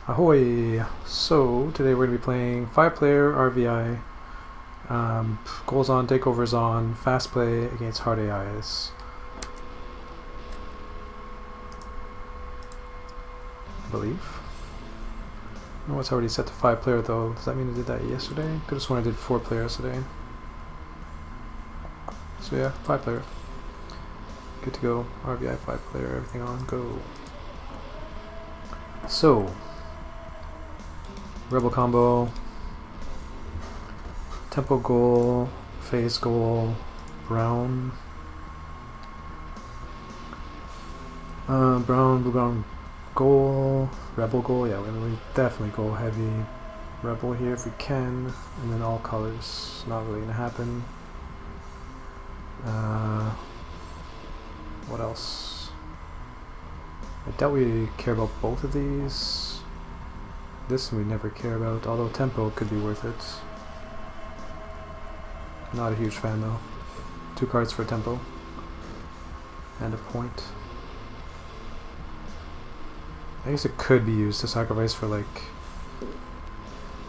Ahoy! So, today we're going to be playing 5-player RvI. Goals on, takeovers on, fast play against hard AIs. I believe. Oh, it's already set to 5-player though. Does that mean I did that yesterday? Could have sworn I did 4-player yesterday. So yeah, 5-player. Good to go. RvI 5-player, everything on, go. So, Rebel combo, tempo goal, phase goal, brown, blue brown goal, rebel goal. Yeah, we're gonna definitely go heavy rebel here if we can, and then all colors. Not really gonna happen. What else? I doubt we care about both of these. This we never care about, although tempo could be worth it. Not a huge fan though. 2 cards for tempo. And a point. I guess it could be used to sacrifice for like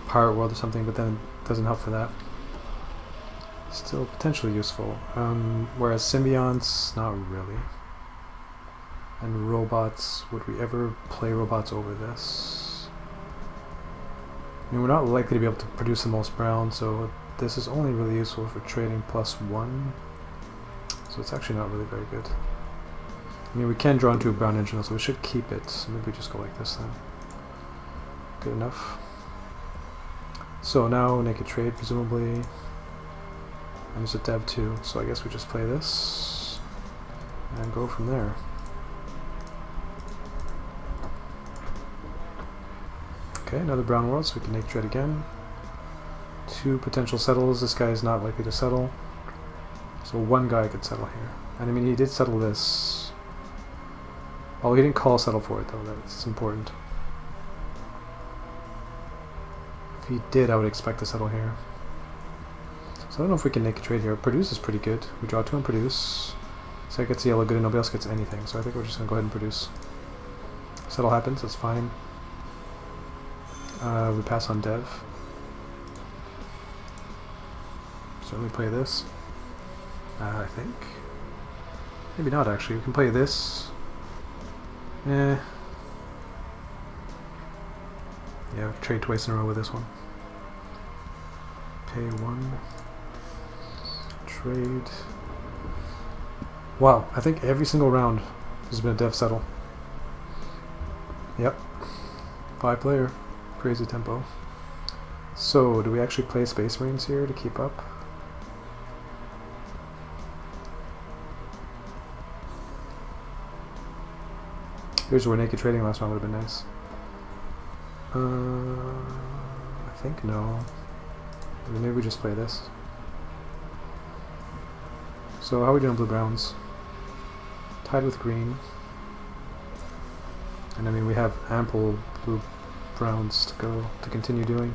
Pirate World or something, but then it doesn't help for that. Still potentially useful. Whereas symbionts, not really. And robots, would we ever play robots over this? I mean, we're not likely to be able to produce the most brown, so this is only really useful for trading +1. So it's actually not really very good. I mean, we can draw into a brown engine, so we should keep it. So maybe we just go like this then. Good enough. So now naked trade, presumably. And there's a dev too, so I guess we just play this and go from there. Okay, another brown world, so we can naked trade again. 2 potential settles. This guy is not likely to settle. So 1 guy could settle here. And I mean, he did settle this. Oh, he didn't call settle for it though, that's important. If he did, I would expect to settle here. So I don't know if we can naked trade here. Produce is pretty good. We draw 2 and produce. So I gets yellow good and nobody else gets anything. So I think we're just going to go ahead and produce. Settle happens, that's fine. We pass on dev. Certainly play this. I think. Maybe not actually. We can play this. Yeah, trade twice in a row with this one. Pay 1. Trade. Wow, I think every single round there's been a dev settle. Yep. 5-player. Crazy tempo. So, do we actually play Space Marines here to keep up? Here's where naked trading last round would have been nice. I think no. Maybe we just play this. So how are we doing blue browns? Tied with green. And I mean we have ample blue browns to go to continue doing.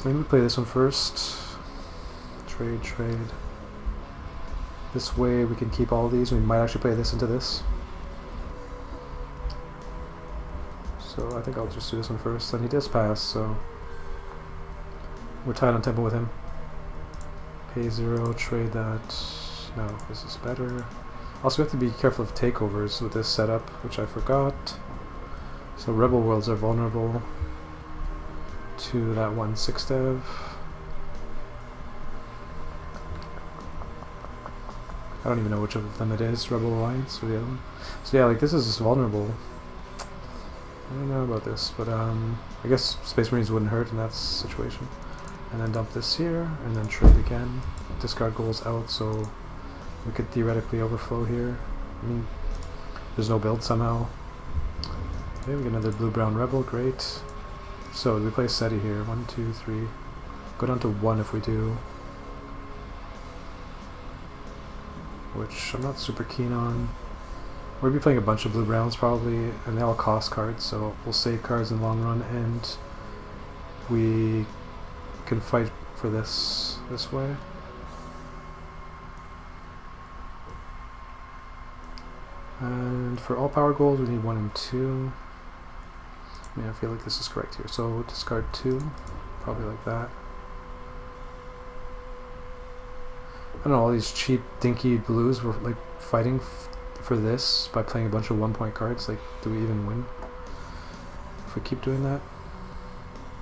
Maybe we play this one first. Trade. This way we can keep all these. We might actually play this into this. So I think I'll just do this one first. And he does pass, so we're tied on tempo with him. Pay 0, trade that. No, this is better. Also, we have to be careful of takeovers with this setup, which I forgot. So rebel worlds are vulnerable to that 1/6 dev. I don't even know which of them it is, Rebel Alliance or the other one. So yeah, like this is just vulnerable. I don't know about this, but I guess Space Marines wouldn't hurt in that situation. And then dump this here, and then trade again. Discard goals out, so we could theoretically overflow here. I mean, there's no build somehow. Okay, we get another blue-brown rebel, great. So, do we play SETI here? 1, 2, 3. Go down to 1 if we do. Which I'm not super keen on. We'll be playing a bunch of blue-browns probably, and they all cost cards, so we'll save cards in the long run, and we can fight for this way. And for all power goals, we need 1 and 2. I mean, I feel like this is correct here. So discard 2, probably like that. I don't know, all these cheap, dinky blues were like fighting for this by playing a bunch of 1-point cards. Like, do we even win if we keep doing that?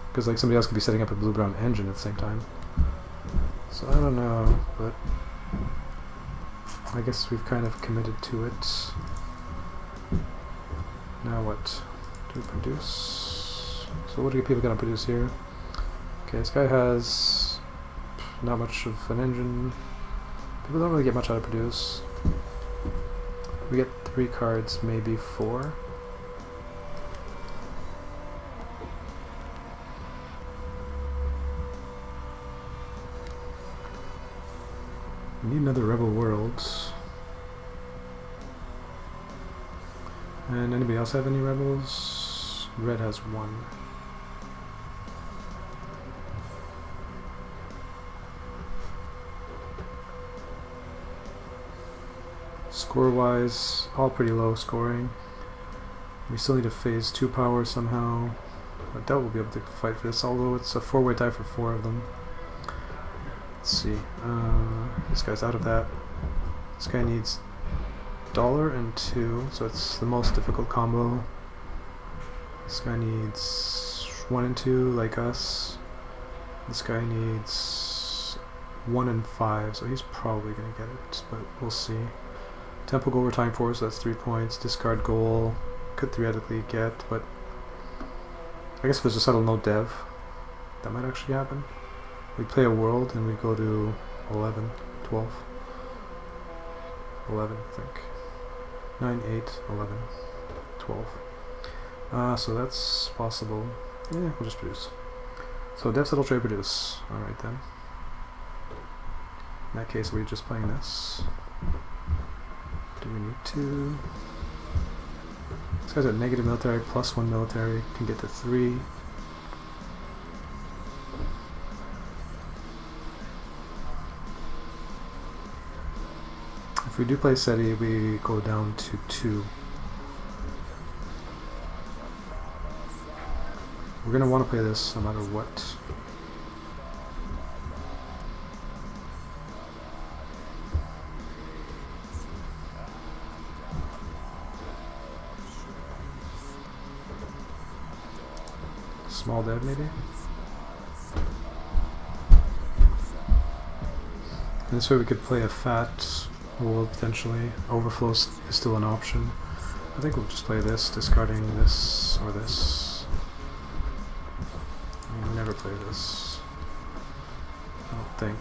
Because like somebody else could be setting up a blue-brown engine at the same time. So I don't know, but I guess we've kind of committed to it. Now what? Do we produce? So what are people gonna produce here? Okay, this guy has not much of an engine. People don't really get much out of produce. We get 3 cards, maybe 4. We need another Rebel World. And anybody else have any rebels? Red has 1. Score-wise, all pretty low scoring. We still need a phase 2 power somehow. I doubt we'll be able to fight for this, although it's a 4-way tie for 4 of them. Let's see. This guy's out of that. This guy needs $1 and 2, so it's the most difficult combo. This guy needs 1 and 2, like us. This guy needs 1 and 5, so he's probably gonna get it, but we'll see. Temple goal we're tying for, so that's 3 points. Discard goal could theoretically get, but I guess if there's a subtle no dev, that might actually happen. We play a world and we go to 11, 12, 11, I think. 9, 8, 11, 12. So that's possible. Yeah, we'll just produce. So dev settle trade produce. Alright then. In that case, we're just playing this. Do we need to? This guy's at negative military, plus 1 military, can get to 3. If we do play SETI, we go down to 2. We're going to want to play this no matter what. Small dev maybe? And this way we could play a fat world potentially. Overflow is still an option. I think we'll just play this, discarding this or this. We'll never play this. I don't think.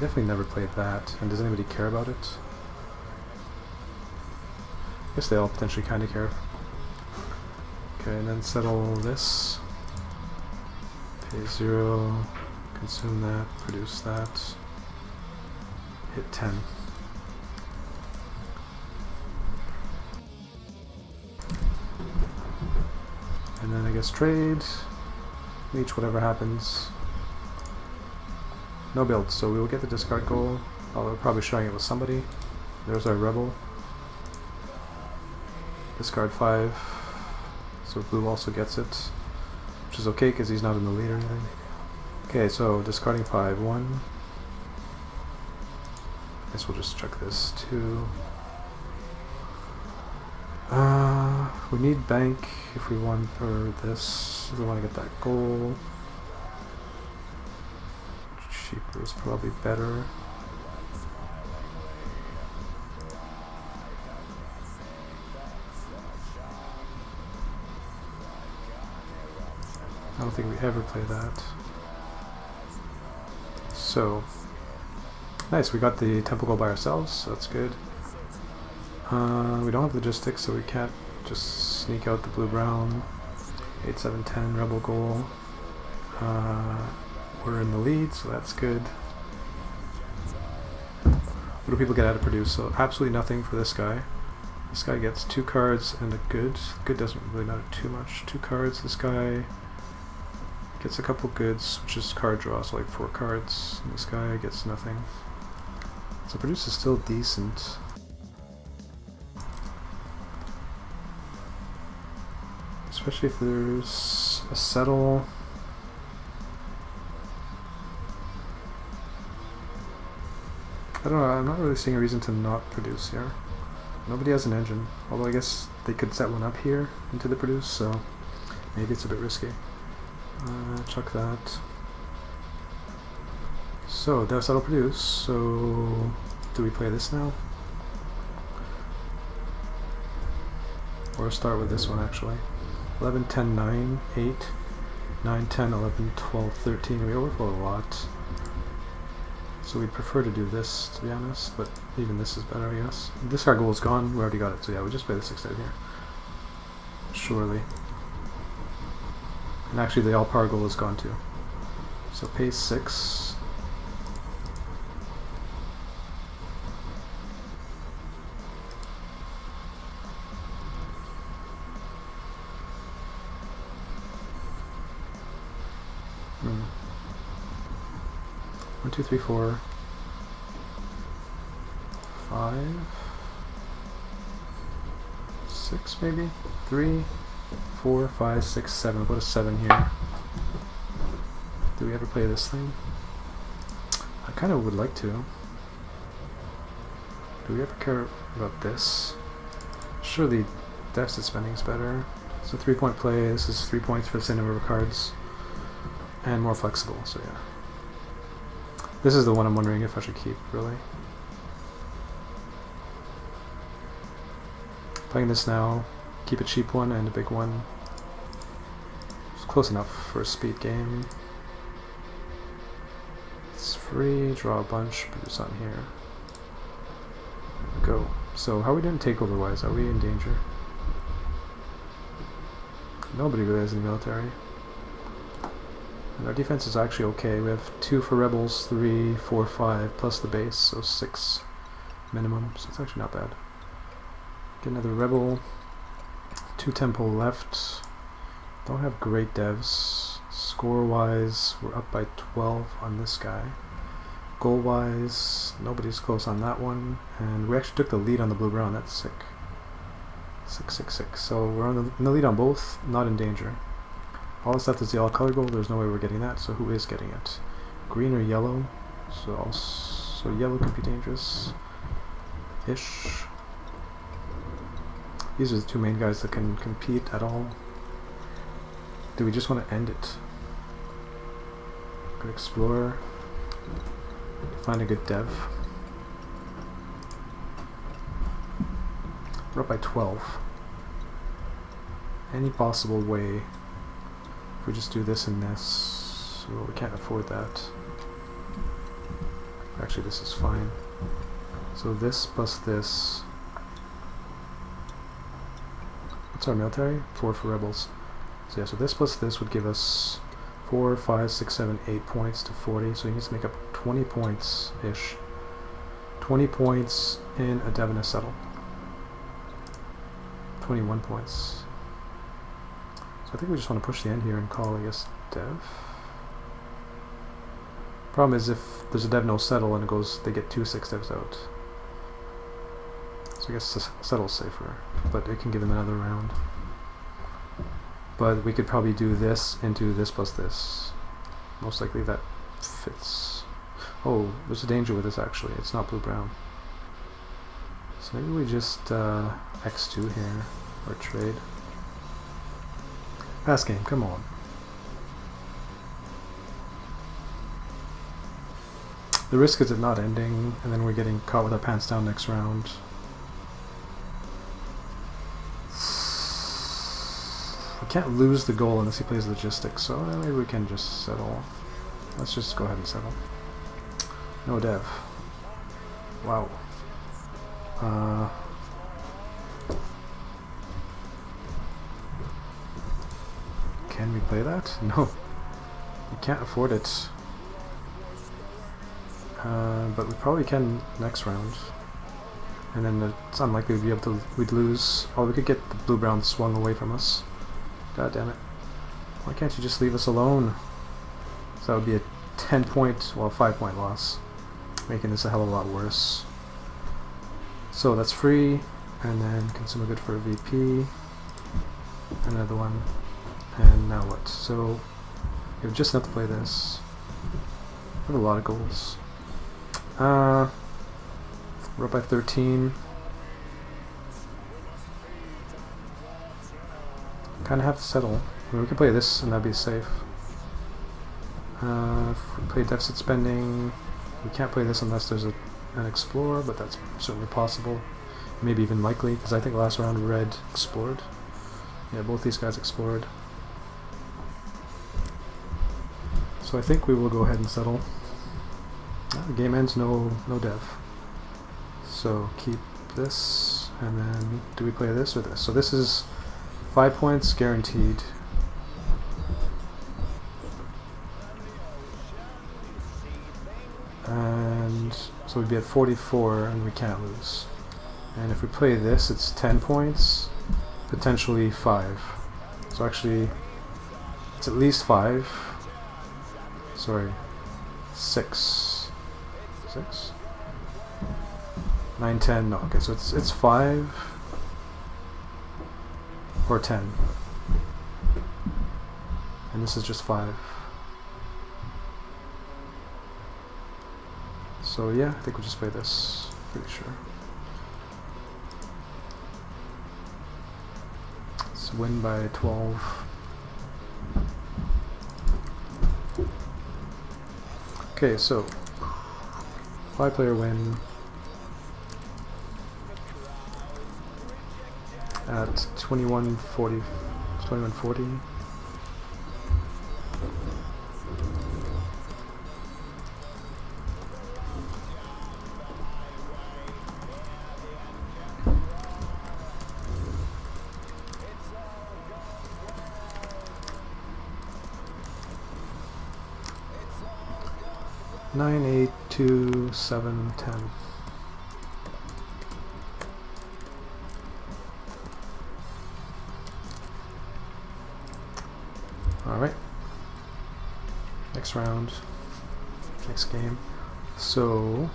Definitely never played that. And does anybody care about it? I guess they all potentially kind of care. Okay, and then settle this. Pay 0, consume that, produce that, hit 10. And then I guess trade, leech, whatever happens. No build, so we will get the discard goal, although probably sharing it with somebody. There's our rebel. Discard 5, so blue also gets it, which is okay because he's not in the lead or anything. Okay, so discarding 5, 1. I guess we'll just check this, 2. We need bank if we want, or this, if we want to get that goal. Cheaper is probably better. I don't think we ever play that. So, nice, we got the temple goal by ourselves, so that's good. We don't have logistics, so we can't just sneak out the blue-brown. 8, 7, 10, rebel goal. We're in the lead, so that's good. What do people get out of produce? So absolutely nothing for this guy. This guy gets 2 cards and a good. Good doesn't really matter too much. 2 cards. This guy gets a couple goods, which is card draw, so like 4 cards. And this guy gets nothing. So produce is still decent. Especially if there's a settle. I don't know, I'm not really seeing a reason to not produce here. Nobody has an engine, although I guess they could set one up here into the produce, so maybe it's a bit risky. Chuck that. So that'll produce. So do we play this now? Or start with this one actually. 11, 10, 9, 8, 9, 10, 11, 12, 13. We overflow a lot. So we'd prefer to do this, to be honest, but even this is better, I guess. This our goal is gone, we already got it, so yeah, we just play the 6 out here. Surely. And actually the all-power goal is gone too. So pace 6. Hmm. 1, 2, 3, 4, 5, 6 maybe? 3, 4, 5, 6, 7. We'll put a 7 here. Do we ever play this thing? I kind of would like to. Do we ever care about this? Surely deficit spending is better. It's a 3-point play. This is 3 points for the same number of cards. And more flexible, so yeah. This is the one I'm wondering if I should keep, really. Playing this now, keep a cheap one and a big one. It's close enough for a speed game. It's free, draw a bunch, produce on here. Go. So how are we doing takeover wise? Are we in danger? Nobody really has any military. And our defense is actually okay. We have 2 for rebels, 3, 4, 5, plus the base, so 6 minimum. So it's actually not bad. Get another rebel. 2 tempo left. Don't have great devs. Score-wise, we're up by 12 on this guy. Goal-wise, nobody's close on that one. And we actually took the lead on the blue-brown. That's sick. 6, 6, 6. So we're in the lead on both, not in danger. All that's left is the all-color goal. There's no way we're getting that, so who is getting it? Green or yellow? So yellow could be dangerous-ish. These are the 2 main guys that can compete at all. Do we just want to end it? Good explorer. Find a good dev. We're up by 12. Any possible way? If we just do this and this, well, we can't afford that. Actually, this is fine. So this plus this. What's our military? 4 for rebels. So yeah, so this plus this would give us 4, 5, 6, 7, 8 points to 40. So he needs to make up 20 points-ish. 20 points in a dev and a settle. 21 points. So I think we just want to push the end here and call, I guess, dev. Problem is if there's a dev no settle and it goes, they get 2 6 devs out. So I guess settle's safer, but it can give them another round. But we could probably do this into this plus this. Most likely that fits. Oh, there's a danger with this actually. It's not blue-brown. So maybe we just X2 here, or trade. Pass game, come on. The risk is it not ending, and then we're getting caught with our pants down next round. We can't lose the goal unless he plays logistics, so maybe we can just settle. Let's just go ahead and settle. No dev. Wow. Can we play that? No. We can't afford it. But we probably can next round. And then it's unlikely we'd lose. Or we could get the blue-brown swung away from us. God damn it. Why can't you just leave us alone? So that would be a 10-point, well, 5-point loss. making this a hell of a lot worse. So that's free, and then consume a good for a VP, another one, and now what? So we have just enough to play this. We have a lot of goals. We're up by 13. Kind of have to settle. I mean, we could play this and that'd be safe. If we play deficit spending, we can't play this unless there's an explorer, but that's certainly possible. Maybe even likely, because I think last round red explored. Yeah, both these guys explored. So I think we will go ahead and settle. The game ends, no dev. So keep this, and then do we play this or this? So this is 5 points guaranteed. And so we'd be at 44 and we can't lose. And if we play this, it's 10 points, potentially 5. So actually, it's at least 5. Sorry, 6. 6? 9, 10, no, okay, so it's 5 or 10. And this is just 5. So yeah, I think we'll just play this, pretty sure. Let's win by 12. Okay, so 5-player win at 2140. 2140. Nine, 8, 2, 7, 10. Alright. Next round. Next game. So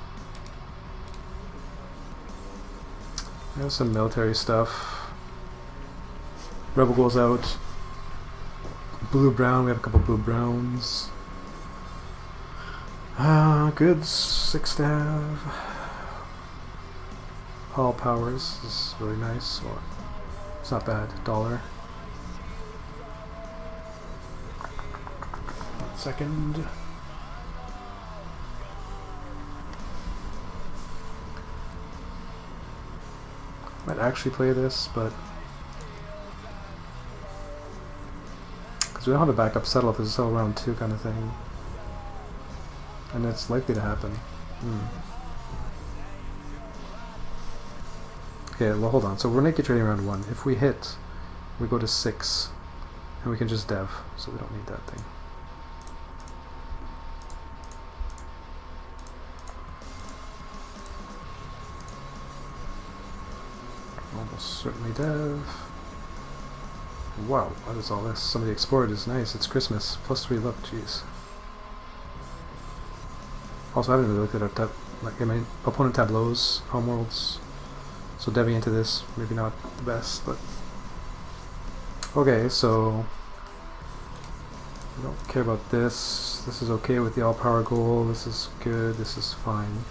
we have some military stuff. Rebel goes out. Blue brown, we have a couple blue browns. Goods, 6 to have. All powers, this is really nice. Or it's not bad. $1. Second. Might actually play this, but because we don't have a backup settle if this is settle round 2 kind of thing. And it's likely to happen. Okay, well hold on. So we're naked trading round 1. If we hit, we go to 6. And we can just dev, so we don't need that thing. Almost certainly dev. Wow, what is all this? Somebody explored is nice. It's Christmas. +3 look, jeez. Also, I haven't really looked at our my opponent tableaus, homeworlds, so deving into this maybe not the best, but okay. So we don't care about this. This is okay with the all-power goal. This is good. This is fine.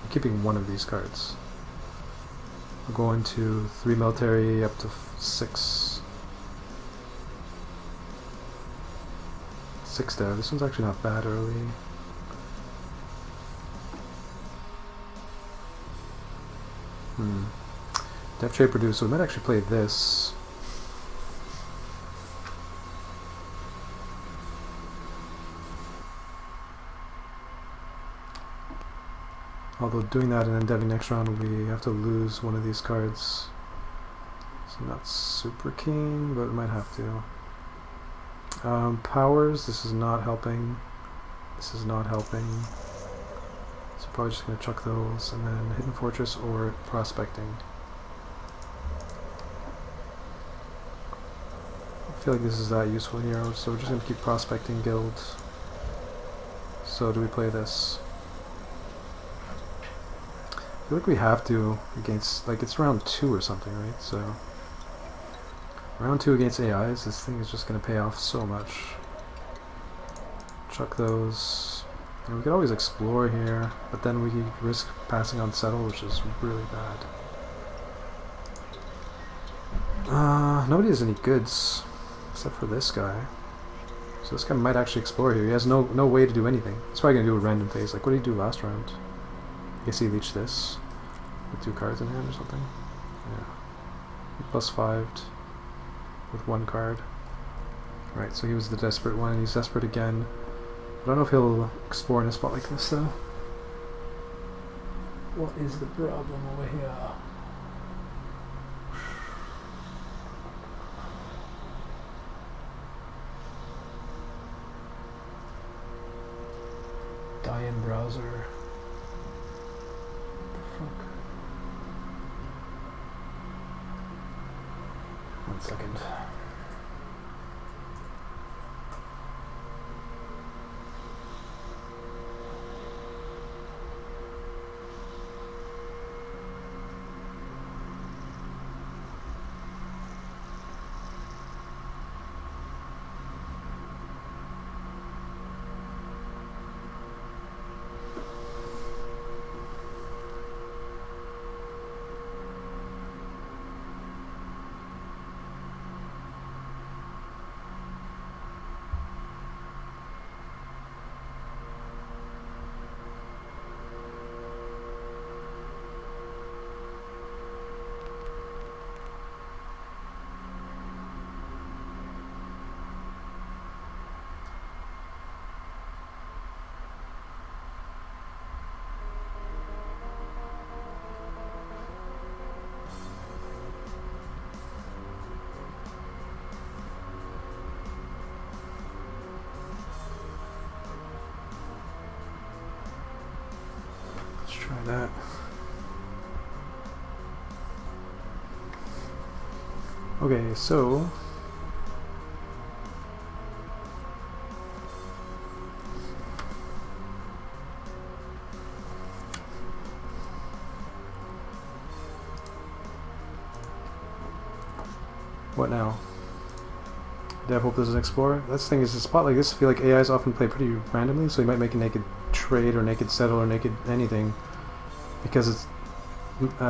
I'm keeping one of these cards. I'm going to 3 military up to 6. 6 dev. This one's actually not bad early. Dev trade produce, so we might actually play this. Although doing that and then deving next round, we have to lose one of these cards. So I'm not super keen, but we might have to. Powers, this is not helping. This is not helping. So probably just going to chuck those, and then Hidden Fortress or Prospecting. I feel like this is that useful here, so we're just going to keep Prospecting Guild. So do we play this? I feel like we have to against, like, it's round 2 or something, right? So round 2 against AIs, this thing is just going to pay off so much. Chuck those. And we could always explore here, but then we risk passing on settle, which is really bad. Nobody has any goods except for this guy. So this guy might actually explore here. He has no way to do anything. He's probably gonna do a random phase. Like, what did he do last round? I guess he leached this with 2 cards in hand or something. Yeah. He +5'd with 1 card. Right, so he was the desperate one, and he's desperate again. I don't know if he'll explore in a spot like this, though. What is the problem over here? Die-in browser. What the fuck? 1 second. Try that. Okay, so what now? Dev hope this is an explorer. This thing is a spot like this. I feel like AIs often play pretty randomly, so you might make a naked trade or naked settle or naked anything because it's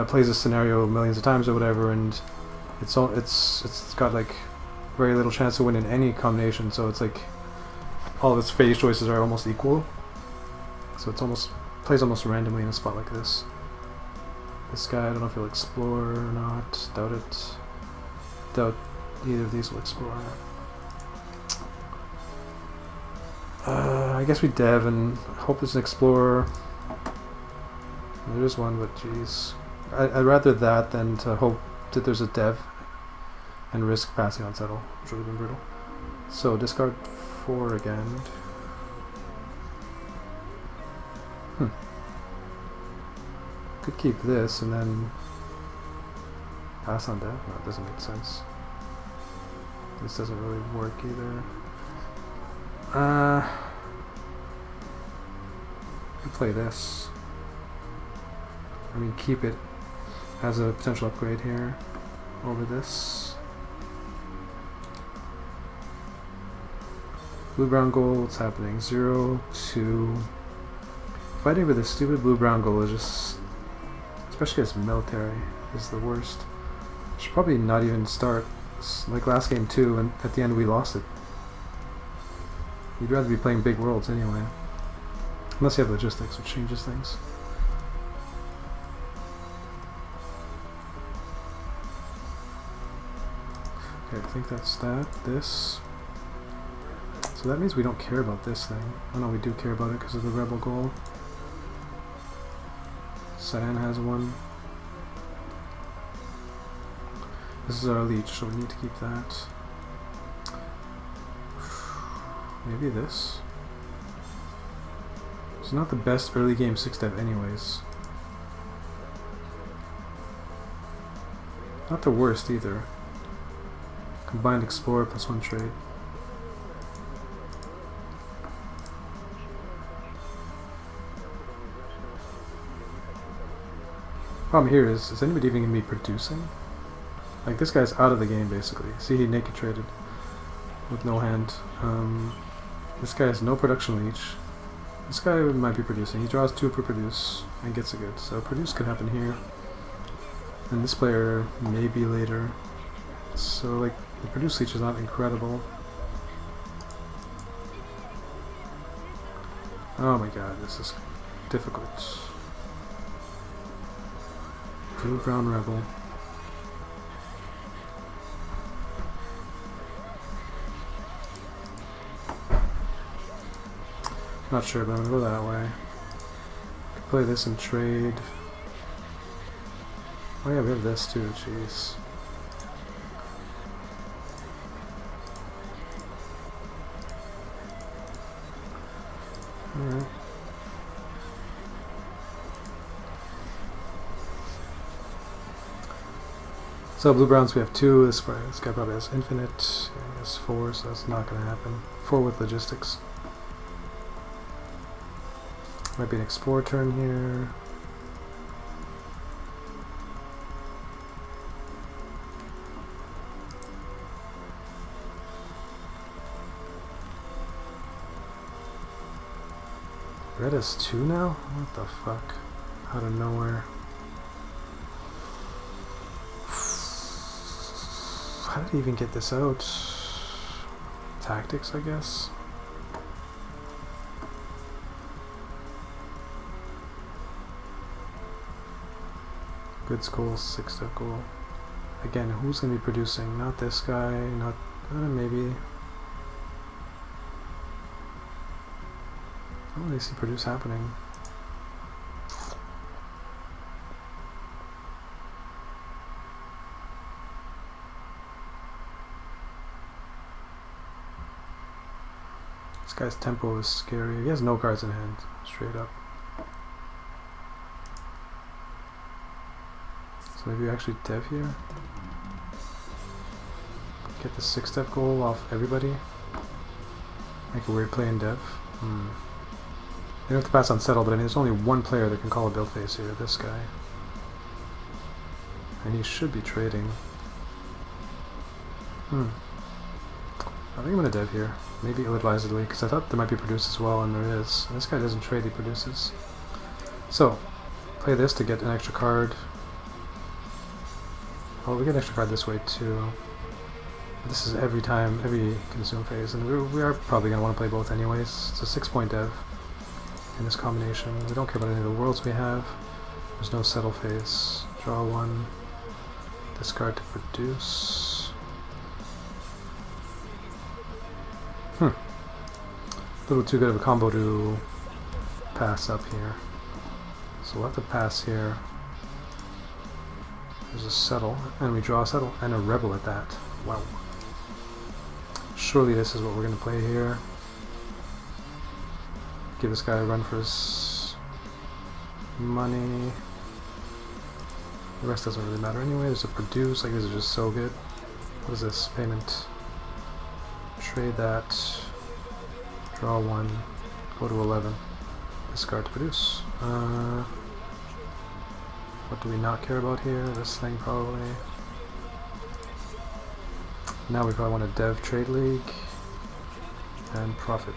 plays a scenario millions of times or whatever, and it's got like very little chance to win in any combination. So it's like all of its phase choices are almost equal. So it's almost plays almost randomly in a spot like this. This guy, I don't know if he'll explore or not. Doubt it. Doubt either of these will explore. I guess we dev and hope there's an explorer. There is one, but jeez. I'd rather that than to hope that there's a dev and risk passing on settle, which would have been brutal. So discard 4 again. Could keep this and then pass on dev. No, it doesn't make sense. This doesn't really work either. Could play this. I mean, keep it as a potential upgrade here over this. Blue-brown goal, what's happening? 0, 2. Fighting with this stupid blue-brown goal is just, especially as military, is the worst. Should probably not even start. It's like last game too, and at the end we lost it. You'd rather be playing big worlds anyway. Unless you have logistics, which changes things. Okay, I think that's that. This. So that means we don't care about this thing. Oh no, we do care about it because of the rebel goal. Cyan has one. This is our leech, so we need to keep that. Maybe this. It's not the best early game 6-dev anyways. Not the worst either. Combined Explorer +1 trade. Problem here is anybody even going to be producing? Like, this guy's out of the game, basically. See, he naked traded with no hand. This guy has no production leech. This guy might be producing. He draws 2 per produce and gets a good. So produce could happen here. And this player maybe later. So, like, the produce leech is not incredible. Oh my god, this is difficult. Blue-brown rebel. Not sure, but I'm gonna go that way. Could play this and trade. Oh yeah, we have this too, jeez. Alright. So blue-browns we have 2, this guy probably has infinite, he has 4, so that's not gonna happen. 4 with logistics. Might be an explore turn here. Red has 2 now? What the fuck? Out of nowhere. How did he even get this out? Tactics, I guess? Good goal, 6-step goal. Again, who's going to be producing? Not this guy, not... maybe... I don't really see produce happening. This guy's tempo is scary. He has no cards in hand, straight up. So maybe we actually dev here. Get the 6-step goal off everybody. Make a weird play in dev. They don't have to pass on settle, but I mean, there's only one player that can call a build phase here, this guy. And he should be trading. I think I'm gonna dev here. Maybe ill-advisedly, because I thought there might be produce as well, and there is. And this guy doesn't trade, he produces. So, play this to get an extra card. Oh, we get an extra card this way too. But this is every time, every consume phase, and we are probably going to want to play both anyways. It's a 6-point dev in this combination. We don't care about any of the worlds we have. There's no settle phase. Draw 1. Discard to produce. A little too good of a combo to pass up here. So we'll have to pass here. There's a settle, and we draw a settle, and a rebel at that. Wow. Surely this is what we're going to play here. Give this guy a run for his money. The rest doesn't really matter anyway. There's a produce, like this is just so good. What is this? Payment. Trade that. Draw 1. Go to 11. Discard to produce. What do we not care about here? This thing probably. Now we probably want a dev trade league and profit.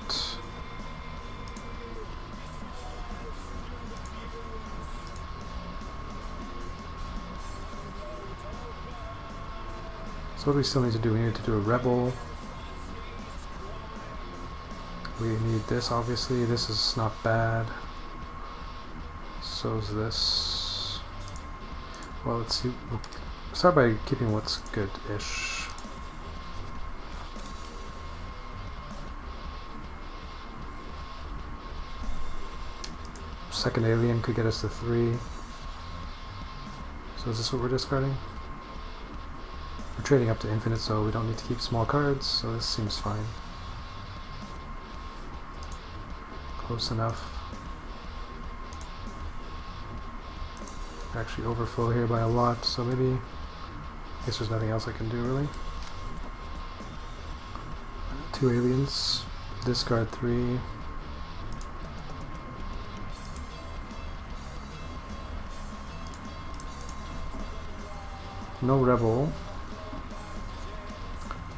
So what do we still need to do? We need to do a rebel. We need this, obviously. This is not bad. So is this. Well, let's see. We'll start by keeping what's good-ish. Second alien could get us to 3. So is this what we're discarding? We're trading up to infinite, so we don't need to keep small cards, so this seems fine. Close enough. Actually overflow here by a lot, so maybe I guess there's nothing else I can do really. 2 aliens, discard 3. No rebel.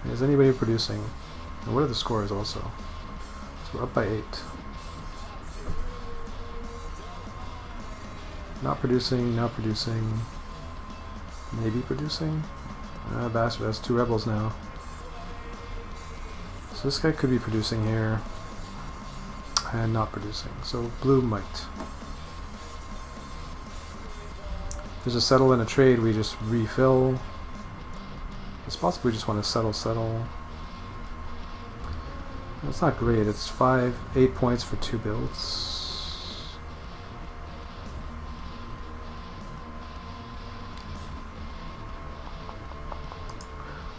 Is anybody producing? And what are the scores also? So we're up by 8. Not producing, not producing. Maybe producing? Bastard has 2 rebels now. So this guy could be producing here. And not producing. So blue might. There's a settle and a trade, we just refill. It's possible we just want to settle. It's not great, it's 8 points for 2 builds.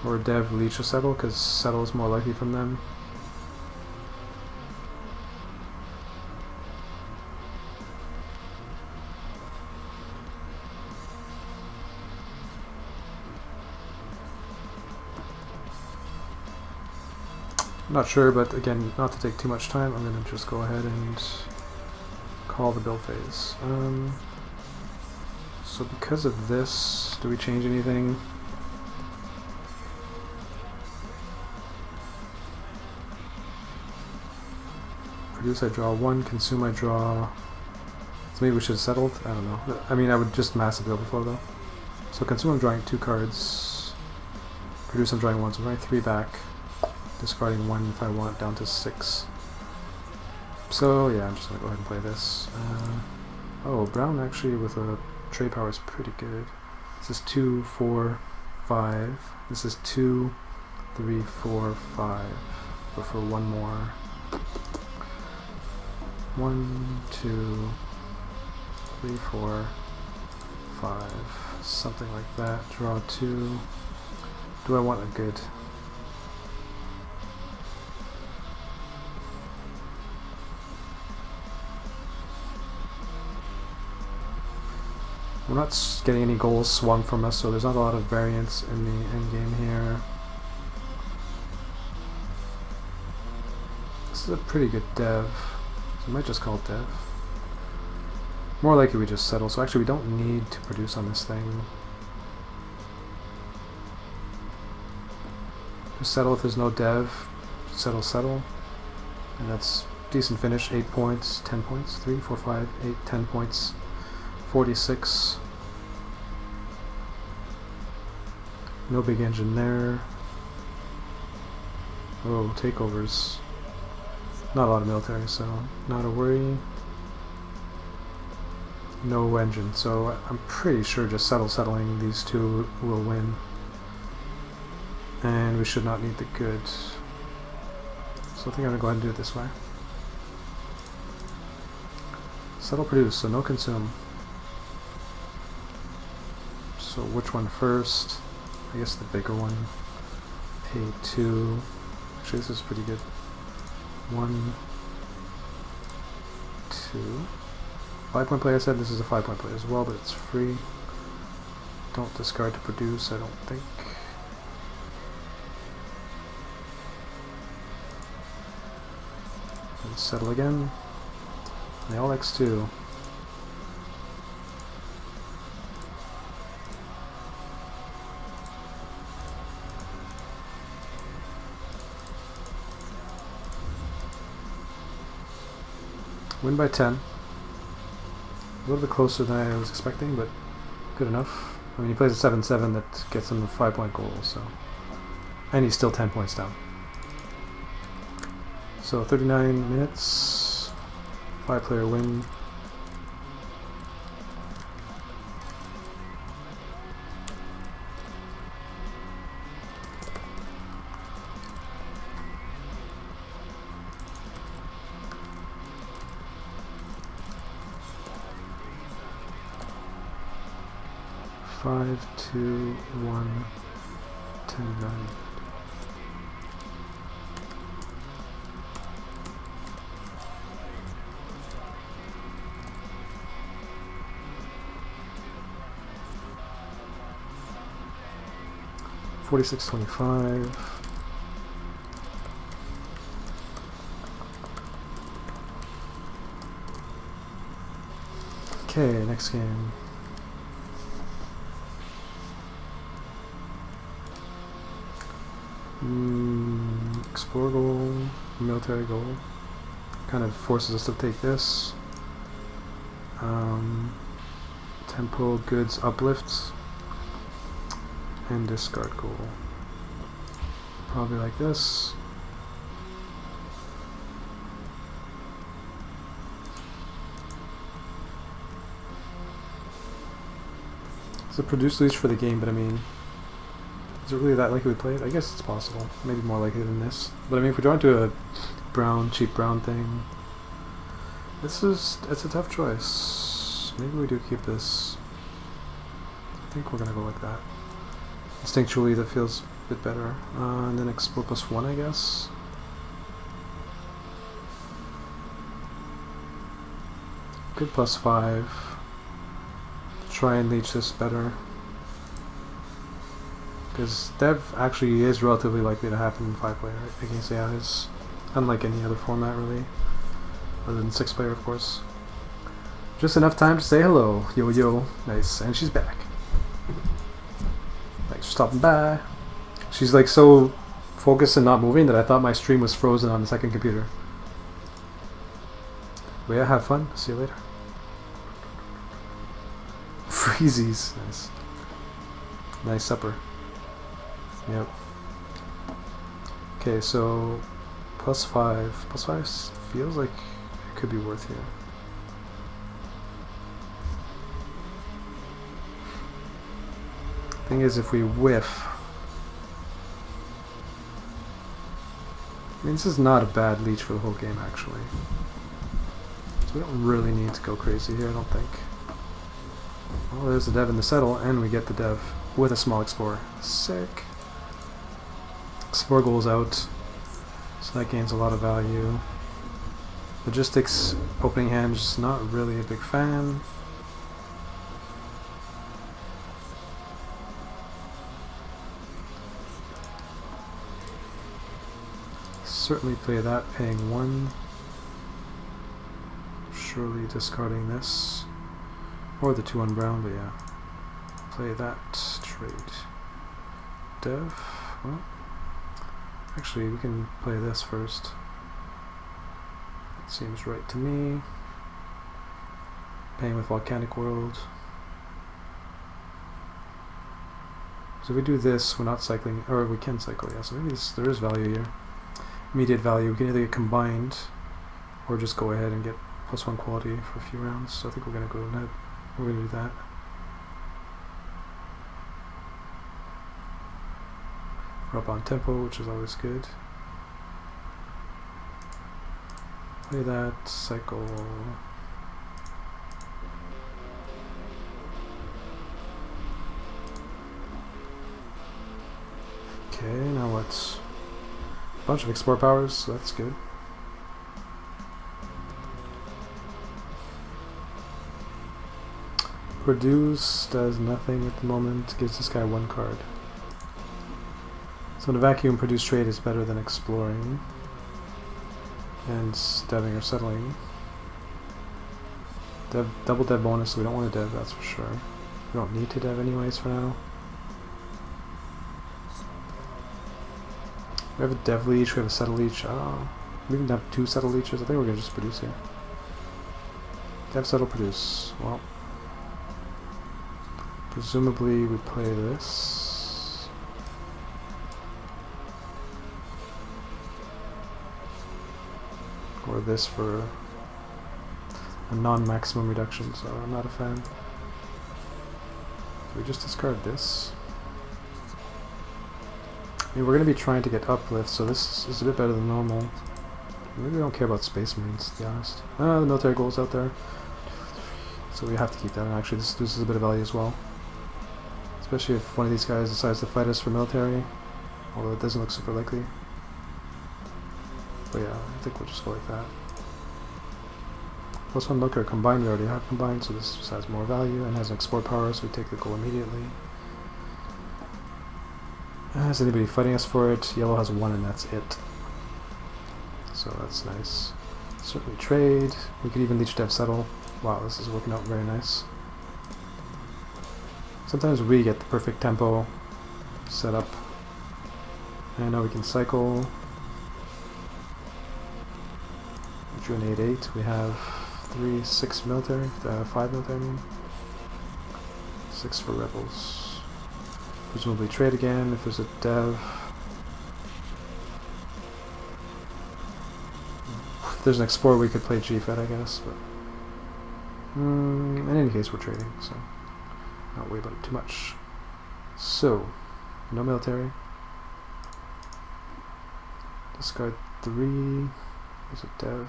Or dev leech a settle, because settle is more likely from them. Not sure, but again, not to take too much time, I'm going to just go ahead and call the build phase. So because of this, do we change anything? Produce, I draw 1, consume, I draw... So maybe we should have settled? I don't know. I mean, I would just massively overflow though. So consume, I'm drawing 2 cards. Produce, I'm drawing 1, so I'm drawing 3 back. Discarding 1 if I want, down to 6. So yeah, I'm just gonna go ahead and play this. Oh, brown actually with a trade power is pretty good. This is 2, 4, 5. This is 2, 3, 4, 5. But for 1 more. 1, 2, 3, 4, 5. Something like that. Draw 2. Do I want a good? We're not getting any goals swung from us, so there's not a lot of variance in the end game here. This is a pretty good dev, so we might just call it dev. More likely we just settle, so actually we don't need to produce on this thing. Just settle if there's no dev, settle. And that's decent finish, 8 points, 10 points, 3, 4, 5, 8, 10 points. 46. No big engine there. Oh, takeovers. Not a lot of military, so not a worry. No engine, so I'm pretty sure just settling these 2 will win. And we should not need the good. So I think I'm gonna go ahead and do it this way. Settle, produce, so no consume. So which one first? I guess the bigger one. Pay 2. Actually, this is pretty good. 1, 2. 5-point play, I said this is a 5-point play as well, but it's free. Don't discard to produce, I don't think. And settle again. They all X2. Win by 10. A little bit closer than I was expecting, but good enough. I mean, he plays a 7-7 that gets him a 5-point goal, so. And he's still 10 points down. So 39 minutes. 5-player win. Five, 2, 1, 10, 9. $46.25. Okay, next game. Explore goal, military goal. Kind of forces us to take this. Tempo, goods, uplifts, and discard goal. Probably like this. It's a produce leash for the game, but I mean, is it really that likely we play it? I guess it's possible. Maybe more likely than this. But I mean, if we're drawing to a brown, cheap brown thing, it's a tough choice. Maybe we do keep this. I think we're gonna go like that. Instinctually, that feels a bit better. And then explore +1, I guess. Good +5. Try and leech this better. Because Dev actually is relatively likely to happen in 5-player against AIs. Unlike any other format, really. Other than 6-player, of course. Just enough time to say hello. Yo, yo. Nice. And she's back. Thanks for stopping by. She's like so focused and not moving that I thought my stream was frozen on the second computer. But yeah, have fun. See you later. Freezies. Nice. Nice supper. Yep. Okay, so +5. +5 feels like it could be worth here. Thing is, if we whiff, I mean, this is not a bad leech for the whole game, actually. So we don't really need to go crazy here, I don't think. Well, there's the dev in the settle, and we get the dev with a small explorer. Sick. Explorer goes out, so that gains a lot of value. Logistics, opening hand, just not really a big fan. Certainly play that, paying 1. Surely discarding this. Or the 2 on brown, but yeah. Play that, trade. Dev, well. Actually, we can play this first. That seems right to me. Paying with Volcanic World. So if we do this, we're not cycling, or we can cycle, yeah, so maybe there is value here. Immediate value, we can either get combined, or just go ahead and get +1 quality for a few rounds, so I think we're going to go ahead, we're going to do that. We're up on tempo, which is always good. Play that, cycle. Okay, now what? Bunch of explore powers, so that's good. Produce does nothing at the moment, gives this guy 1 card. So in a vacuum, produce trade is better than exploring and deving or settling. Double dev bonus, so we don't want to dev, that's for sure. We don't need to dev anyways for now. We have a dev leech, we have a settle leech. We even have 2 settle leeches. I think we're going to just produce here. Dev, settle, produce. Well, presumably we play this. Or this for a non-maximum reduction, so I'm not a fan. So we just discard this. I mean, we're going to be trying to get uplift, so this is a bit better than normal. Maybe we don't care about Space Marines, to be honest. The military goal's out there. So we have to keep that, and actually this is a bit of value as well. Especially if one of these guys decides to fight us for military, although it doesn't look super likely. But yeah, I think we'll just go like that. +1 looker, combined, we already have combined, so this just has more value and has an export power, so we take the goal immediately. Is anybody fighting us for it? Yellow has 1 and that's it. So that's nice. Certainly trade. We could even leech dev settle. Wow, this is working out very nice. Sometimes we get the perfect tempo set up. And now we can cycle. Drew an 8-8. We have 6 military, 5 military, I mean. 6 for rebels. Presumably trade again if there's a dev. If there's an explorer, we could play GFED, I guess. But in any case, we're trading, so not worry about it too much. So, no military. Discard 3. There's a dev.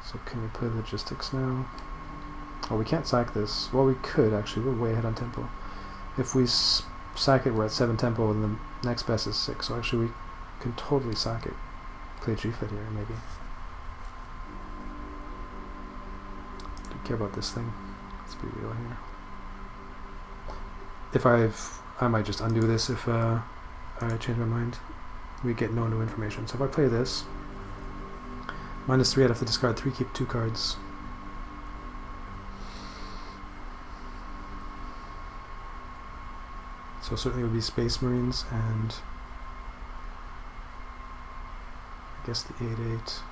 So can we play logistics now? Oh, we can't sack this. Well, we could actually. We're way ahead on tempo. If we sack it, we're at 7 tempo, and the next best is 6. So actually, we can totally sack it. Play GFED here, maybe. Don't care about this thing. Let's be real here. If I might just undo this if I change my mind. We get no new information. So if I play this, -3, I'd have to discard 3, keep 2 cards. So certainly it would be Space Marines and I guess the 8-8.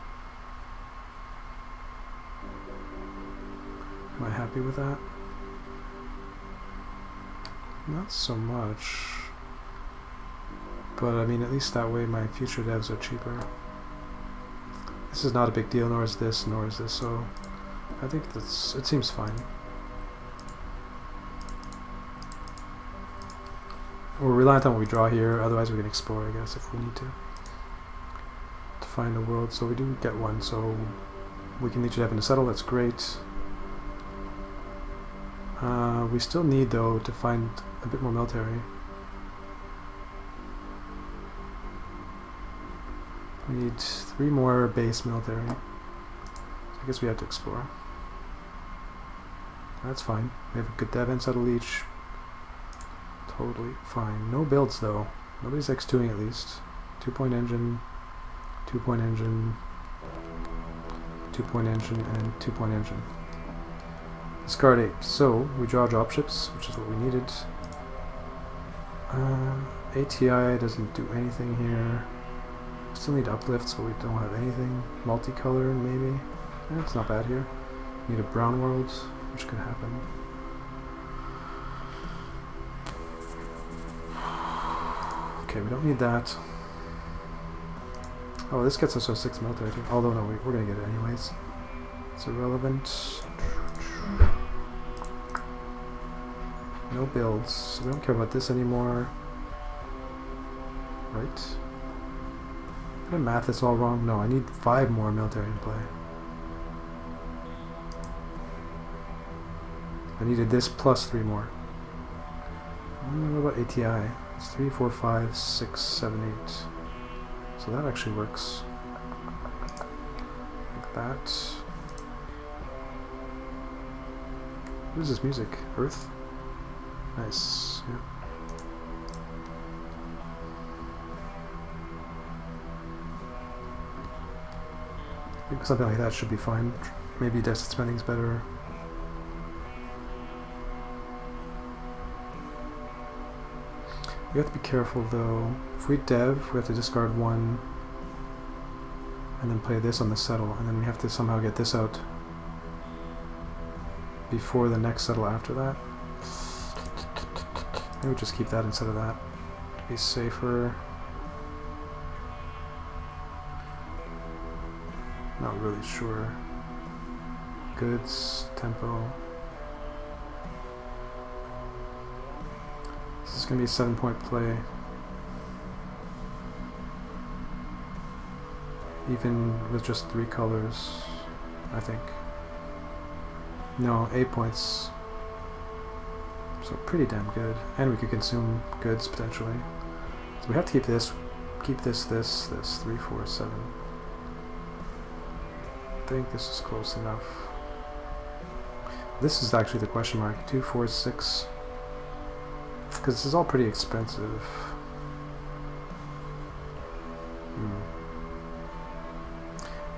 Am I happy with that? Not so much. But I mean, at least that way my future devs are cheaper. This is not a big deal, nor is this, so I think it seems fine. We're reliant on what we draw here, otherwise we can explore, I guess, if we need to find a world. So we do get one, so we can each have in a settle, that's great. We still need, though, to find a bit more military. We need 3 more base military. I guess we have to explore. That's fine. We have a good dev and settle each. Totally fine. No builds though. Nobody's X2ing at least. 2-point engine, 2-point engine, 2-point engine, and 2-point engine. Discard 8. So we draw dropships, which is what we needed. ATI doesn't do anything here. Still need uplifts, but we don't have anything. Multicolor, maybe. It's not bad here. Need a brown world, which could happen. Okay, we don't need that. Oh, this gets us our 6 military too. Although, no, we're gonna get it anyways. It's irrelevant. No builds. So we don't care about this anymore. Right? Did I math this all wrong? No, I need 5 more military in play. I needed this plus 3 more. What about ATI? It's 3, 4, 5, 6, 7, 8. So that actually works. Like that. What is this music? Earth? Nice. Yeah. I think something like that should be fine. Maybe desert spending's better. We have to be careful though. If we dev, we have to discard 1 and then play this on the settle, and then we have to somehow get this out before the next settle after that. Maybe we'll just keep that instead of that to be safer. Not really sure. Goods, tempo. This is going to be a 7-point play. Even with just 3 colors, I think. No, 8 points. So pretty damn good. And we could consume goods potentially. So we have to keep this, this, 3, 4, 7. I think this is close enough. This is actually the question mark. 2, 4, 6. Because this is all pretty expensive.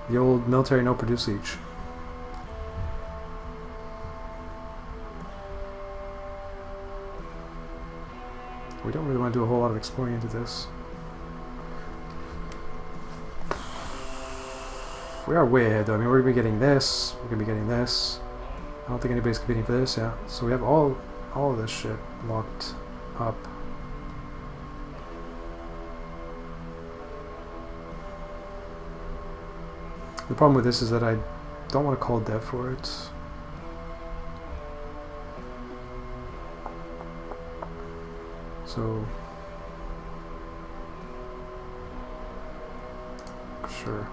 The old military no produce each. We don't really want to do a whole lot of exploring into this. We are way ahead though. I mean, we're going to be getting this. We're going to be getting this. I don't think anybody's competing for this, yeah. So we have all of this shit locked up. The problem with this is that I don't want to call dev for it. So sure.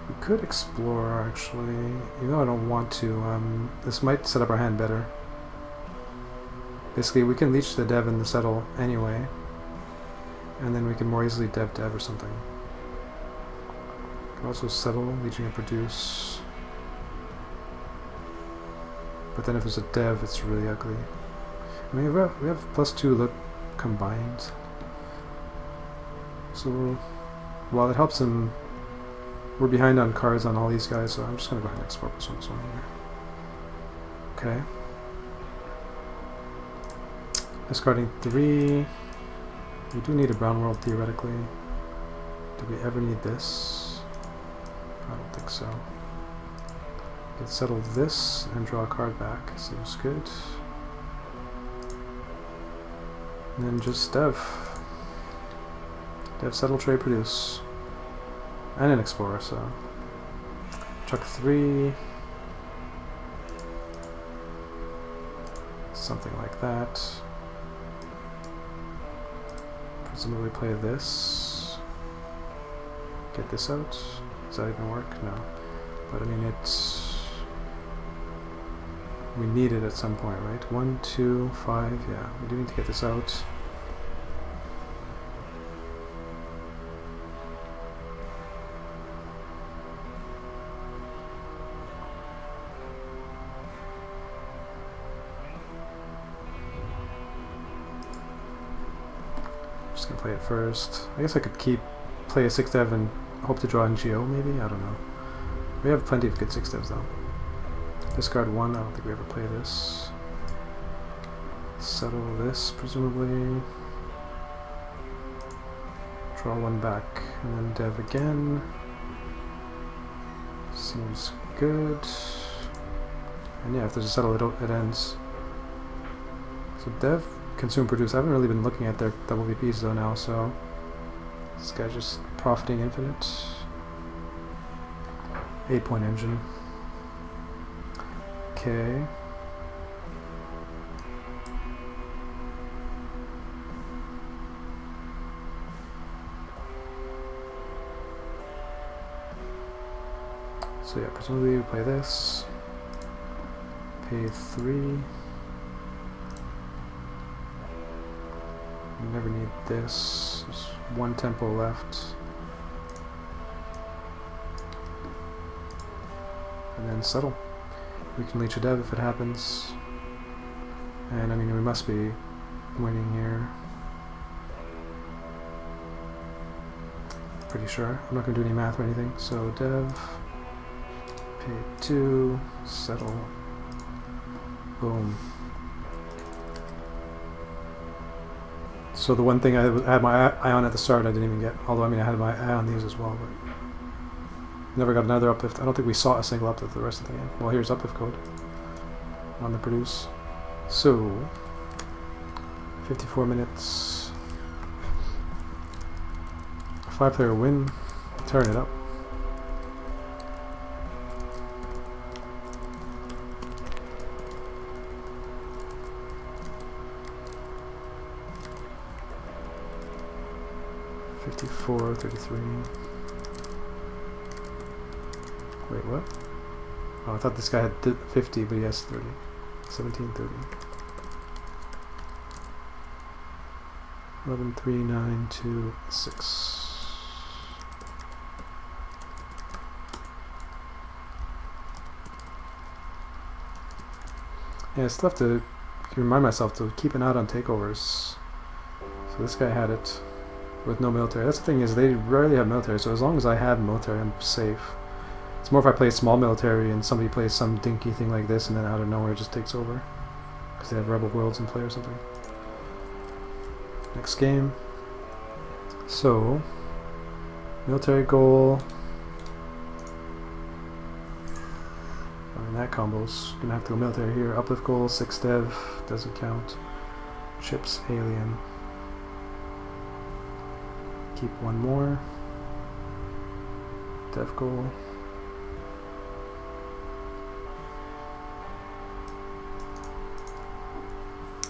We could explore actually, even though I don't want to. This might set up our hand better. Basically, we can leech the dev and the settle anyway, and then we can more easily dev or something. We can also settle, leeching and produce. But then if there's a dev, it's really ugly. I mean, we have +2 look combined. So while it helps him, we're behind on cards on all these guys, so I'm just going to go ahead and export this one here. Okay. Discarding 3. We do need a brown world theoretically. Do we ever need this? I don't think so. Let's settle this and draw a card back. Seems good. And then just dev. Dev, settle, trade, produce. And an explorer, so. Chuck 3. Something like that. Presumably play this. Get this out. Does that even work? No. But I mean, it's. We need it at some point, right? 1, 2, 5. Yeah, we do need to get this out. Just gonna play it first. I guess I could play a 6 dev and hope to draw in Geo, maybe? I don't know. We have plenty of good 6 devs though. Discard 1, I don't think we ever play this. Settle this, presumably. Draw 1 back, and then dev again. Seems good. And yeah, if there's a settle, it ends. So dev, consume, produce. I haven't really been looking at their WVPs though now, so this guy's just profiting infinite. 8-point engine. Okay. So yeah, presumably we play this. Pay 3. We never need this. There's 1 tempo left. And then settle. We can leech a dev if it happens. And I mean, we must be winning here. Pretty sure. I'm not going to do any math or anything. So dev, pay 2, settle, boom. So the one thing I had my eye on at the start I didn't even get, although I mean I had my eye on these as well, but never got another uplift. I don't think we saw a single uplift the rest of the game. Well, here's uplift code on the produce. So 54 minutes. 5-player win. Tearing it up. $54, 33. Wait, what? Oh, I thought this guy had 50, but he has 30. 17, 30. 11, 3, 9, 2, 6. Yeah, I still have to remind myself to keep an eye on takeovers. So this guy had it with no military. That's the thing, is they rarely have military, so as long as I have military, I'm safe. It's more if I play small military and somebody plays some dinky thing like this and then out of nowhere it just takes over. Because they have rebel worlds in play or something. Next game. So, military goal. I mean, that combo's gonna have to go military here. Uplift goal, 6 dev, doesn't count. Chips, alien. Keep one more. Dev goal.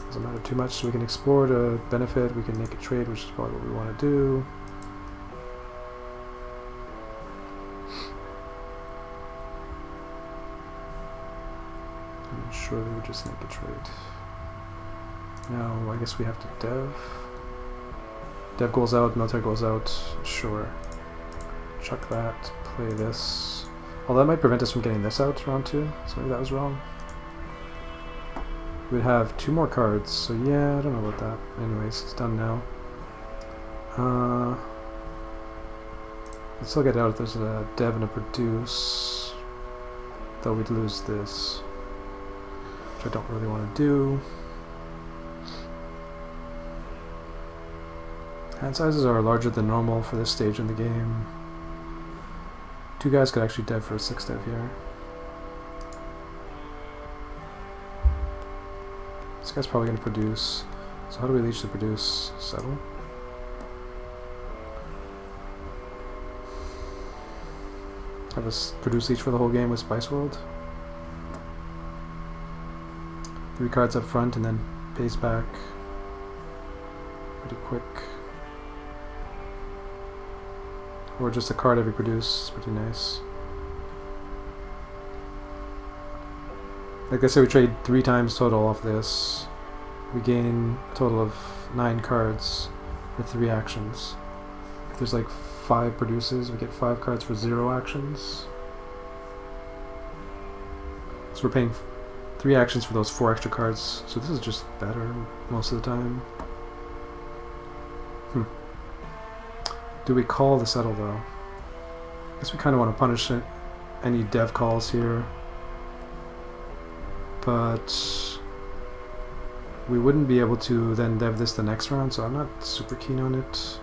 Doesn't matter too much, so we can explore to benefit, we can make a trade, which is probably what we want to do. And surely we would just make a trade. Now, I guess we have to dev. Dev goes out, military goes out, sure. Chuck that, play this. Well, that might prevent us from getting this out round 2, so maybe that was wrong. We'd have 2 more cards, so yeah, I don't know about that. Anyways, it's done now. Let's still get out if there's a dev and a produce. Though we'd lose this, which I don't really want to do. Hand sizes are larger than normal for this stage in the game. 2 guys could actually dev for a 6 dev here. This guy's probably going to produce. So how do we leech to produce? Settle? Have us produce leech for the whole game with Spice World. 3 cards up front and then pace back. Pretty quick. Or just a card every produce. It's pretty nice. Like I said, we trade 3 times total off this. We gain a total of 9 cards for 3 actions. If there's like 5 produces, we get 5 cards for 0 actions. So we're paying 3 actions for those 4 extra cards. So this is just better most of the time. Do we call the settle though? I guess we kind of want to punish any dev calls here. But we wouldn't be able to then dev this the next round, so I'm not super keen on it.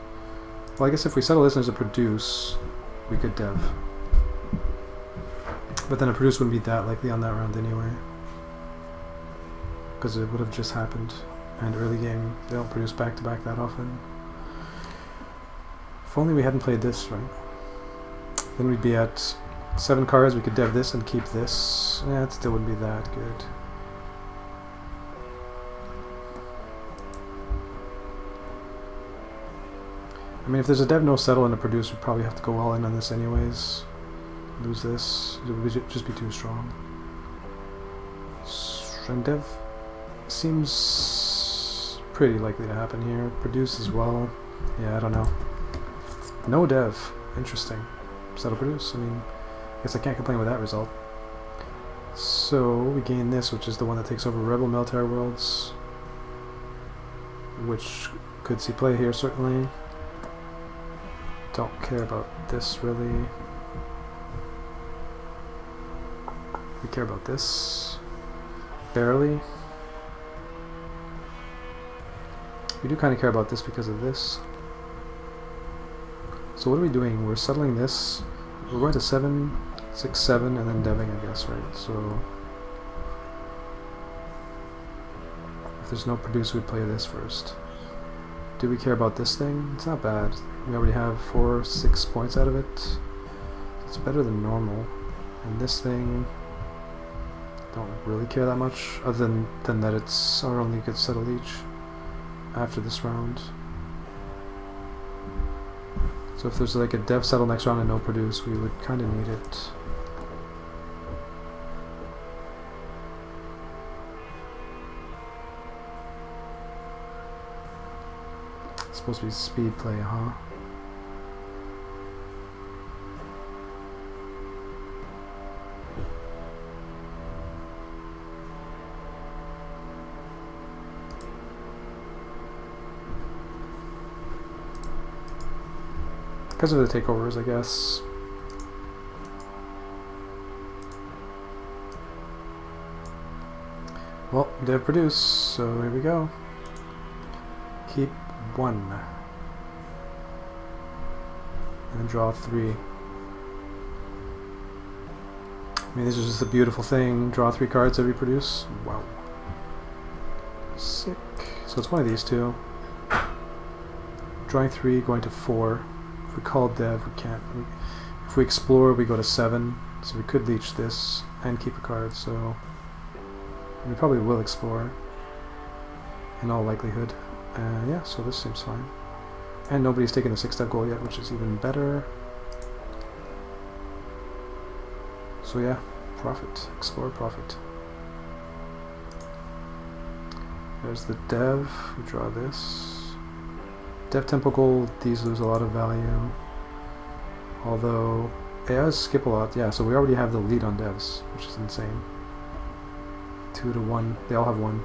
Well, I guess if we settle this and there's a produce, we could dev. But then a produce wouldn't be that likely on that round anyway. Because it would have just happened. And early game, they don't produce back-to-back that often. If only we hadn't played this, right? Then we'd be at 7 cards, we could dev this and keep this. Yeah, it still wouldn't be that good. I mean, if there's a dev no settle and a produce, we'd probably have to go all in on this anyways. Lose this, it would just be too strong. And dev seems pretty likely to happen here. Produce as well. Yeah, I don't know. No dev. Interesting. Settle produce. I mean, I guess I can't complain with that result. So we gain this, which is the one that takes over Rebel Military Worlds, which could see play here certainly. Don't care about this really. We care about this. Barely. We do kind of care about this because of this. So what are we doing? We're settling this. We're going to 7, 6, 7, and then deving, I guess, right? So if there's no produce, we'd play this first. Do we care about this thing? It's not bad. We already have 4, 6 points out of it. It's better than normal. And this thing, don't really care that much, other than that it's our only good settle each after this round. So if there's like a dev settle next round and no produce, we would kind of need it. It's supposed to be speed play, huh? Because of the takeovers, I guess. Well, dev produce, so here we go. Keep 1. And draw 3. I mean, this is just a beautiful thing. Draw 3 cards every produce. Wow. Sick. So it's one of these two. Drawing 3, going to 4. If we call dev, we can't. If we explore, we go to 7. So we could leech this and keep a card, so we probably will explore in all likelihood. Yeah, so this seems fine. And nobody's taken the 6-step goal yet, which is even better. So yeah, profit. Explore, profit. There's the dev. We draw this. Dev tempo gold, these lose a lot of value. Although, it does skip a lot. Yeah, so we already have the lead on devs, which is insane. 2 to 1. They all have 1.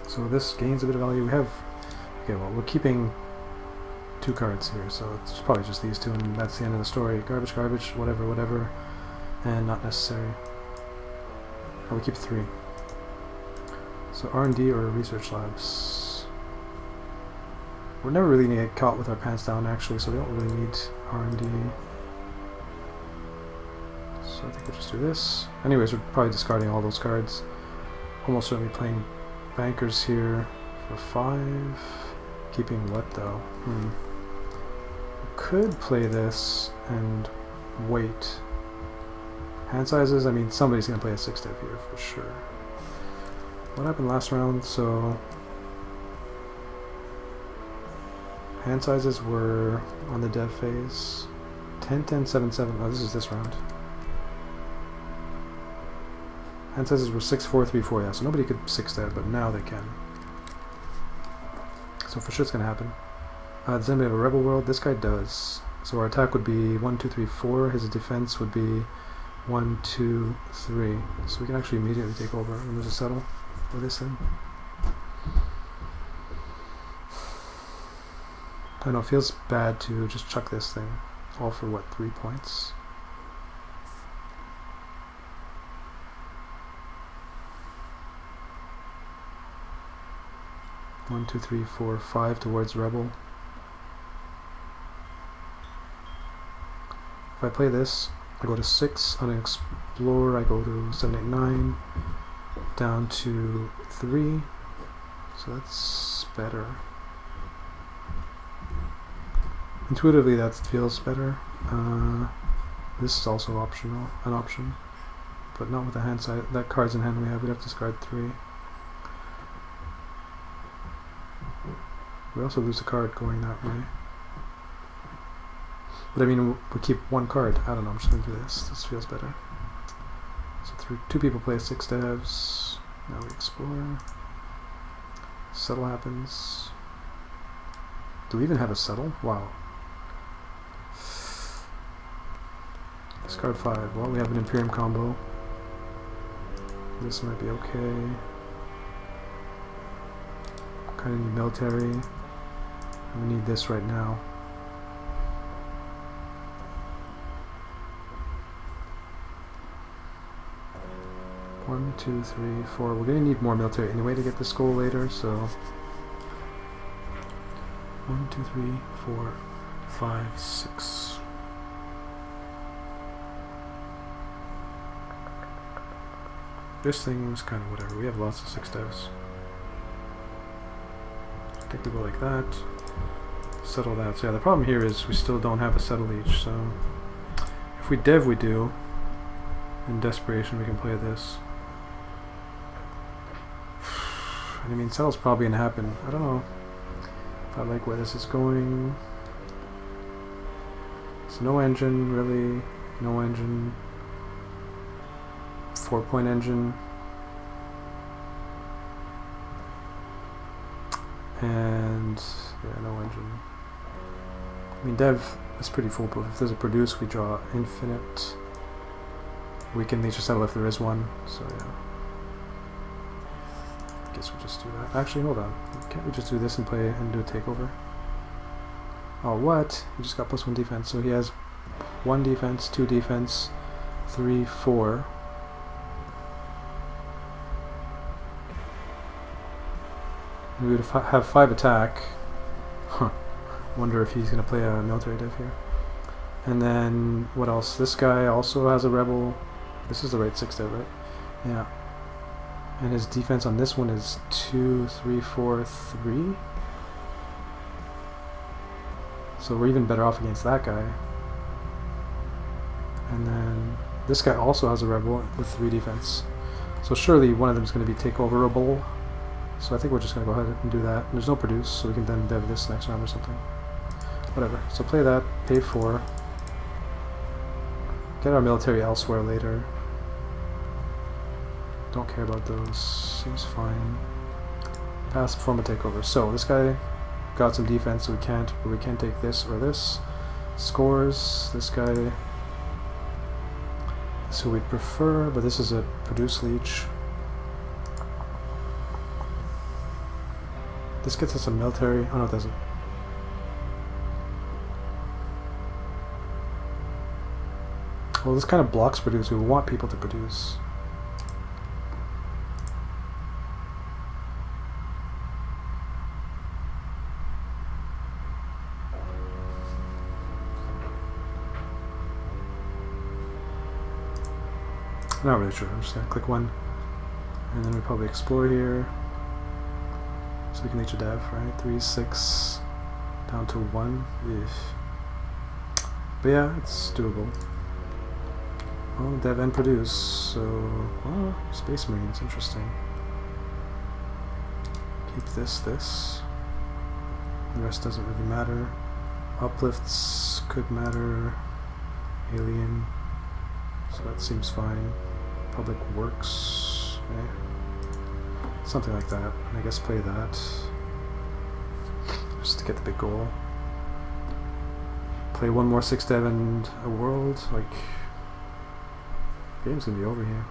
So this gains a bit of value. We have... Okay, well, we're keeping 2 cards here, so it's probably just these 2, and that's the end of the story. Garbage, garbage, whatever, whatever. And not necessary. Oh, we keep 3. So R&D or research labs. We're never really going to get caught with our pants down, actually, so we don't really need R&D. So I think we'll just do this. Anyways, we're probably discarding all those cards. Almost certainly playing bankers here for 5. Keeping what, though? We could play this and wait. Hand sizes, I mean, somebody's going to play a 6-step here for sure. What happened last round? So hand sizes were on the dev phase 10, 10, 7, 7. Oh, this is this round. Hand sizes were 6, 4, 3, 4. Yeah, so nobody could 6-step, but now they can. So for sure it's going to happen. Does anybody have a rebel world? This guy does. So our attack would be 1, 2, 3, 4. His defense would be 1, 2, 3. So we can actually immediately take over. And there's a settle for this thing. I know, it feels bad to just chuck this thing. All for what, 3 points? One, 2, 3, 4, 5 towards rebel. If I play this, I go to 6 on an explore, I go to 7, 8, 9, down to 3, so that's better. Intuitively that feels better. This is also optional, an option, but not with the hand side. That card's in hand we have, we'd have to discard 3. We also lose a card going that way. But I mean, we keep 1 card. I don't know, I'm just going to do this. This feels better. So 2 people play 6 devs. Now we explore. Settle happens. Do we even have a settle? Wow. Discard 5. Well, we have an Imperium combo. This might be okay. Kind of need military. We need this right now. One, 2, 3, 4. We're gonna need more military anyway to get this goal later, so 1, 2, 3, 4, 5, 6. This thing's kind of whatever. We have lots of 6 devs. I think we go like that. Settle that. So yeah, the problem here is we still don't have a settle each, so if we dev we do. In desperation we can play this. I mean, settle's probably gonna happen. I don't know if I like where this is going. So no engine, really. No engine. 4-point engine. And yeah, no engine. I mean, dev is pretty foolproof. If there's a produce, we draw infinite. We can leech a settle if there is one. So yeah. I guess we just do that. Actually, hold on. Can't we just do this and play and do a takeover? Oh, what? He just got +1 defense. So he has 1 defense, 2 defense, 3, 4. We would have 5 attack. Huh. Wonder if he's going to play a military dev here. And then, what else? This guy also has a rebel. This is the right 6 dev, right? Yeah. And his defense on this one is 2, 3, 4, 3. So we're even better off against that guy. And then this guy also has a rebel with 3 defense. So surely one of them is going to be takeoverable. So I think we're just going to go ahead and do that. And there's no produce, so we can then dev this next round or something. Whatever. So play that, pay 4. Get our military elsewhere later. Don't care about those. Seems fine. Pass, perform a takeover. So this guy got some defense, so we can't, but we can take this or this. Scores. This guy is who we'd prefer, but this is a produce leech. This gets us a military. Oh no, it doesn't. Well, this kind of blocks produce. We want people to produce. I'm not really sure. I'm just going to click 1. And then we probably explore here. So we can reach a dev, right? 3, 6, down to 1. Eesh. But yeah, it's doable. Well, dev and produce, so, well, Space Marines, interesting. Keep this. The rest doesn't really matter. Uplifts could matter. Alien, so that seems fine. Public Works, okay. Something like that, and I guess play that. Just to get the big goal. Play one more 6 dev and a world, like... Game's gonna be over here.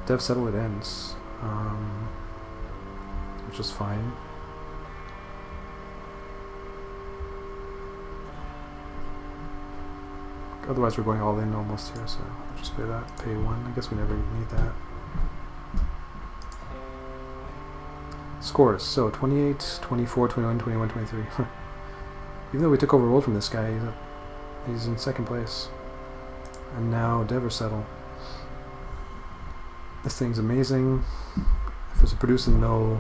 Dev settle, it ends. Which is fine. Otherwise we're going all in almost here, so I'll just play that. Pay 1. I guess we never need that. Scores. So 28, 24, 21, 21, 23. Even though we took over world from this guy, he's in 2nd place. And now dev or settle. This thing's amazing. If there's a produce and no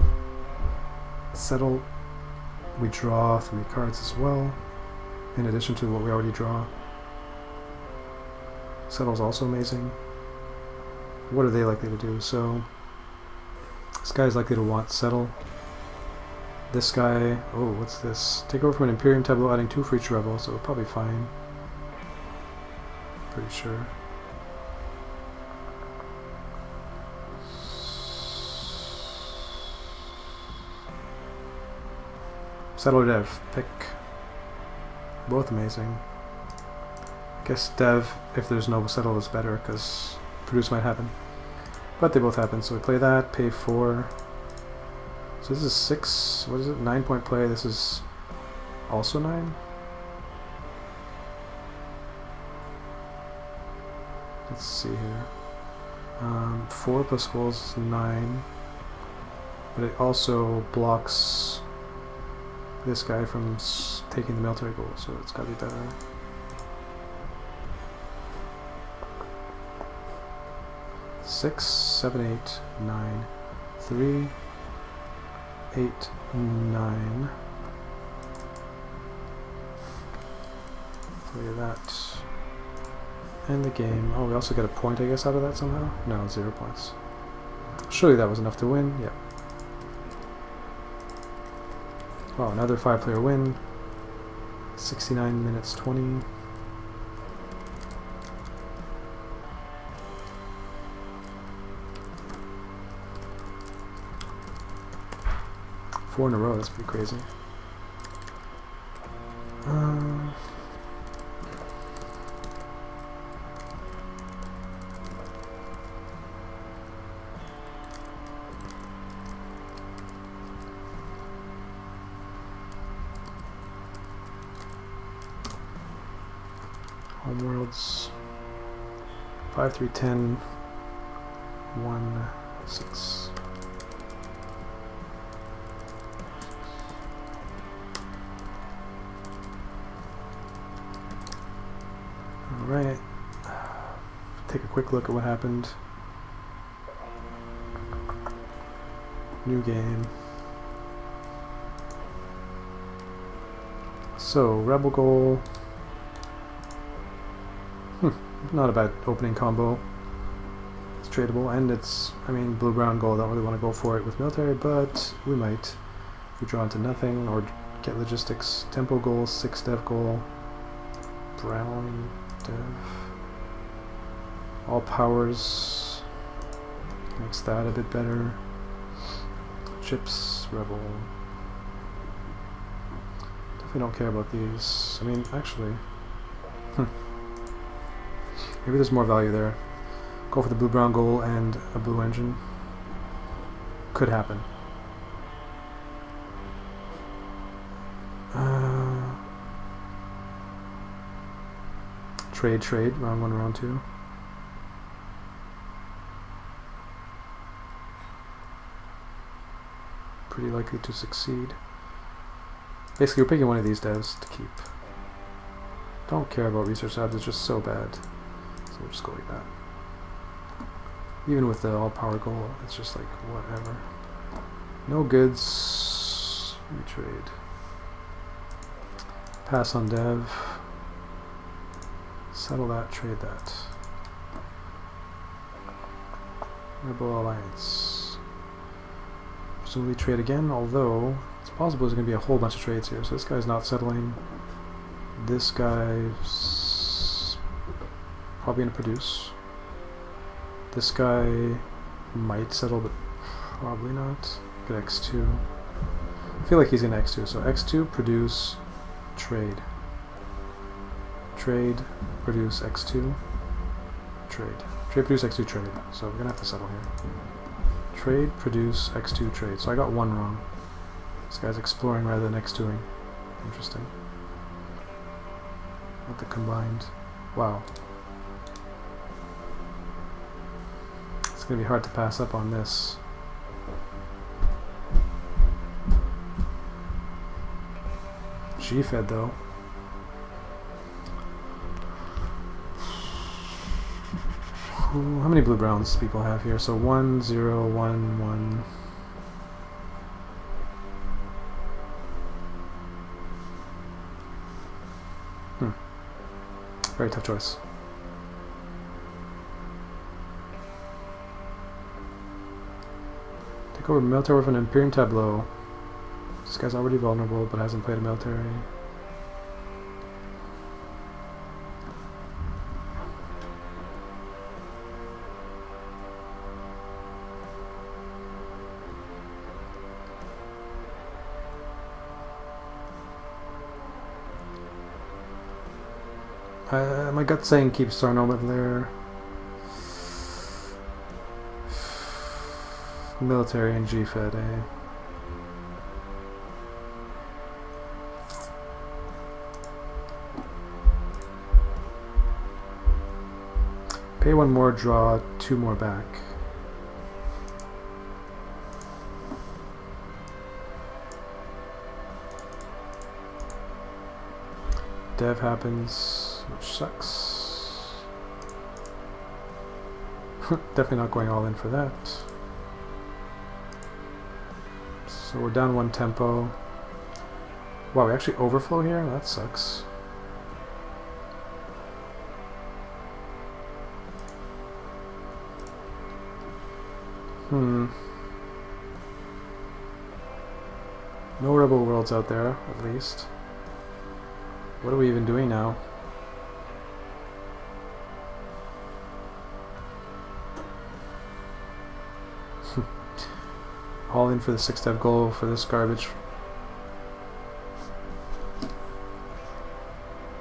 settle, we draw 3 cards as well, in addition to what we already draw. Settle's also amazing. What are they likely to do? So this guy is likely to want settle. This guy, oh, what's this? Take over from an Imperium tableau, adding 2 for each rebel, so we're probably fine. Pretty sure. Settle or dev, pick. Both amazing. I guess dev, if there's no settle, is better because produce might happen. But they both happen, so we play that, pay 4. So this is 6, what is it? 9-point play. This is also 9. Let's see here. 4 plus goals is 9. But it also blocks this guy from taking the military goal, so it's gotta be better. Six, 7, 8, 9, 3, 8, 9. Play that. End the game. Oh, we also get a point, I guess, out of that somehow? No, 0 points. Surely that was enough to win. Yep. Wow, another 5-player win. 69 minutes 20. Four in a row, that's pretty crazy. Homeworlds 5, 3, 10, 1, 6. Alright. Take a quick look at what happened. New game. So, Rebel Goal. Not a bad opening combo. It's tradable, and it's, I mean, blue-brown goal. I don't really want to go for it with military, but we might. If we draw into nothing, or get logistics. Tempo goal, 6 dev goal. Brown dev. All powers. Makes that a bit better. Chips, rebel. Definitely don't care about these. I mean, actually. Maybe there's more value there. Go for the blue-brown goal and a blue engine. Could happen. Trade, round 1, round 2. Pretty likely to succeed. Basically, we're picking one of these devs to keep. Don't care about research labs, it's just so bad. So we'll just go like that. Even with the all-power goal, it's just like, whatever. No goods. We trade. Pass on dev. Settle that, trade that. Rebel Alliance. Presumably trade again, although it's possible there's going to be a whole bunch of trades here. So this guy's not settling. This guy's probably going to produce. This guy might settle, but probably not. Get X2. I feel like he's going to X2. So X2, produce, trade. Trade, produce X2, trade. Trade, produce X2, trade. So we're going to have to settle here. Trade, produce X2, trade. So I got one wrong. This guy's exploring rather than X2ing. Interesting. Not the combined. Wow. It's going to be hard to pass up on this. G-Fed though. How many blue-browns people have here? So 1, 0, 1, 1. Very tough choice. Take over military with an Imperium Tableau. This guy's already vulnerable, but hasn't played a military. My gut saying keep Sarnoma there. Military and G-Fed, eh? Pay one more, draw 2 more back. Dev happens, which sucks. Definitely not going all in for that. So we're down 1 tempo. Wow, we actually overflow here? That sucks. No rebel worlds out there, at least. What are we even doing now? All in for the 6 dev goal for this garbage.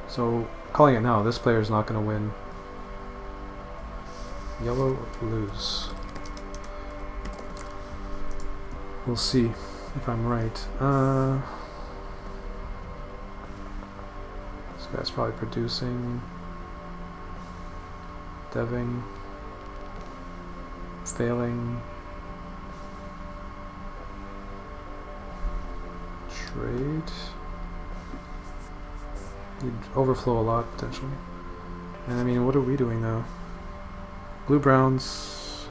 So, calling it now, this player is not going to win. Yellow lose. We'll see if I'm right. This guy's probably producing, deving, failing, trade. You'd overflow a lot potentially. And I mean, what are we doing now? Blue browns.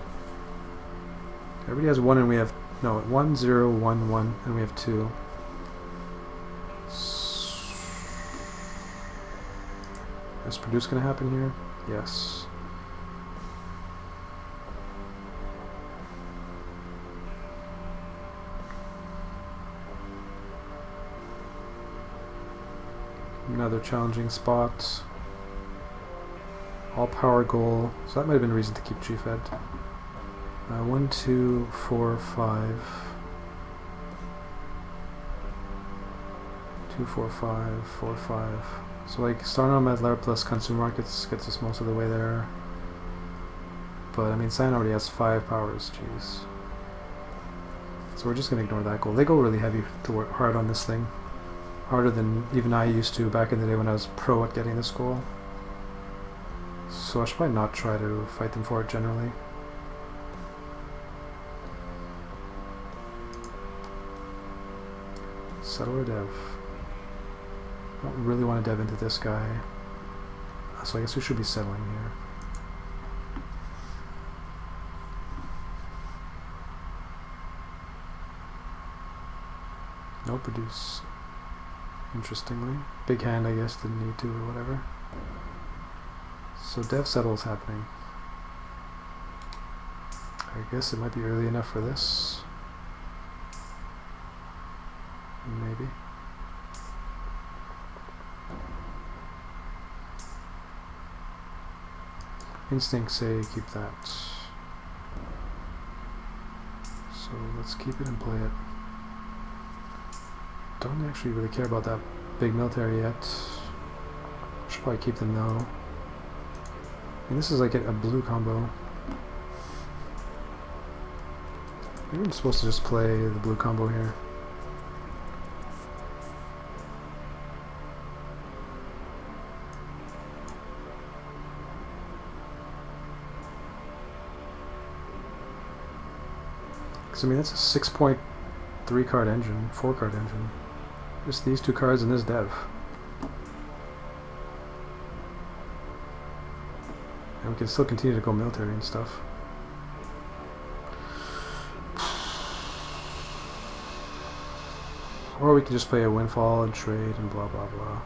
Everybody has 1 and we have... No, 1, 0, 1, 1, and we have 2. Is produce gonna happen here? Yes. Another challenging spot. All power goal. So that might have been a reason to keep G fed. 1, 2, 4, 5. 2, 4, 5, 4, 5. So like starting on Medlar plus consumer markets gets us most of the way there. But I mean Cyan already has 5 powers, jeez. So we're just gonna ignore that goal. They go really heavy to work hard on this thing. Harder than even I used to back in the day when I was pro at getting this goal. So I should probably not try to fight them for it generally. Settle or dev? I don't really want to dev into this guy. So I guess we should be settling here. No produce. Interestingly. Big hand I guess didn't need to or whatever. So dev settle is happening. I guess it might be early enough for this. Maybe. Instincts say keep that. So let's keep it and play it. Don't actually really care about that big military yet. Should probably keep them though. I mean, this is like a blue combo. Maybe I'm supposed to just play the blue combo here. Because I mean, that's a 6.3 card engine, 4 card engine. Just these 2 cards and this dev. And we can still continue to go military and stuff. Or we can just play a windfall and trade and blah blah blah.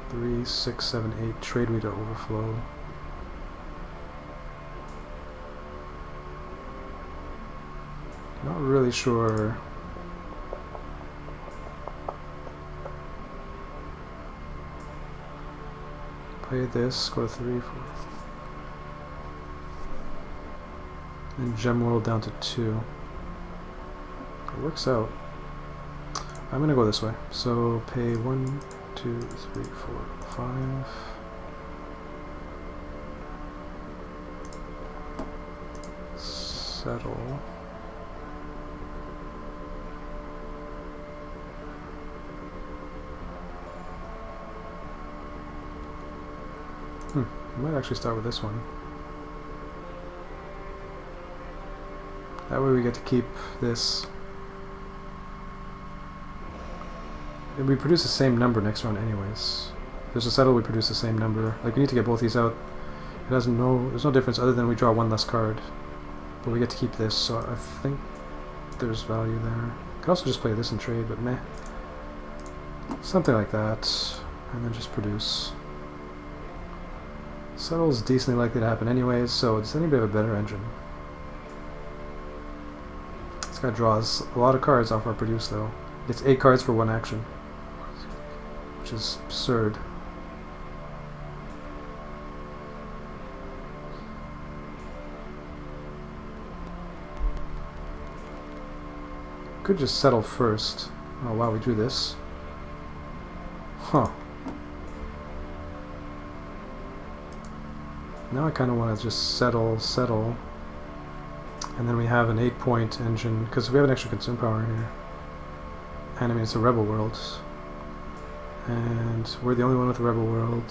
3, 6, 7, 8. Trade we to overflow. Not really sure. Play this, go to 3, 4. And gem world down to 2. It works out. I'm gonna go this way. So pay 1, 2, 3, 4, 5. Settle. I might actually start with this one. That way we get to keep this. And we produce the same number next round anyways. If there's a settle, we produce the same number. Like, we need to get both these out. It has there's no difference other than we draw 1 less card. But we get to keep this, so I think there's value there. Could also just play this and trade, but meh. Something like that. And then just produce. Settle is decently likely to happen anyways, so does anybody have a better engine? This guy draws a lot of cards off our produce though. It's 8 cards for 1 action, which is absurd. Could just settle first. Oh wow, we drew this. Huh. Now I kind of want to just settle, and then we have an 8-point engine, because we have an extra consume power here. And I mean, it's a rebel world. And we're the only one with a rebel world.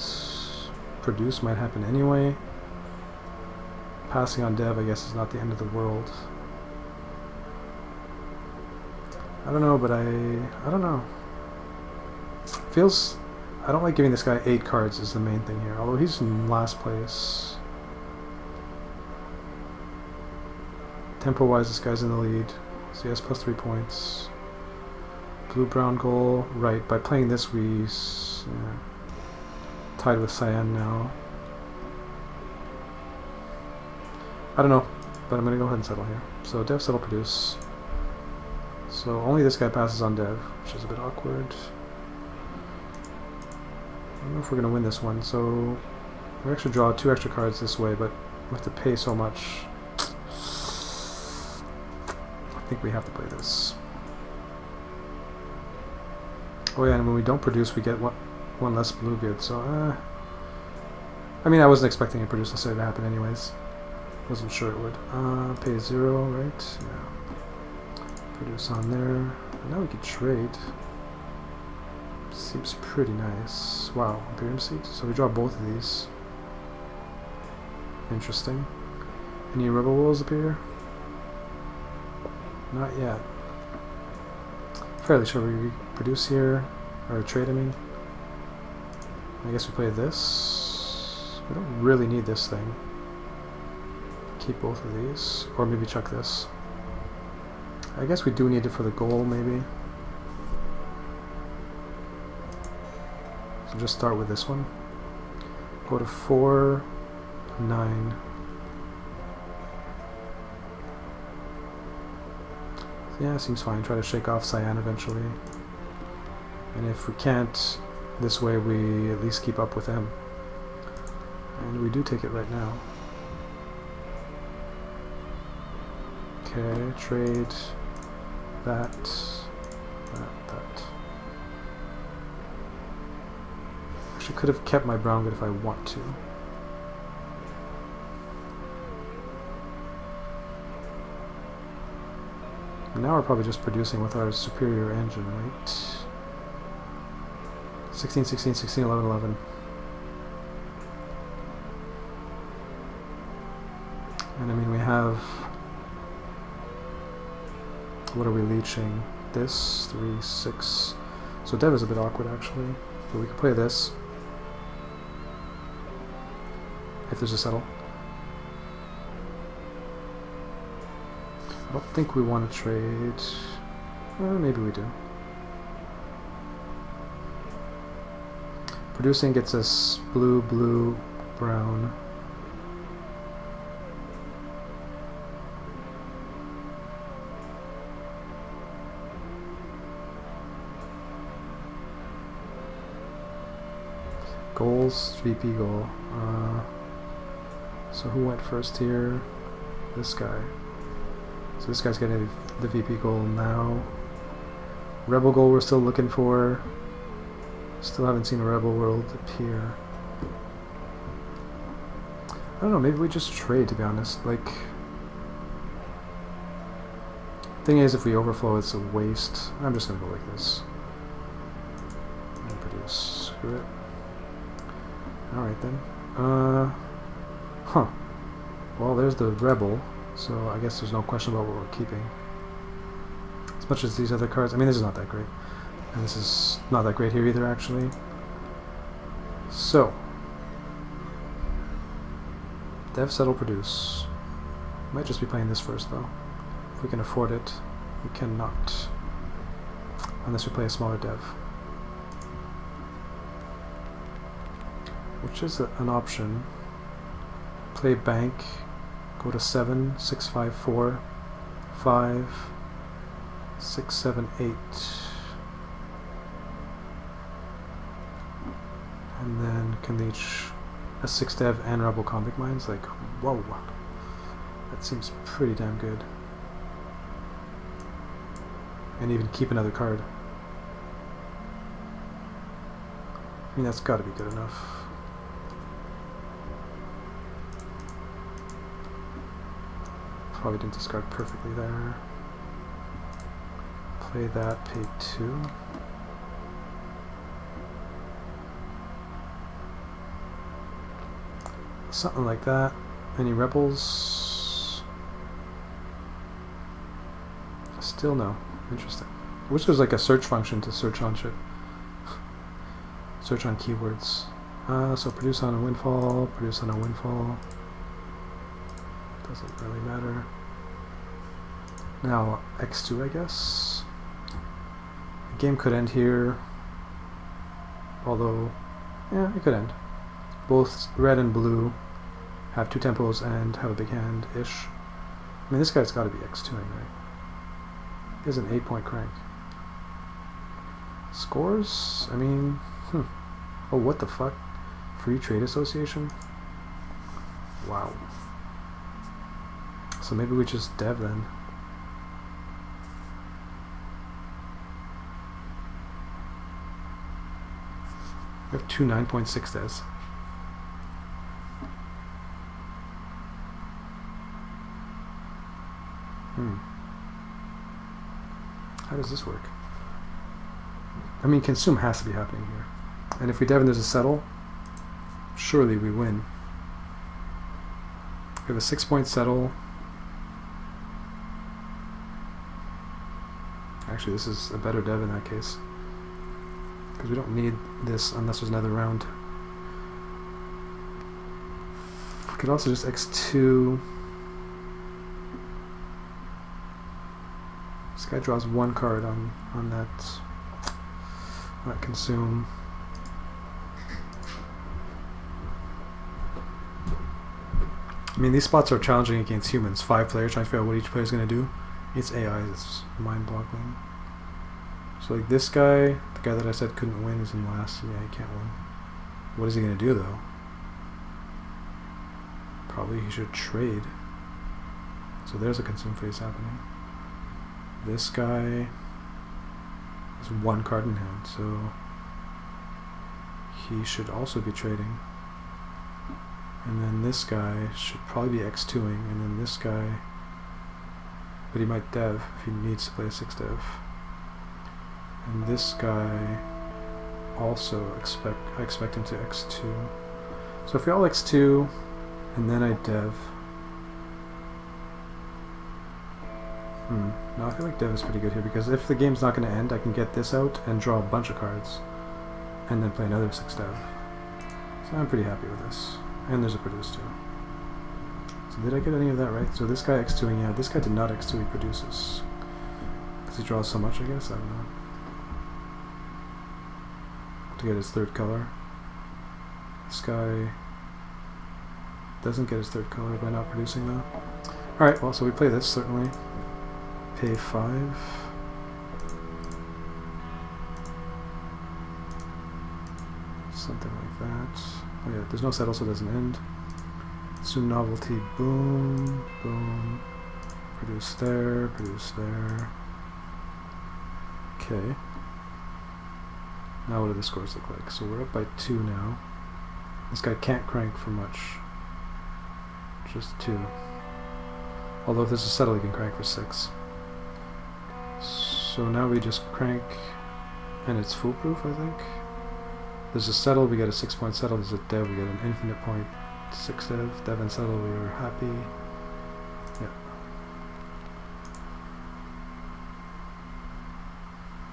Produce might happen anyway. Passing on dev, I guess, is not the end of the world. I don't know, but I don't know. Feels... I don't like giving this guy 8 cards is the main thing here, although he's in last place. Tempo-wise, this guy's in the lead, so he has plus 3 points. Blue-brown goal, right, by playing this we tied with Cyan now. I don't know, but I'm going to go ahead and settle here. So Dev settle produce. So only this guy passes on Dev, which is a bit awkward. I don't know if we're going to win this one, so we actually draw 2 extra cards this way, but we have to pay so much. I think we have to play this. Oh yeah, and when we don't produce, we get one less blue good, so I mean, I wasn't expecting a produce necessarily to happen anyways. Wasn't sure it would. Pay 0, right? Yeah. Produce on there. And now we could trade. Seems pretty nice. Wow, Imperium Seat. So we draw both of these. Interesting. Any Rebel Wolves appear? Not yet. Fairly sure we produce here, or trade, I mean. I guess we play this. We don't really need this thing. Keep both of these, or maybe chuck this. I guess we do need it for the goal, maybe. So just start with this one. Go to 4, 9. Yeah, seems fine. Try to shake off Cyan eventually. And if we can't, this way we at least keep up with them. And we do take it right now. Okay, trade that. Actually, could have kept my brown good if I want to. Now we're probably just producing with our superior engine, right? 16, 16, 16, 11, 11. And I mean, we have... What are we leeching? This, 3, 6. So Dev is a bit awkward, actually. But we can play this. If there's a settle. I don't think we want to trade. Maybe we do. Producing gets us blue, blue, brown. Goals, VP goal. So who went first here? This guy. So this guy's getting the VP goal now. Rebel goal we're still looking for. Still haven't seen a Rebel World appear. I don't know, maybe we just trade, to be honest. Like, thing is, if we overflow, it's a waste. I'm just gonna go like this. And produce. Screw it. Alright then. Huh. Well, there's the Rebel. So I guess there's no question about what we're keeping. As much as these other cards, I mean, this is not that great. And this is not that great here either, actually. So. Dev, settle, produce. Might just be playing this first, though. If we can afford it. We cannot. Unless we play a smaller Dev. Which is an option. Play bank. Go to 7, 6, 5, 4, 5, 6, 7, 8. And then can leech a 6 Dev and Rebel Convict Mines. Like, whoa. That seems pretty damn good. And even keep another card. I mean, that's gotta be good enough. Probably didn't discard perfectly there. Play that, pay 2. Something like that. Any rebels? Still no. Interesting. I wish there was like a search function to search on shit. Search on keywords. So produce on a windfall, produce on a windfall. Doesn't really matter. Now x2, I guess. The game could end here. Although, yeah, it could end. Both red and blue have 2 tempos and have a big hand-ish. I mean, this guy's got to be x2ing, right? He has an 8-point crank. Scores? I mean, Oh, what the fuck? Free Trade Association? Wow. So maybe we just dev then. We have 2 9.6 devs. How does this work? I mean, consume has to be happening here. And if we dev and there's a settle, surely we win. We have a 6-point settle. Actually, this is a better dev in that case. Because we don't need this unless there's another round. We could also just x2. This guy draws 1 card on that consume. I mean, these spots are challenging against humans. 5 players trying to figure out what each player is going to do. It's AI, it's mind-boggling. So like this guy, the guy that I said couldn't win, is in last. Yeah, he can't win. What is he going to do though? Probably he should trade. So there's a consume phase happening. This guy has 1 card in hand, so he should also be trading. And then this guy should probably be x2ing, and then this guy, but he might dev if he needs to play a 6 dev. And this guy also I expect him to x2. So if we all x2 and then I dev. No, I feel like dev is pretty good here because if the game's not going to end, I can get this out and draw a bunch of cards and then play another 6 dev. So I'm pretty happy with this. And there's a produce too. So did I get any of that right? So this guy x2ing, yeah, this guy did not x2, he produces. Because he draws so much, I guess, I don't know. To get his 3rd color. This guy doesn't get his 3rd color by not producing though. Alright, well, so we play this, certainly. Pay 5. Something like that. Oh yeah, there's no settle, so it doesn't end. Assume novelty, boom, boom. Produce there, produce there. Okay. Now what do the scores look like? So we're up by 2 now. This guy can't crank for much. Just 2. Although if there's a settle, he can crank for 6. So now we just crank, and it's foolproof, I think. There's a settle, we get a 6-point settle. There's a dev, we get an infinite point 6 dev. Dev and settle, we were happy. Yeah.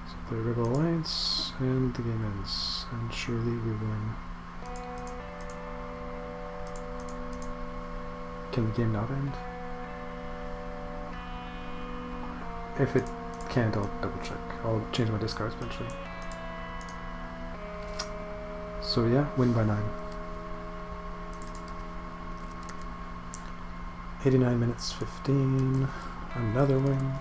So play Rebel Alliance, and the game ends. And surely we win. Can the game not end? If it can't, I'll double check. I'll change my discards eventually. So yeah, win by 9. 89 minutes 15. Another win.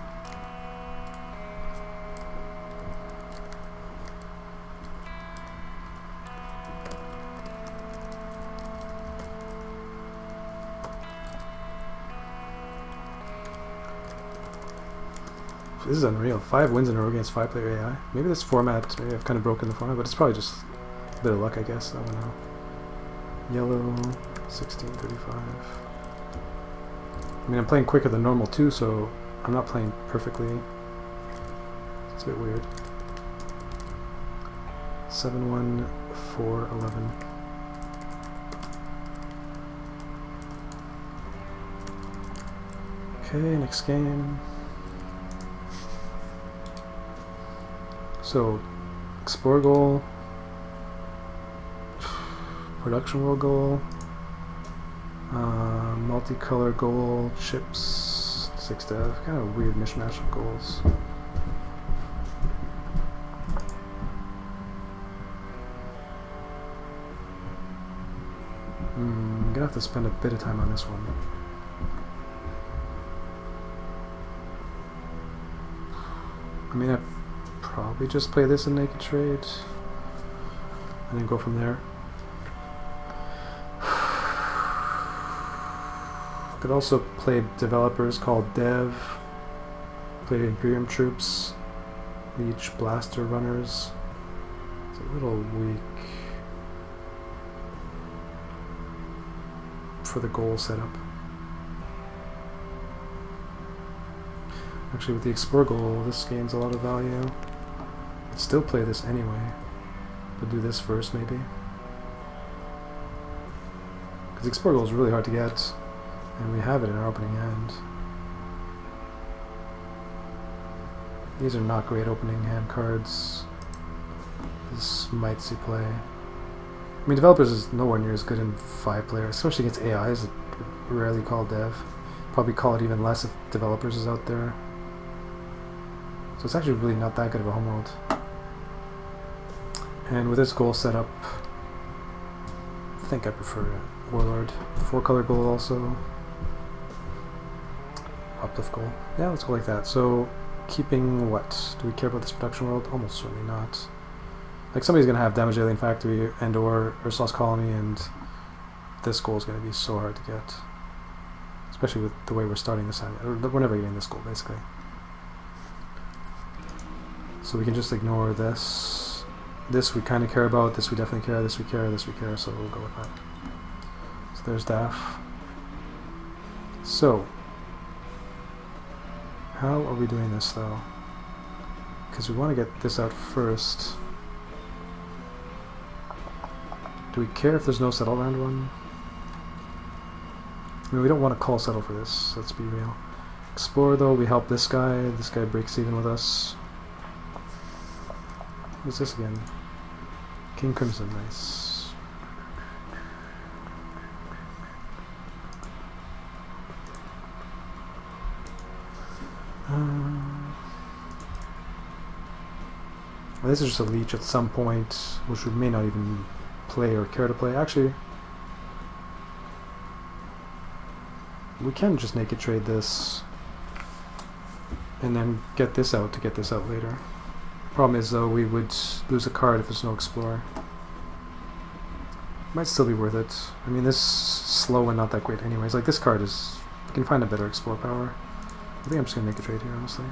This is unreal. 5 wins in a row against 5-player AI. Maybe this format, maybe I've kind of broken the format, but it's probably just a bit of luck, I guess. I don't know. Yellow, 1635. I mean, I'm playing quicker than normal too, so I'm not playing perfectly. It's a bit weird. 7-1, 4-11. Okay, next game. So, explore goal. production world goal. Multicolor goal, chips, 6 dev. Kind of a weird mishmash of goals. I'm gonna have to spend a bit of time on this one. I mean, I'd probably just play this in Naked Trade and then go from there. Could also play developers called Dev, play Imperium troops, Leech Blaster runners. It's a little weak for the goal setup. Actually, with the Explore goal, this gains a lot of value. I'd still play this anyway, but do this first maybe. Because the Explore goal is really hard to get. And we have it in our opening hand. These are not great opening hand cards. This might see play. I mean, developers is nowhere near as good in 5-player, especially against AIs that rarely call dev. Probably call it even less if developers is out there. So it's actually really not that good of a homeworld. And with this goal setup, I think I prefer Warlord. 4-color goal also. Uplift goal. Yeah, let's go like that. So, keeping what? Do we care about this production world? Almost certainly not. Like, somebody's going to have Damage Alien Factory and or Ursul's Colony, and this goal is going to be so hard to get. Especially with the way we're starting this hand. We're never getting this goal, basically. So we can just ignore this. This we kind of care about, this we definitely care, this we care, this we care, so we'll go with that. So there's DAF. So, how are we doing this though? Because we want to get this out first. Do we care if there's no settle round one? I mean, we don't want to call settle for this, let's be real. Explore though, we help this guy breaks even with us. What's this again? King Crimson, nice. Well, this is just a leech at some point, which we may not even play or care to play. Actually, we can just naked trade this and then get this out to get this out later. Problem is though, we would lose a card if there's no Explorer. Might still be worth it. I mean, this is slow and not that great anyways. Like, this card is, you can find a better Explore power. I think I'm just gonna make a trade here, honestly.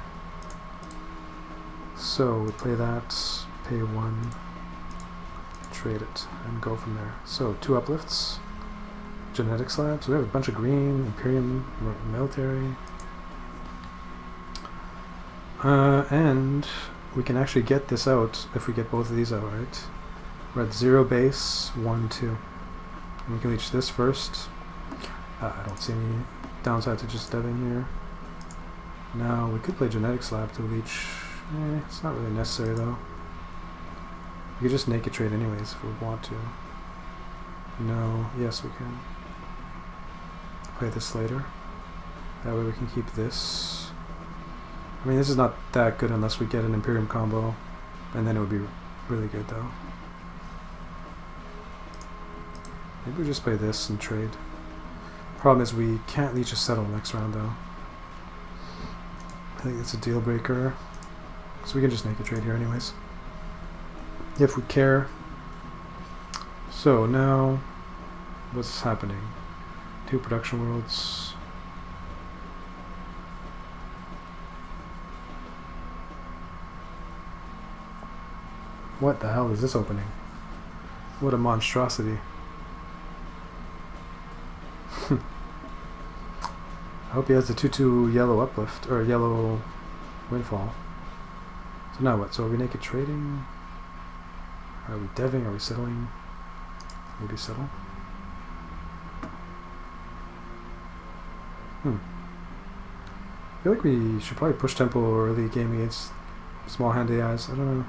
So we play that, pay 1, trade it, and go from there. So 2 uplifts, genetic slabs. We have a bunch of green, Imperium, military, and we can actually get this out if we get both of these out, right? We're at 0 base, 1, 2, and we can reach this first. I don't see any downside to just deving here. Now we could play genetic slab to reach. It's not really necessary though. We could just naked trade anyways if we want to. No, yes we can. Play this later. That way we can keep this. I mean, this is not that good unless we get an Imperium combo, and then it would be really good though. Maybe we just play this and trade. Problem is we can't leech a settle next round though. I think it's a deal breaker. So we can just make a trade here anyways, if we care. So now, what's happening? 2 production worlds. What the hell is this opening? What a monstrosity. I hope he has the 2/2 yellow uplift, or yellow windfall. So now what? So are we naked trading? Are we deving? Are we settling? Maybe settle? I feel like we should probably push tempo early game against small hand AIs. I don't know.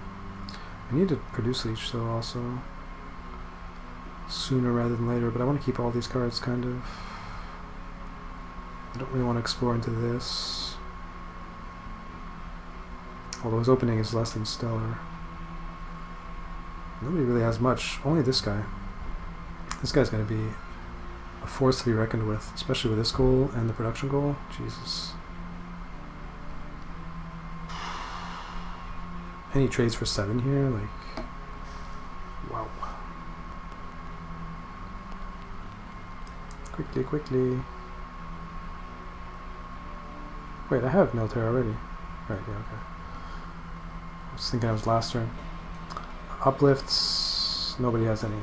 We need to produce leech though also. sooner rather than later, but I want to keep all these cards kind of. I don't really want to explore into this. Although his opening is less than stellar. Nobody really has much. Only this guy. This guy's going to be a force to be reckoned with, especially with this goal and the production goal. Jesus. Any trades for 7 here? Like, wow. Quickly, quickly. Wait, I have military already. Right, yeah, okay. I was thinking I was last turn. Uplifts, nobody has any.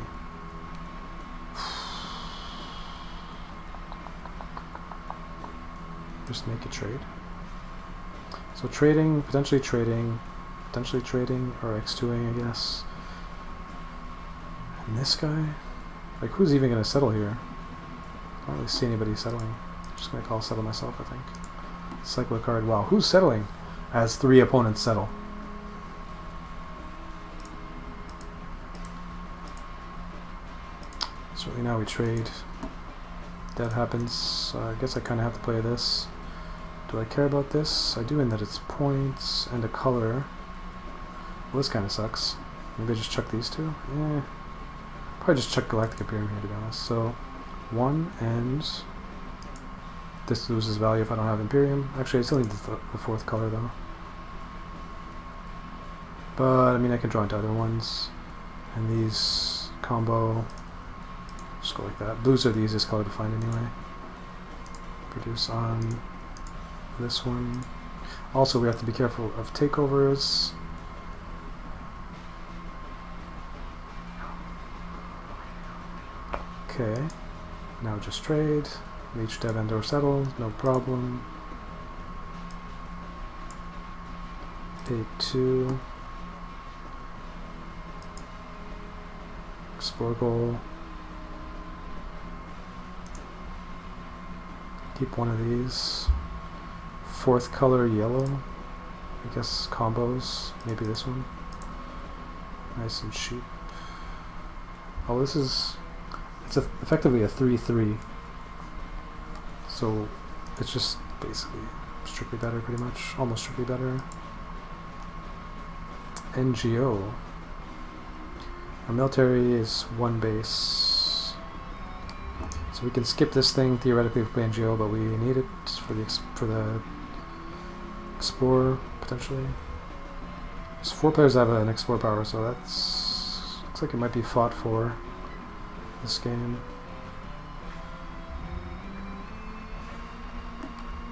Just make a trade. So trading, potentially trading, or X2ing, I guess. And this guy? Like, who's even going to settle here? I don't really see anybody settling. I'm just going to call settle myself, I think. Cycle a card. Wow, who's settling? As 3 opponents settle. Certainly now we trade. That happens. I guess I kind of have to play this. Do I care about this? I do, in that it's points and a color. Well, this kind of sucks. Maybe I just chuck these two? Yeah. Probably just chuck Galactic Imperium here, to be honest. So, 1 and... This loses value if I don't have Imperium. Actually, I still need the 4th color, though. But, I mean, I can draw into other ones. And these combo... Just go like that. Blues are the easiest color to find anyway. Produce on this one. Also, we have to be careful of takeovers. Okay. Now just trade. Reach, dev, and or settle. No problem. Pay 2. Explore goal. Keep one of these. 4th color yellow. I guess combos. Maybe this one. Nice and cheap. Oh, this is... It's effectively a 3-3. So it's just basically strictly better, pretty much. Almost strictly better. NGO. Our military is 1 base. So we can skip this thing theoretically if we play NGO, but we need it for the Explorer potentially. There's 4 players that have an Explorer power, so that's looks like it might be fought for this game.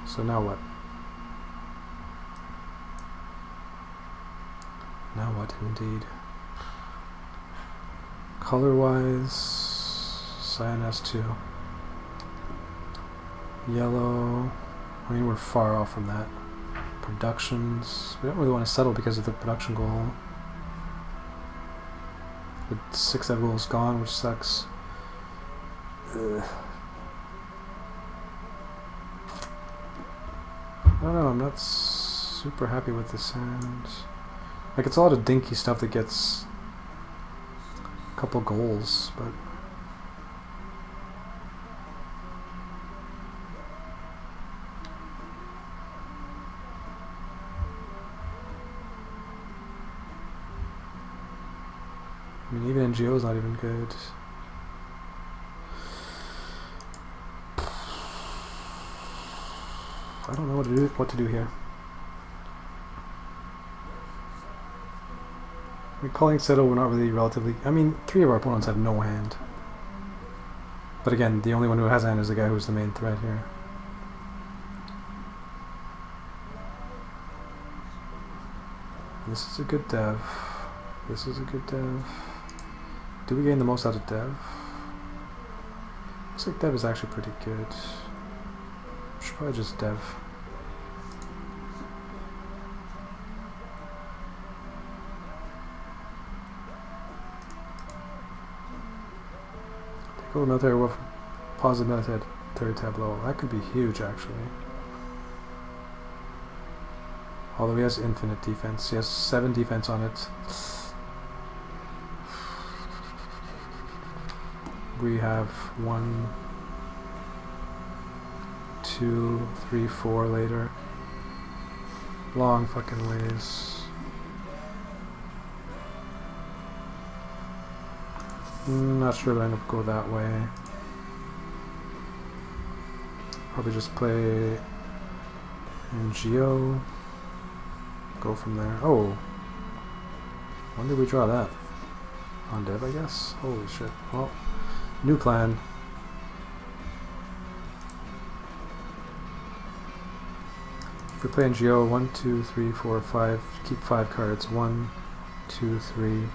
So now what? Now what indeed? Color-wise, cyan S2. Yellow, I mean we're far off from that. Productions, we don't really want to settle because of the production goal. The 6 dev goal is gone, which sucks. Ugh. I don't know, I'm not super happy with this hand. Like, it's a lot of dinky stuff that gets a couple goals, but... I mean, even NGO is not even good. I don't know what to do here. I mean, calling settle, we're not really relatively... I mean, 3 of our opponents have no hand. But again, the only one who has a hand is the guy who's the main threat here. This is a good dev. This is a good dev. Do we gain the most out of dev? Looks like dev is actually pretty good. Should probably just dev. Take over military wolf. Pause the military tableau. That could be huge, actually. Although he has infinite defense. He has 7 defense on it. we have 1, 2, 3, 4 later. Long fucking ways. Not sure, but I'm gonna go that way. Probably just play in Geo. Go from there. Oh! When did we draw that? On dev, I guess? Holy shit. Well, new plan. If we play in Geo, 1, 2, 3, 4, 5, keep 5 cards. 1, 2, 3.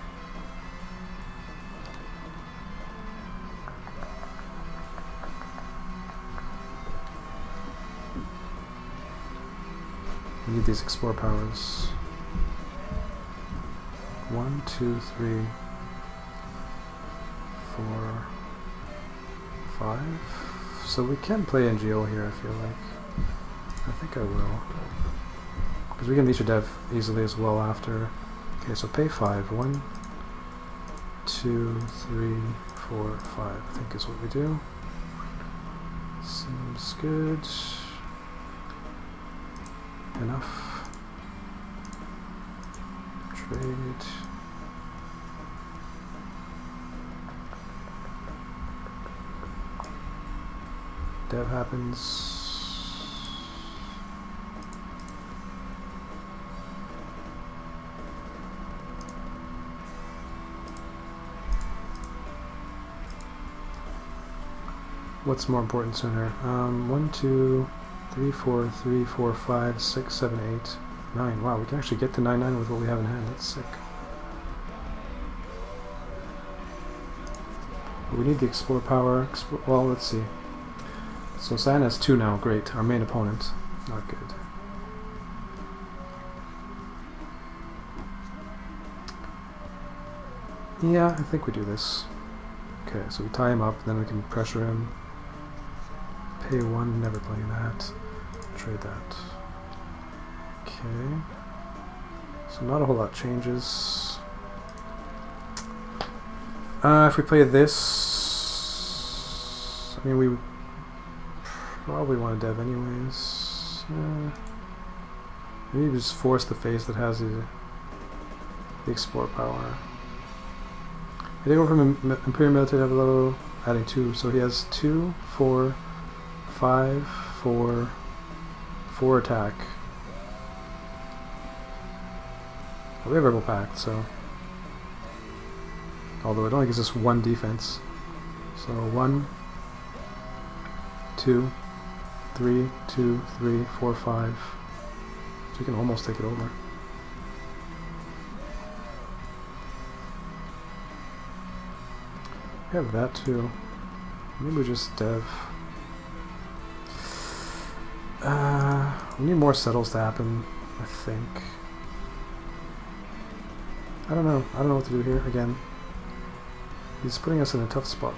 We need these explore powers. 1, 2, 3, 4, 5. So we can play NGO here, I feel like. I think I will. Because we can leech a dev easily as well after. Okay, so pay 5. 1, 2, 3, 4, 5. I think is what we do. Seems good. Enough. Trade. Dev happens. What's more important sooner? 1, 2, 3, 4, 3, 4, 5, 6, 7, 8, 9. Wow, we can actually get to 9, 9 with what we have in hand. That's sick. We need the explore power. Well, let's see. So Cyan has 2 now. Great. Our main opponent. Not good. Yeah, I think we do this. Okay, so we tie him up, then we can pressure him. Pay 1, never playing that. Trade that. Okay. So not a whole lot changes. If we play this, I mean, we would probably want to dev anyways. Maybe just force the phase that has the explore power. I take over from Imperial Military to have a little, adding 2. So he has 2, 4, 5, 4, 4 attack. We have Rebel Pact, so. Although it only gives us 1 defense. So 1, 2, 3, 2, 3, 4, 5. So we can almost take it over. We have that too. Maybe we just dev. We need more settles to happen, I think. I don't know. I don't know what to do here again. He's putting us in a tough spot.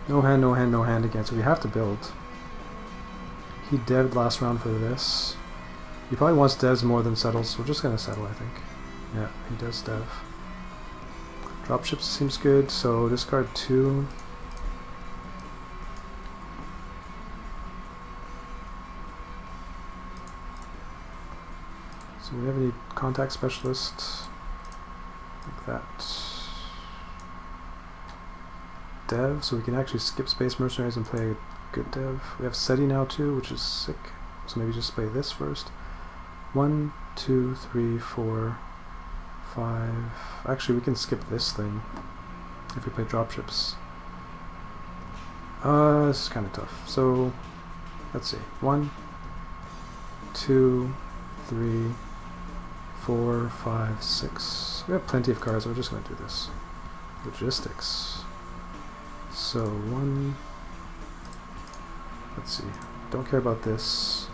No hand, no hand, no hand again, so we have to build. He dev'd last round for this. He probably wants devs more than settles, so we're just gonna settle, I think. Yeah, he does dev. Dropships seems good, so discard 2. So we never need contact specialist. Like that. Dev, so we can actually skip Space Mercenaries and play a good dev. We have SETI now too, which is sick. So maybe just play this first. 1, 2, 3, 4, 5. Actually, we can skip this thing if we play dropships. This is kind of tough. So let's see. 1, 2, 3, 4, 5, 6. We have plenty of cards. We're just going to do this. Logistics. So 1. Let's see. Don't care about this.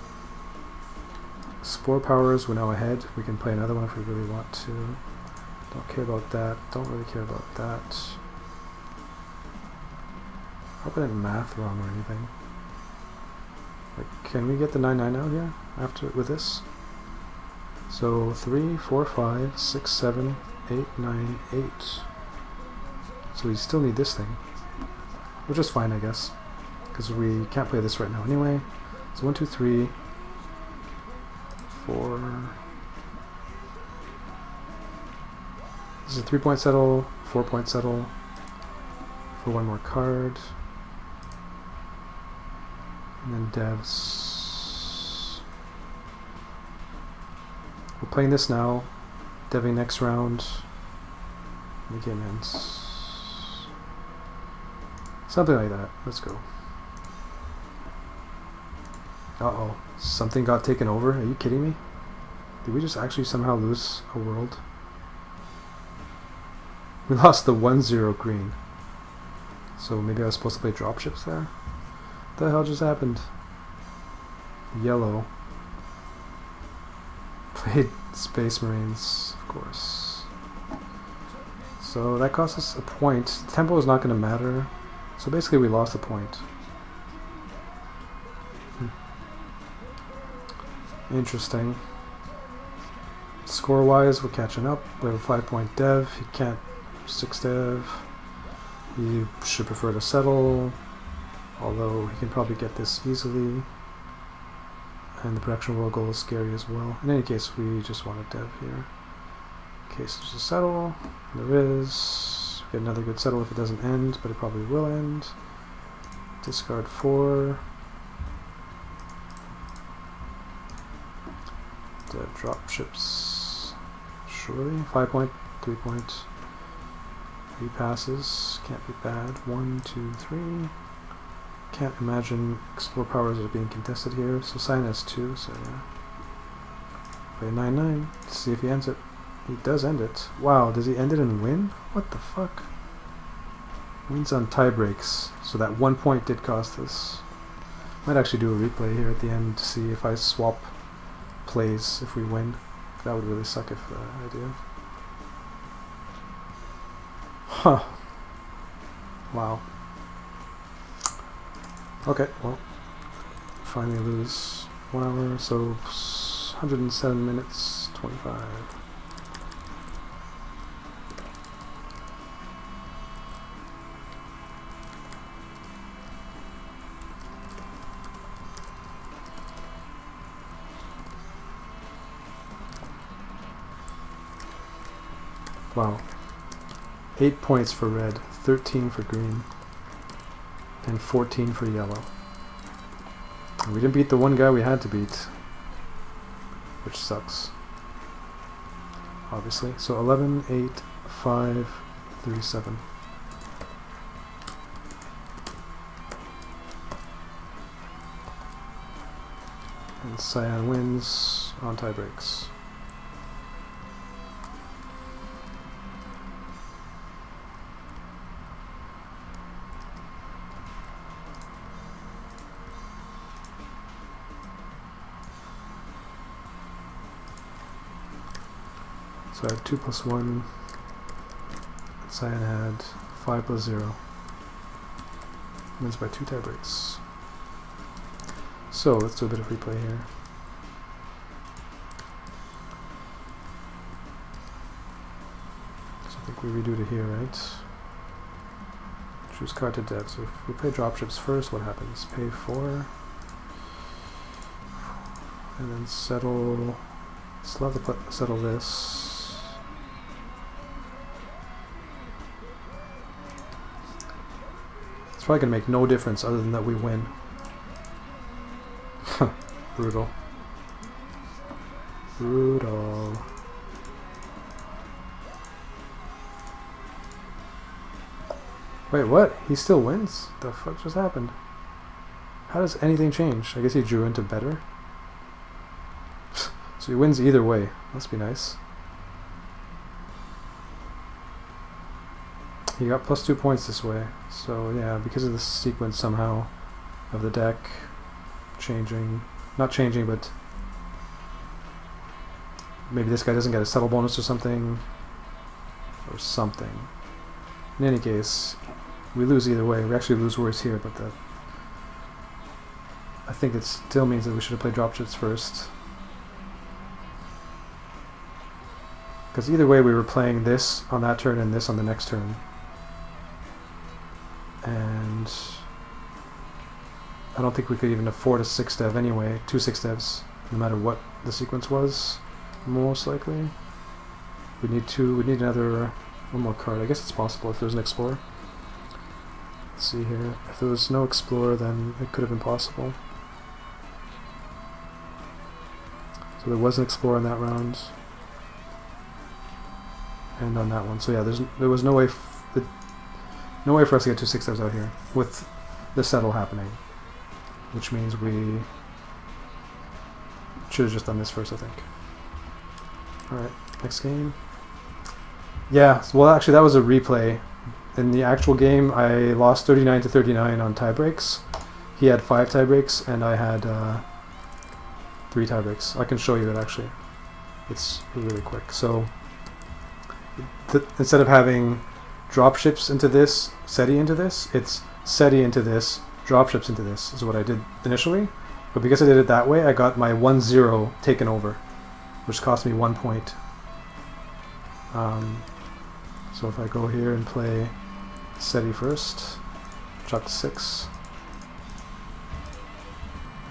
Explore powers. We're now ahead. We can play another one if we really want to. Don't care about that. Don't really care about that. Hope I didn't math wrong or anything. Like, can we get the 9/9 out here after with this? So 3, 4, 5, 6, 7, 8, 9, 8. So we still need this thing. Which is fine, I guess. Because we can't play this right now anyway. So 1, 2, 3, 4. This is a 3-point settle, 4-point settle for one more card. And then devs. We're playing this now. Deving next round. The game ends. Something like that. Let's go. Uh-oh. Something got taken over? Are you kidding me? Did we just actually somehow lose a world? We lost the 1-0 green. So maybe I was supposed to play dropships there? What the hell just happened? Yellow. Played Space Marines, of course. So that cost us a point. Tempo is not going to matter. So basically we lost a point. Interesting. Score-wise, we're catching up. We have a 5-point dev. He can't 6 dev. He should prefer to settle, although he can probably get this easily. And the production world goal is scary as well. In any case, we just want a dev here. In case there's a settle, there is. We get another good settle if it doesn't end, but it probably will end. Discard 4. Dev drop ships. Surely. 5-point, 3-point. 3 passes. Can't be bad. 1, 2, 3. Can't imagine explore powers are being contested here. So Cyan has 2, so yeah. Play 9-9. See if he ends it. He does end it. Wow, does he end it and win? What the fuck? Wins on tie breaks. So that 1 point did cost us. Might actually do a replay here at the end to see if I swap plays if we win. That would really suck if I do. Huh. Wow. Okay, well, finally lose 1 hour, so 107 minutes, 25. Wow. 8 points for red, 13 for green, and 14 for yellow. And we didn't beat the one guy we had to beat, which sucks, obviously. So 11, 8, 5, 3, 7. And Cyan wins on tie breaks. So I had 2 plus 1. Cyan had 5 plus 0. Wins by 2 tie breaks. So let's do a bit of replay here. So I think we redo it here, right? Choose card to dev. So if we play dropships first, what happens? Pay 4. And then settle. Still have to settle this. It's probably going to make no difference other than that we win. Brutal. Brutal. Wait, what? He still wins? The fuck just happened? How does anything change? I guess he drew into better. So he wins either way. Must be nice. He got plus 2 points this way. So yeah, because of the sequence somehow of the deck changing. Not changing, but maybe this guy doesn't get a settle bonus or something. Or something. In any case, we lose either way. We actually lose worse here, but that I think it still means that we should have played dropships first. Because either way we were playing this on that turn and this on the next turn. and I don't think we could even afford a 6 dev anyway, 2 6 devs, no matter what the sequence was, most likely. We need another, one more card. I guess it's possible if there's an Explorer. Let's see here. If there was no Explorer, then it could have been possible. So there was an Explorer in that round, and on that one. So yeah, there was no way for us to get 2 6 devs out here with the settle happening, which means we should have just done this first, I think. All right, next game. Yeah, well, actually, that was a replay. In the actual game, I lost 39-39 on tie breaks. He had 5 tie breaks, and I had 3 tie breaks. I can show you it, actually. It's really quick. So instead of having dropships into this, SETI into this, it's SETI into this, dropships into this, is what I did initially. But because I did it that way, I got my 1-0 taken over, which cost me 1 point. So if I go here and play SETI first, chuck 6,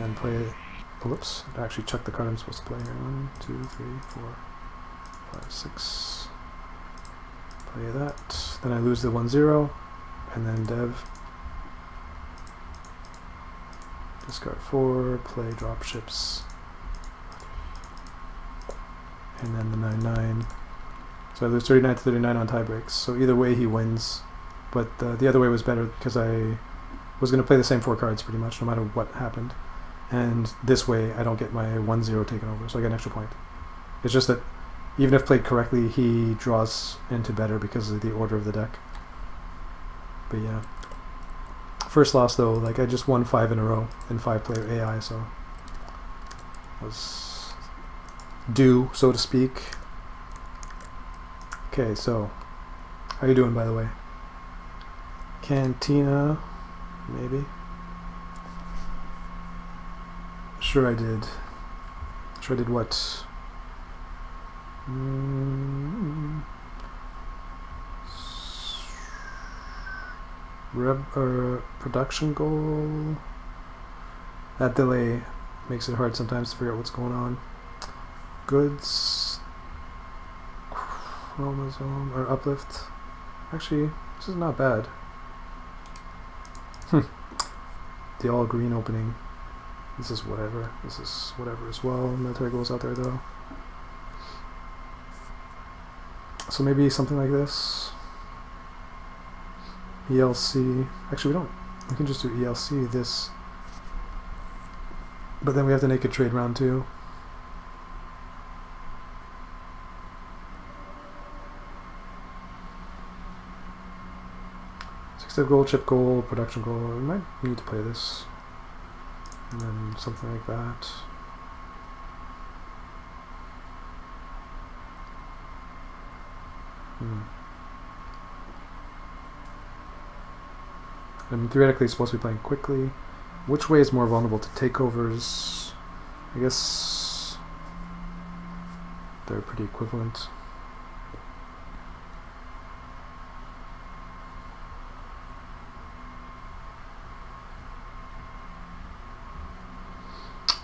and play, whoops, actually chuck the card I'm supposed to play here. 1, 2, 3, 4, 5, 6. Play that. Then I lose the 1-0, and then dev. Discard 4, play dropships, and then the 9-9. So I lose 39-39 on tie breaks. So either way he wins, but the other way was better because I was going to play the same 4 cards pretty much no matter what happened. And this way I don't get my 1-0 taken over, so I get an extra point. It's just that even if played correctly, he draws into better because of the order of the deck. But yeah. First loss though, like I just won 5 in a row in 5-player AI, so was due, so to speak. Okay, so how you doing, by the way? Cantina, maybe. Sure I did. Sure I did what? Production goal. That delay makes it hard sometimes to figure out what's going on. Goods, chromosome, or uplift. Actually, this is not bad. The all green opening. This is whatever. This is whatever as well. Military goals out there though. So maybe something like this. ELC. Actually, we can just do ELC this. But then we have to make a trade round too. Goal, chip goal, production goal. We might need to play this. And then something like that. And theoretically, it's supposed to be playing quickly. Which way is more vulnerable to takeovers? I guess they're pretty equivalent.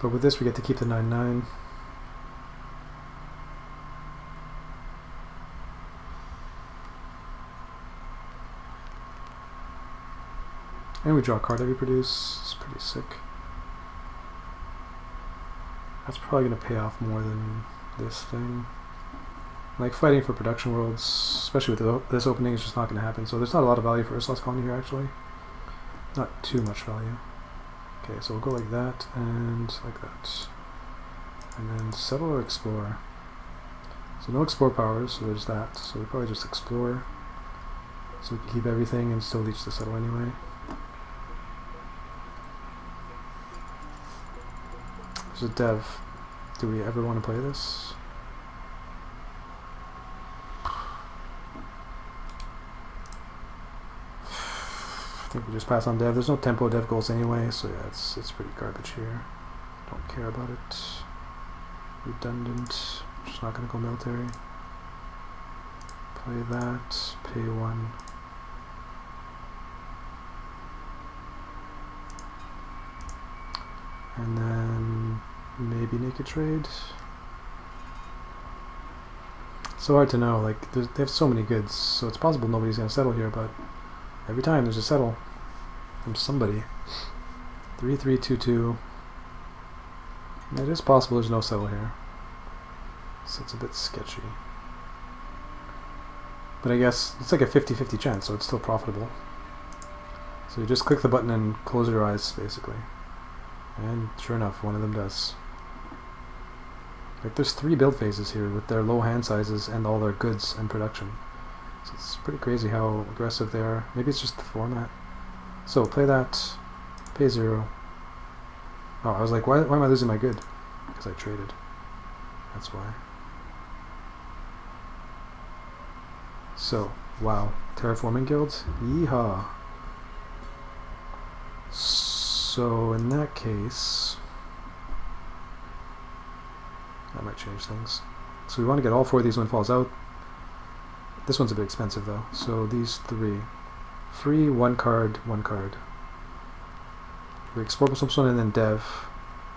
But with this, we get to keep the 9-9. And we draw a card that we produce. It's pretty sick. That's probably going to pay off more than this thing. Like fighting for production worlds, especially with this opening, is just not going to happen. So there's not a lot of value for Ursul's Colony here, actually. Not too much value. Okay, so we'll go like that and like that. And then settle or explore. So no explore powers, so there's that. So we probably just explore. So we can keep everything and still reach the settle anyway. There's a dev. Do we ever want to play this? I think we just pass on dev. There's no tempo dev goals anyway, so yeah, it's pretty garbage here. Don't care about it. Redundant. Just not going to go military. Play that. Pay 1. And then maybe naked trade. So hard to know, like they have so many goods, so it's possible nobody's going to settle here, but every time there's a settle from somebody. 3-3-2-2. It is possible there's no settle here, so it's a bit sketchy. But I guess it's like a 50-50 chance, so it's still profitable. So you just click the button and close your eyes, basically. And sure enough, one of them does. Like there's 3 build phases here with their low hand sizes and all their goods and production. So it's pretty crazy how aggressive they are. Maybe it's just the format. So play that, pay 0. Oh, I was like, why am I losing my good? Because I traded. That's why. So, wow. Terraforming guild? Yeehaw. So, in that case, that might change things. So we want to get all 4 of these windfalls out. This one's a bit expensive though. So these 3. Free, 1 card, 1 card. We export this one and then dev.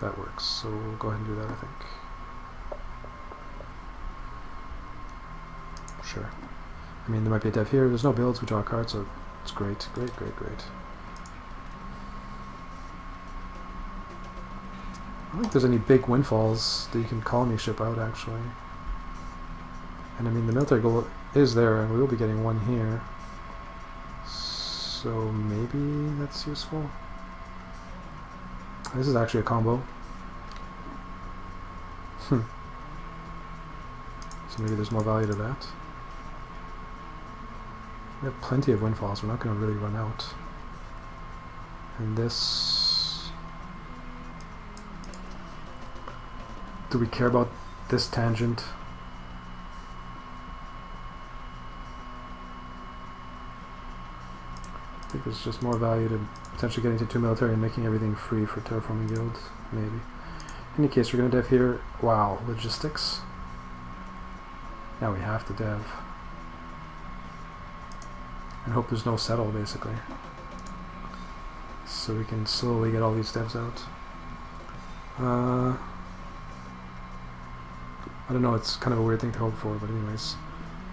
That works. So we'll go ahead and do that, I think. Sure. I mean, there might be a dev here. There's no builds. We draw a card, so it's great. Great, great, great. I don't think there's any big windfalls that you can colony ship out, actually. And I mean, the military goal is there, and we will be getting 1 here. So maybe that's useful. This is actually a combo. So maybe there's more value to that. We have plenty of windfalls. We're not going to really run out. And this... Do we care about this tangent? I think there's just more value to potentially getting to 2 military and making everything free for terraforming guilds, maybe. In any case, we're going to dev here. Wow, logistics. Now we have to dev. And hope there's no settle, basically. So we can slowly get all these devs out. I don't know, it's kind of a weird thing to hope for, but anyways.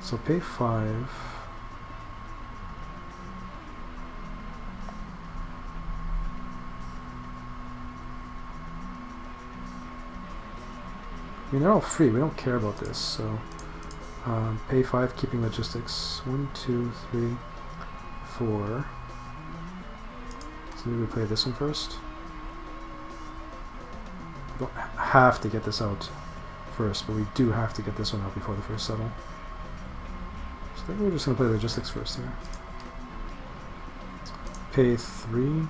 So pay 5. I mean, they're all free. We don't care about this, so pay 5, keeping logistics. 1, 2, 3, 4. So maybe we play this one first. We don't have to get this out first, but we do have to get this one out before the first settle. So I think we're just going to play logistics first here. Pay 3.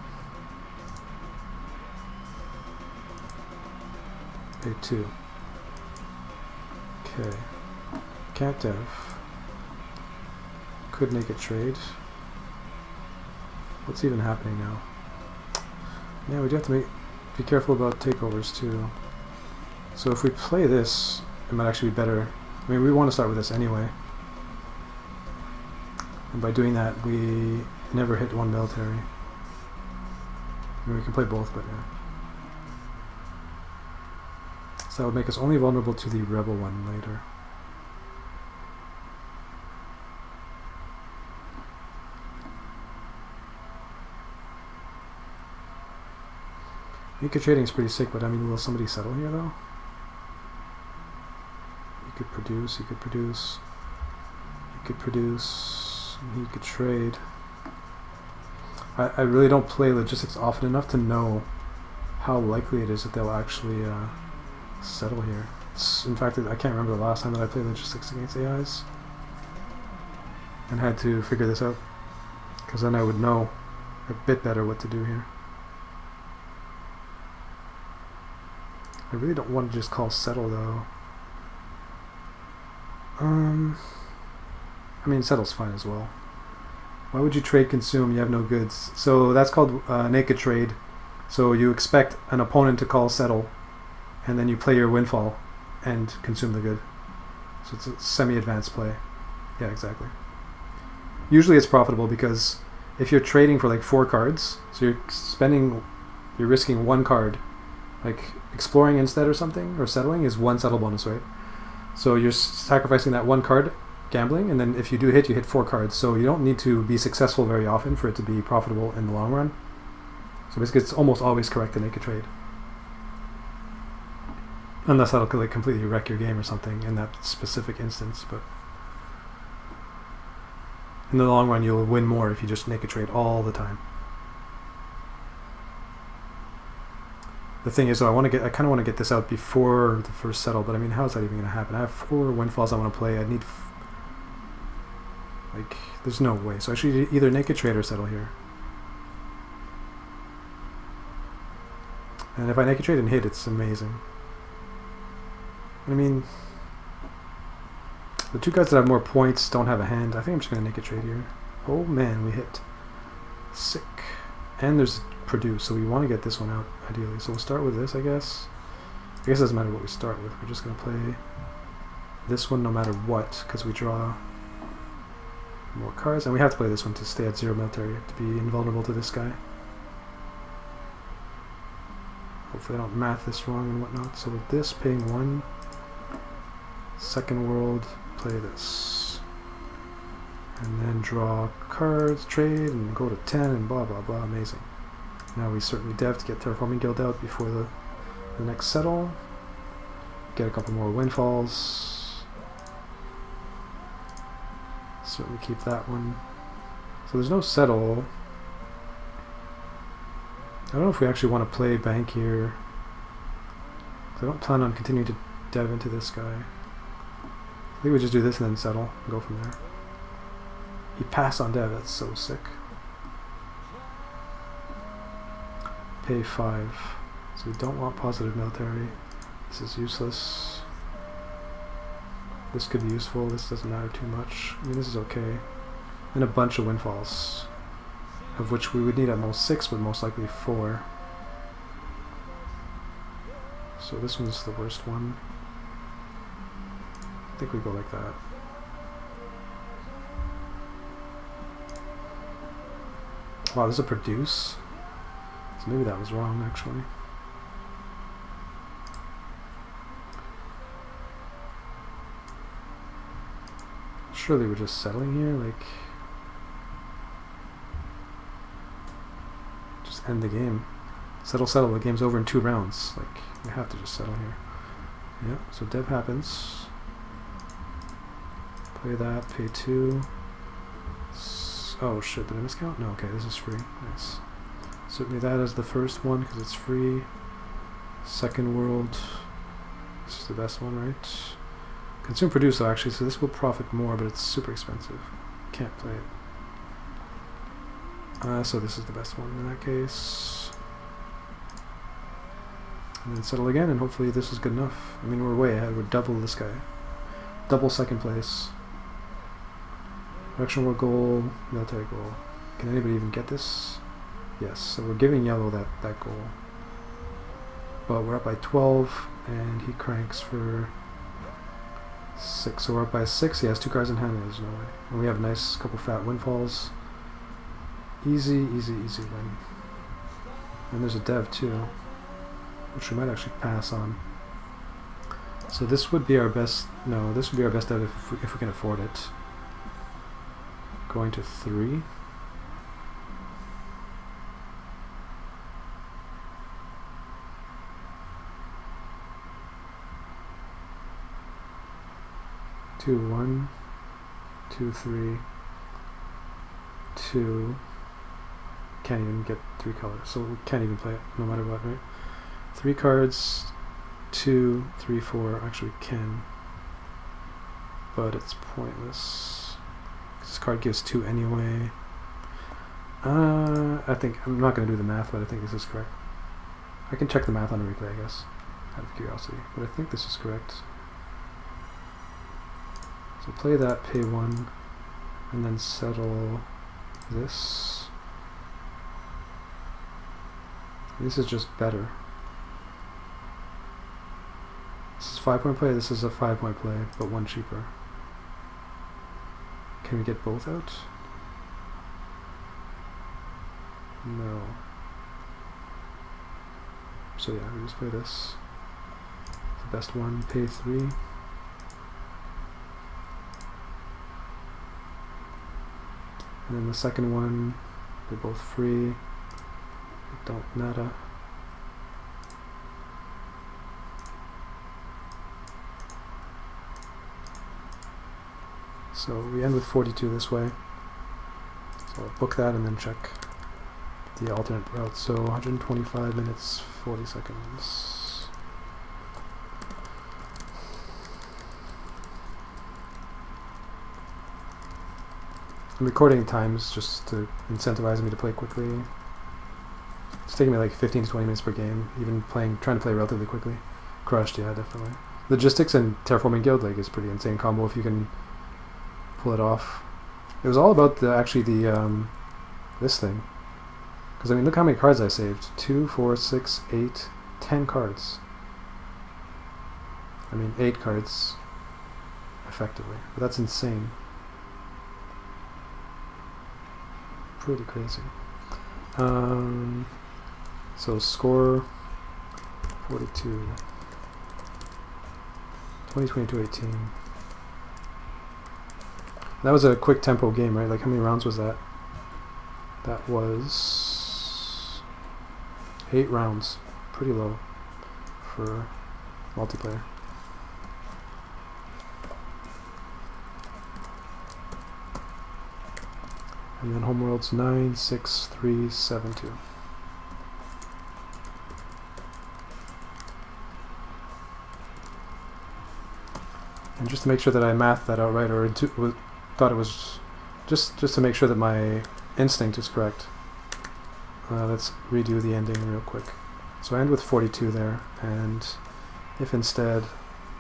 Pay 2. Okay. Can't dev. Could make a trade. What's even happening now? Yeah, we do have to be careful about takeovers too. So if we play this, it might actually be better. I mean, we want to start with this anyway. And by doing that, we never hit 1 military. I mean, we can play both, but yeah. So that would make us only vulnerable to the rebel one later. Eco trading is pretty sick, but I mean, will somebody settle here though? He could produce, he could produce, he could produce, he could trade. I really don't play logistics often enough to know how likely it is that they'll actually settle here. In fact, I can't remember the last time that I played logistics against AIs and had to figure this out, because then I would know a bit better what to do here. I really don't want to just call settle though. I mean, settle's fine as well. Why would you trade consume? You have no goods. So that's called naked trade. So you expect an opponent to call settle, and then you play your windfall and consume the good. So it's a semi-advanced play. Yeah, exactly. Usually it's profitable because if you're trading for like 4 cards, so you're risking 1 card like exploring instead or something, or settling, is 1 settle bonus, right? So you're sacrificing that 1 card, gambling, and then if you do hit, you hit 4 cards. So you don't need to be successful very often for it to be profitable in the long run. So basically it's almost always correct to make a trade. Unless that'll like completely wreck your game or something in that specific instance, but in the long run you'll win more if you just make a trade all the time. The thing is, though, I kind of want to get this out before the first settle, but I mean, how is that even going to happen? I have 4 windfalls I want to play. I need like, there's no way. So I should either naked trade or settle here. And if I naked trade and hit, it's amazing. I mean, the 2 cards that have more points don't have a hand. I think I'm just going to naked trade here. Oh man, we hit. Sick. And there's produce, so we want to get this one out ideally. So we'll start with this, I guess. I guess it doesn't matter what we start with. We're just going to play this one no matter what, because we draw more cards. And we have to play this one to stay at 0 military, to be invulnerable to this guy. Hopefully I don't math this wrong and whatnot. So with this, paying 1, second world, play this. And then draw cards, trade, and go to 10, and blah blah blah. Amazing. Now we certainly dev to get Terraforming Guild out before the next settle. Get a couple more windfalls. Certainly keep that one. So there's no settle. I don't know if we actually want to play bank here. I don't plan on continuing to dev into this guy. I think we just do this and then settle and go from there. He passed on dev, that's so sick. Pay 5. So we don't want positive military. This is useless. This could be useful, this doesn't matter too much. I mean, this is okay. And a bunch of windfalls, of which we would need at most 6, but most likely 4. So this one's the worst one. I think we go like that. Wow, this is a produce. So maybe that was wrong, actually. Surely we're just settling here, like... just end the game. Settle, settle, the game's over in 2 rounds. Like, we have to just settle here. Yeah, so dev happens. Play that, pay 2. Oh shit, did I miscount? No, okay, this is free. Nice. Certainly that is the first one because it's free. Second world. This is the best one, right? Consume produce though, actually, so this will profit more, but it's super expensive. Can't play it. So this is the best one in that case. And then settle again, and hopefully this is good enough. I mean, we're way ahead. We're double this guy. Double second place. Production world goal, military goal. Can anybody even get this? Yes, so we're giving yellow that goal. But we're up by 12, and he cranks for 6. So we're up by 6. He has 2 cards in hand, and there's no way. And we have a nice couple fat windfalls. Easy, easy, easy win. And there's a dev too, which we might actually pass on. So this would be our best, no, this would be our best dev if we can afford it. Going to 3. Two, 1, 2, 3, 2. Can't even get 3 colors, so we can't even play it no matter what, right? 3 cards, 2, 3, 4. Actually, we can, but it's pointless. This card gives 2 anyway. I think I'm not going to do the math, but I think this is correct. I can check the math on the replay, I guess, out of curiosity, but I think this is correct. So play that, pay 1, and then settle this. This is just better. This is 5-point play, this is a 5-point play, but 1 cheaper. Can we get both out? No. So yeah, we just play this. The best one, pay 3. And then the second one, they're both free. Don't matter. So we end with 42 this way. So I'll book that and then check the alternate route. So 125 minutes, 40 seconds. I'm recording times just to incentivize me to play quickly. It's taking me like 15 to 20 minutes per game, even trying to play relatively quickly. Crushed, yeah, definitely. Logistics and Terraforming Guild League is pretty insane combo if you can pull it off. It was all about this thing. Because I mean, look how many cards I saved. 2, 4, 6, 8, 10 cards. I mean, 8 cards effectively, but that's insane. Pretty crazy. So score 42. 2022-18. That was a quick tempo game, right? Like how many rounds was that? That was 8 rounds. Pretty low for multiplayer. And then homeworld's 9, 6, 3, 7, 2. And just to make sure that I mathed that out right, or thought it was just to make sure that my instinct is correct. Let's redo the ending real quick. So I end with 42 there, and if instead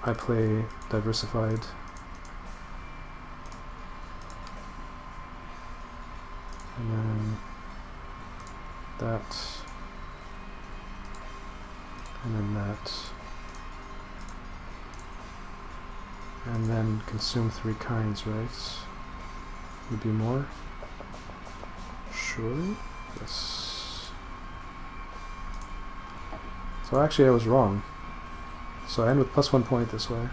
I play diversified, and then that, and then that, and then consume 3 kinds, right? Would be more? Surely? Yes. So actually I was wrong. So I end with +1 point this way.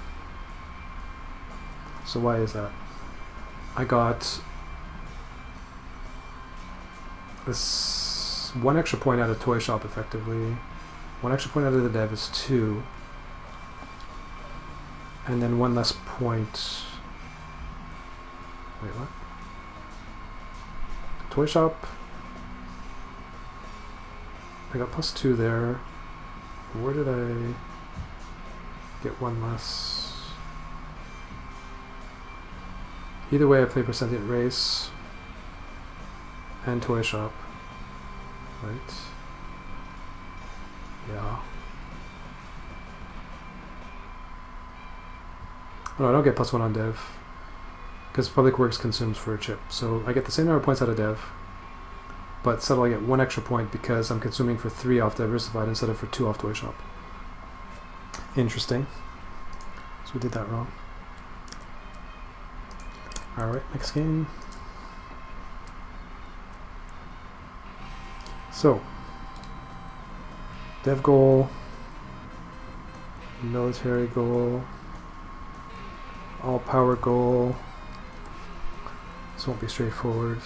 So why is that? I got this 1 extra point out of Toy Shop effectively. 1 extra point out of the dev is 2. And then 1 less point. Wait, what? Toy Shop. I got +2 there. Where did I get 1 less? Either way, I play Percentient Race and Toy Shop. Right? Yeah. No, I don't get +1 on dev, because Public Works consumes for a chip. So I get the same number of points out of dev, but still I get 1 extra point because I'm consuming for 3 off diversified instead of for 2 off Toy Shop. Interesting. So we did that wrong. Alright, next game. So, dev goal, military goal, all power goal. This won't be straightforward.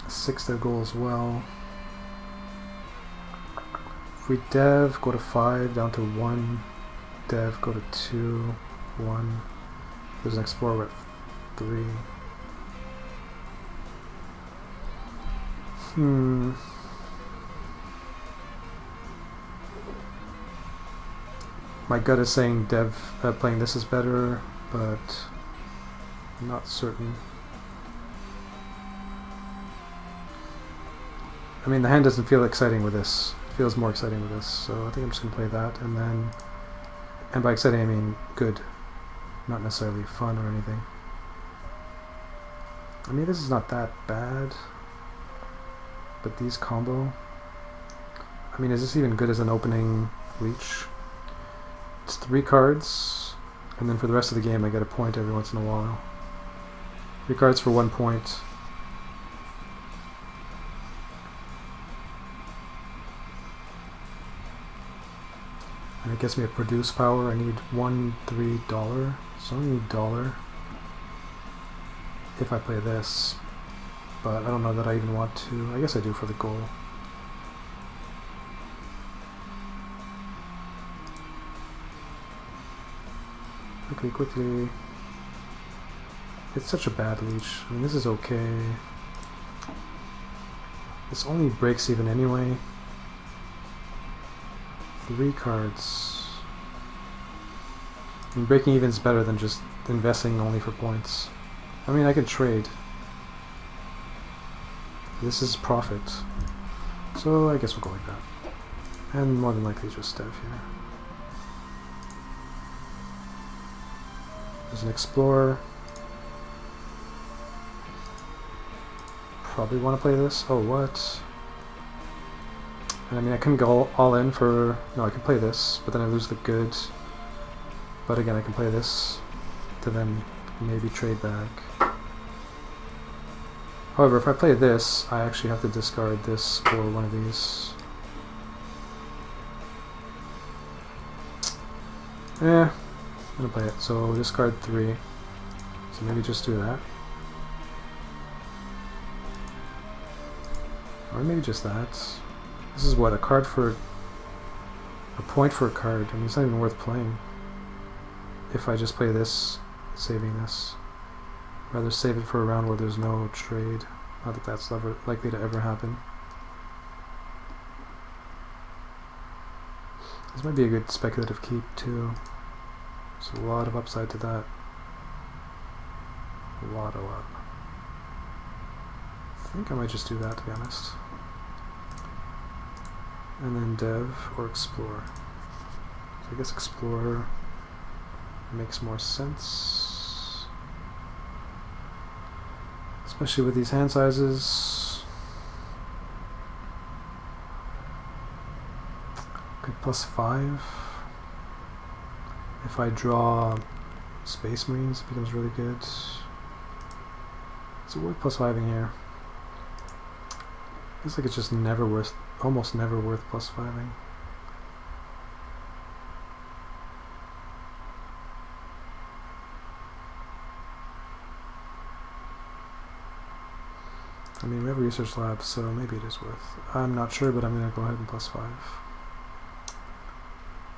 6 dev goal as well. If we dev, go to 5, down to 1. Dev, go to 2, 1. There's an explorer, we're at 3. My gut is saying dev playing this is better, but I'm not certain. I mean, the hand doesn't feel exciting with this. It feels more exciting with this, so I think I'm just going to play that, and then... And by exciting, I mean good. Not necessarily fun or anything. I mean, this is not that bad. But these combo... I mean, is this even good as an opening leech? It's 3 cards, and then for the rest of the game I get a point every once in a while. 3 cards for 1 point. And it gets me a produce power. I need $3, so I only need $1 if I play this. But I don't know that I even want to. I guess I do for the goal. Quickly, quickly. It's such a bad leech. I mean, this is okay. This only breaks even anyway. 3 cards. I mean, breaking even is better than just investing only for points. I mean, I can trade. This is profit. So I guess we'll go like that. And more than likely just Dev here. There's an Explorer. Probably want to play this. Oh, what? I mean, I couldn't go all in for... No, I can play this, but then I lose the good. But again, I can play this to then maybe trade back. However, if I play this, I actually have to discard this or one of these. I'm gonna play it. So discard 3. So maybe just do that. Or maybe just that. This is what, a card for... a point for a card. I mean, it's not even worth playing. If I just play this, saving this. Rather save it for a round where there's no trade. Not that that's ever likely to ever happen. This might be a good speculative keep too. There's a lot of upside to that. A lot. I think I might just do that, to be honest. And then Dev or Explore. So I guess Explorer makes more sense. Especially with these hand sizes. Good +5. If I draw Space Marines, it becomes really good. Is it worth +5ing here? Feels like it's just never worth, almost never worth +5ing. I mean, we have a research lab, so maybe it is worth. I'm not sure, but I'm going to go ahead and +5.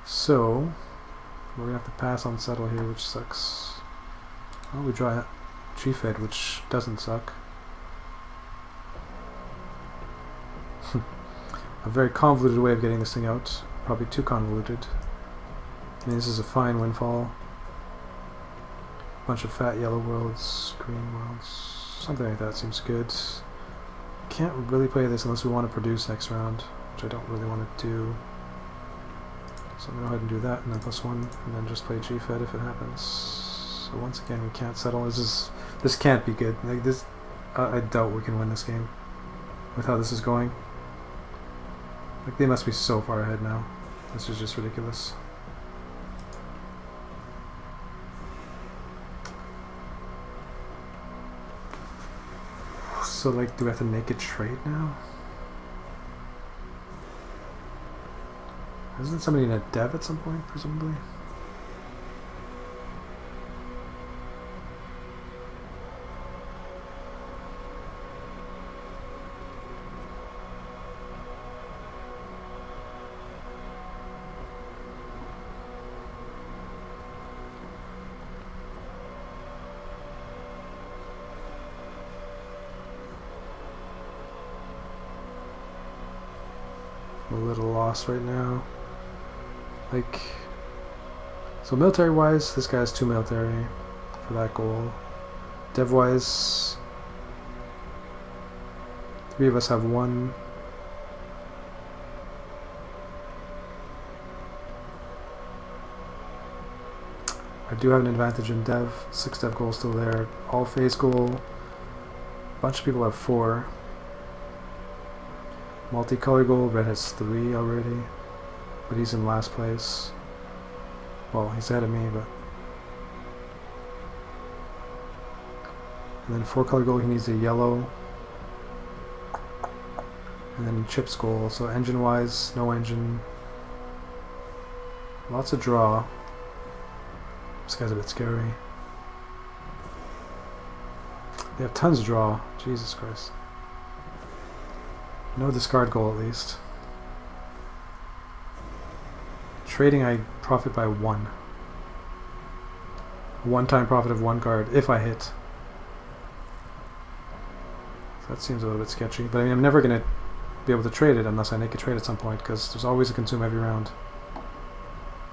So, we're going to have to pass on Settle here, which sucks. Well, we draw G-Fed, which doesn't suck. A very convoluted way of getting this thing out. Probably too convoluted. I mean, this is a fine windfall. Bunch of fat yellow worlds, green worlds. Something like that seems good. Can't really play this unless we want to produce next round, which I don't really want to do. So I'm going to go ahead and do that, and then +1, and then just play G-Fed if it happens. So once again, we can't settle. This can't be good. Like this, I doubt we can win this game with how this is going. Like, they must be so far ahead now. This is just ridiculous. So, like, do we have to make a trade now? Isn't somebody in a dev at some point, presumably? I'm a little lost right now. Like, so military wise, this guy has 2 military for that goal. Dev wise, 3 of us have 1. I do have an advantage in dev. 6 dev goals still there. All phase goal. A bunch of people have 4. Multicolor goal, red has 3 already, but he's in last place. Well, he's ahead of me, but... And then 4 color goal, he needs a yellow. And then chips goal, so engine wise, no engine. Lots of draw. This guy's a bit scary. They have tons of draw. Jesus Christ. No discard goal at least. Trading, I profit by 1. One-time profit of 1 card if I hit. So that seems a little bit sketchy. But I mean, I'm never going to be able to trade it unless I make a trade at some point, because there's always a consume every round.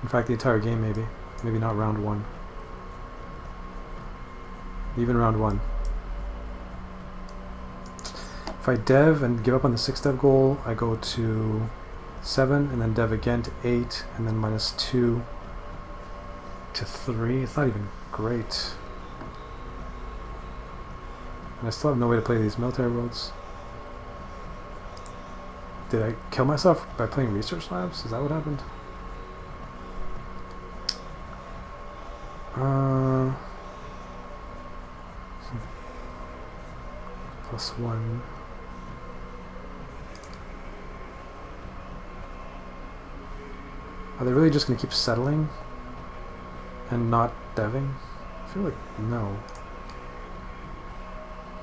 In fact, the entire game maybe. Maybe not round 1. Even round 1. If I dev and give up on the 6 dev goal, I go to 7 and then dev again to 8 and then -2 to 3. It's not even great. And I still have no way to play these military worlds. Did I kill myself by playing research labs? Is that what happened? +1. Are they really just going to keep settling and not deving? I feel like no.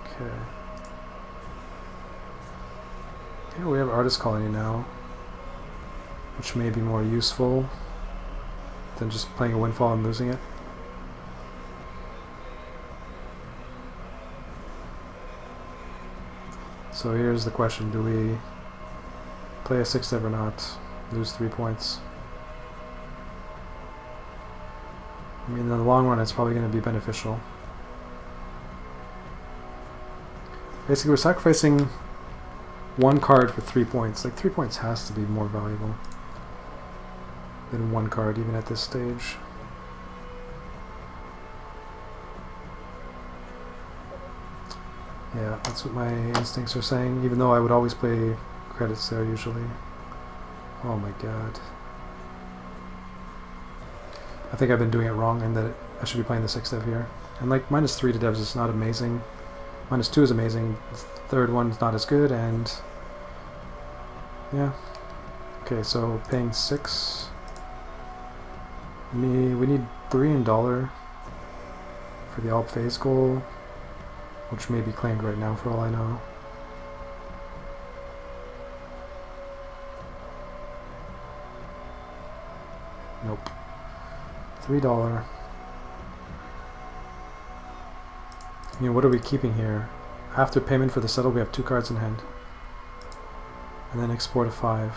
Okay. Yeah, we have Artist Colony now, which may be more useful than just playing a Windfall and losing it. So here's the question, do we play a 6 dev or not? Lose 3 points. I mean, in the long run, it's probably going to be beneficial. Basically, we're sacrificing 1 card for 3 points. Like, 3 points has to be more valuable than 1 card, even at this stage. Yeah, that's what my instincts are saying, even though I would always play credits there usually. Oh my god. I think I've been doing it wrong and that I should be playing the 6 dev here. And like, -3 to devs is not amazing. -2 is amazing. The third one's not as good, and yeah. Okay, so paying 6. We need 3 in dollar for the Alp phase goal, which may be claimed right now for all I know. Nope. $3. I mean, what are we keeping here? After payment for the settle, we have 2 cards in hand. And then export a 5.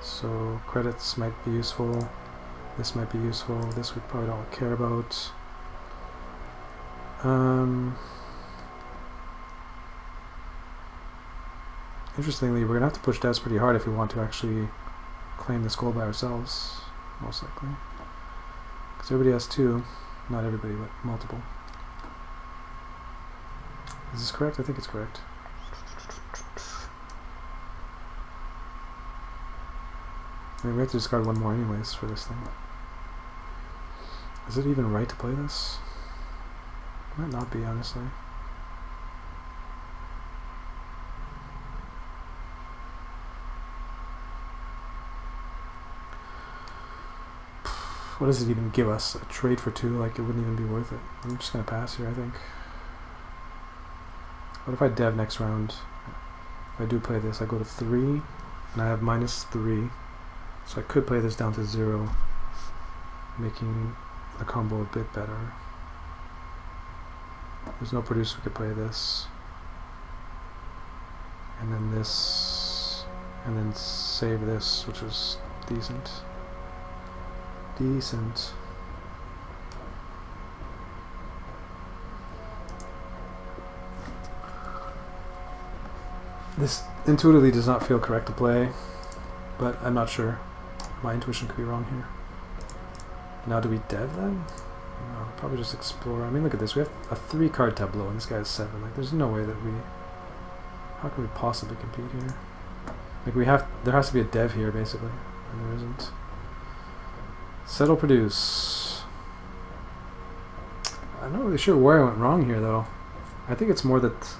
So credits might be useful. This might be useful. This we probably don't care about. Interestingly, we're gonna have to push devs pretty hard if we want to actually claim this goal by ourselves, most likely. Because everybody has 2. Not everybody, but multiple. Is this correct? I think it's correct. I mean, we have to discard 1 more anyways for this thing. Is it even right to play this? Might not be, honestly. What does it even give us? A trade for 2? Like, it wouldn't even be worth it. I'm just gonna pass here, I think. What if I dev next round? If I do play this, I go to 3, and I have -3. So I could play this down to 0, making the combo a bit better. There's no producer who could play this. And then this, and then save this, which is decent. Decent. This intuitively does not feel correct to play, but I'm not sure. My intuition could be wrong here. Now do we dev then? No, probably just explore. I mean, look at this. We have a 3 card tableau and this guy has 7. Like, there's no way that we... How can we possibly compete here? Like, there has to be a dev here, basically. And there isn't. Settle, produce. I'm not really sure where I went wrong here, though. I think it's more that...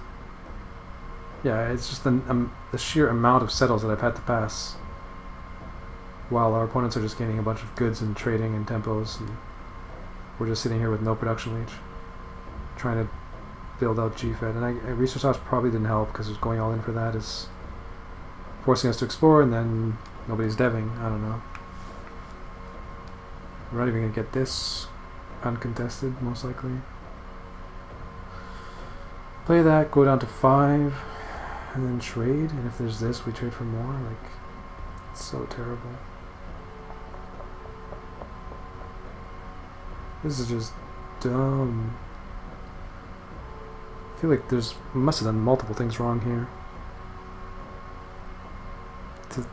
Yeah, it's just the sheer amount of settles that I've had to pass. while our opponents are just gaining a bunch of goods and trading and tempos, and we're just sitting here with no production leech, trying to build out GFed. And resource house probably didn't help because going all in for that is forcing us to explore, and then nobody's deving. I don't know. We're not even gonna get this uncontested, most likely. Play that, go down to 5, and then trade. And if there's this, we trade for more. Like, it's so terrible. This is just dumb. I feel like must have done multiple things wrong here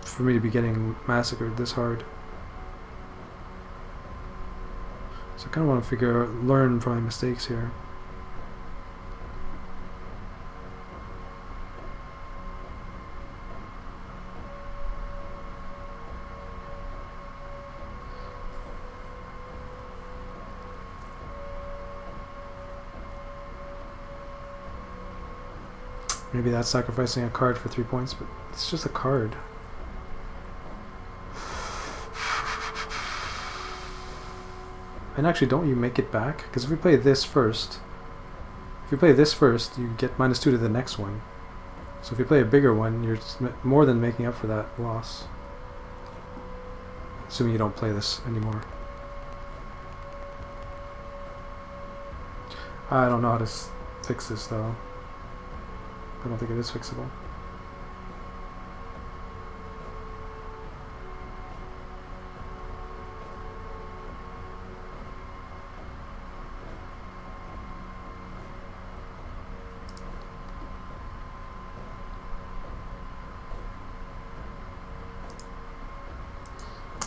for me to be getting massacred this hard. So I kind of want to learn from my mistakes here. Maybe that's sacrificing a card for 3 points, but it's just a card. And actually, don't you make it back? Because if we play this first, you get -2 to the next one. So if you play a bigger one, you're more than making up for that loss. Assuming you don't play this anymore. I don't know how to fix this though. I don't think it is fixable.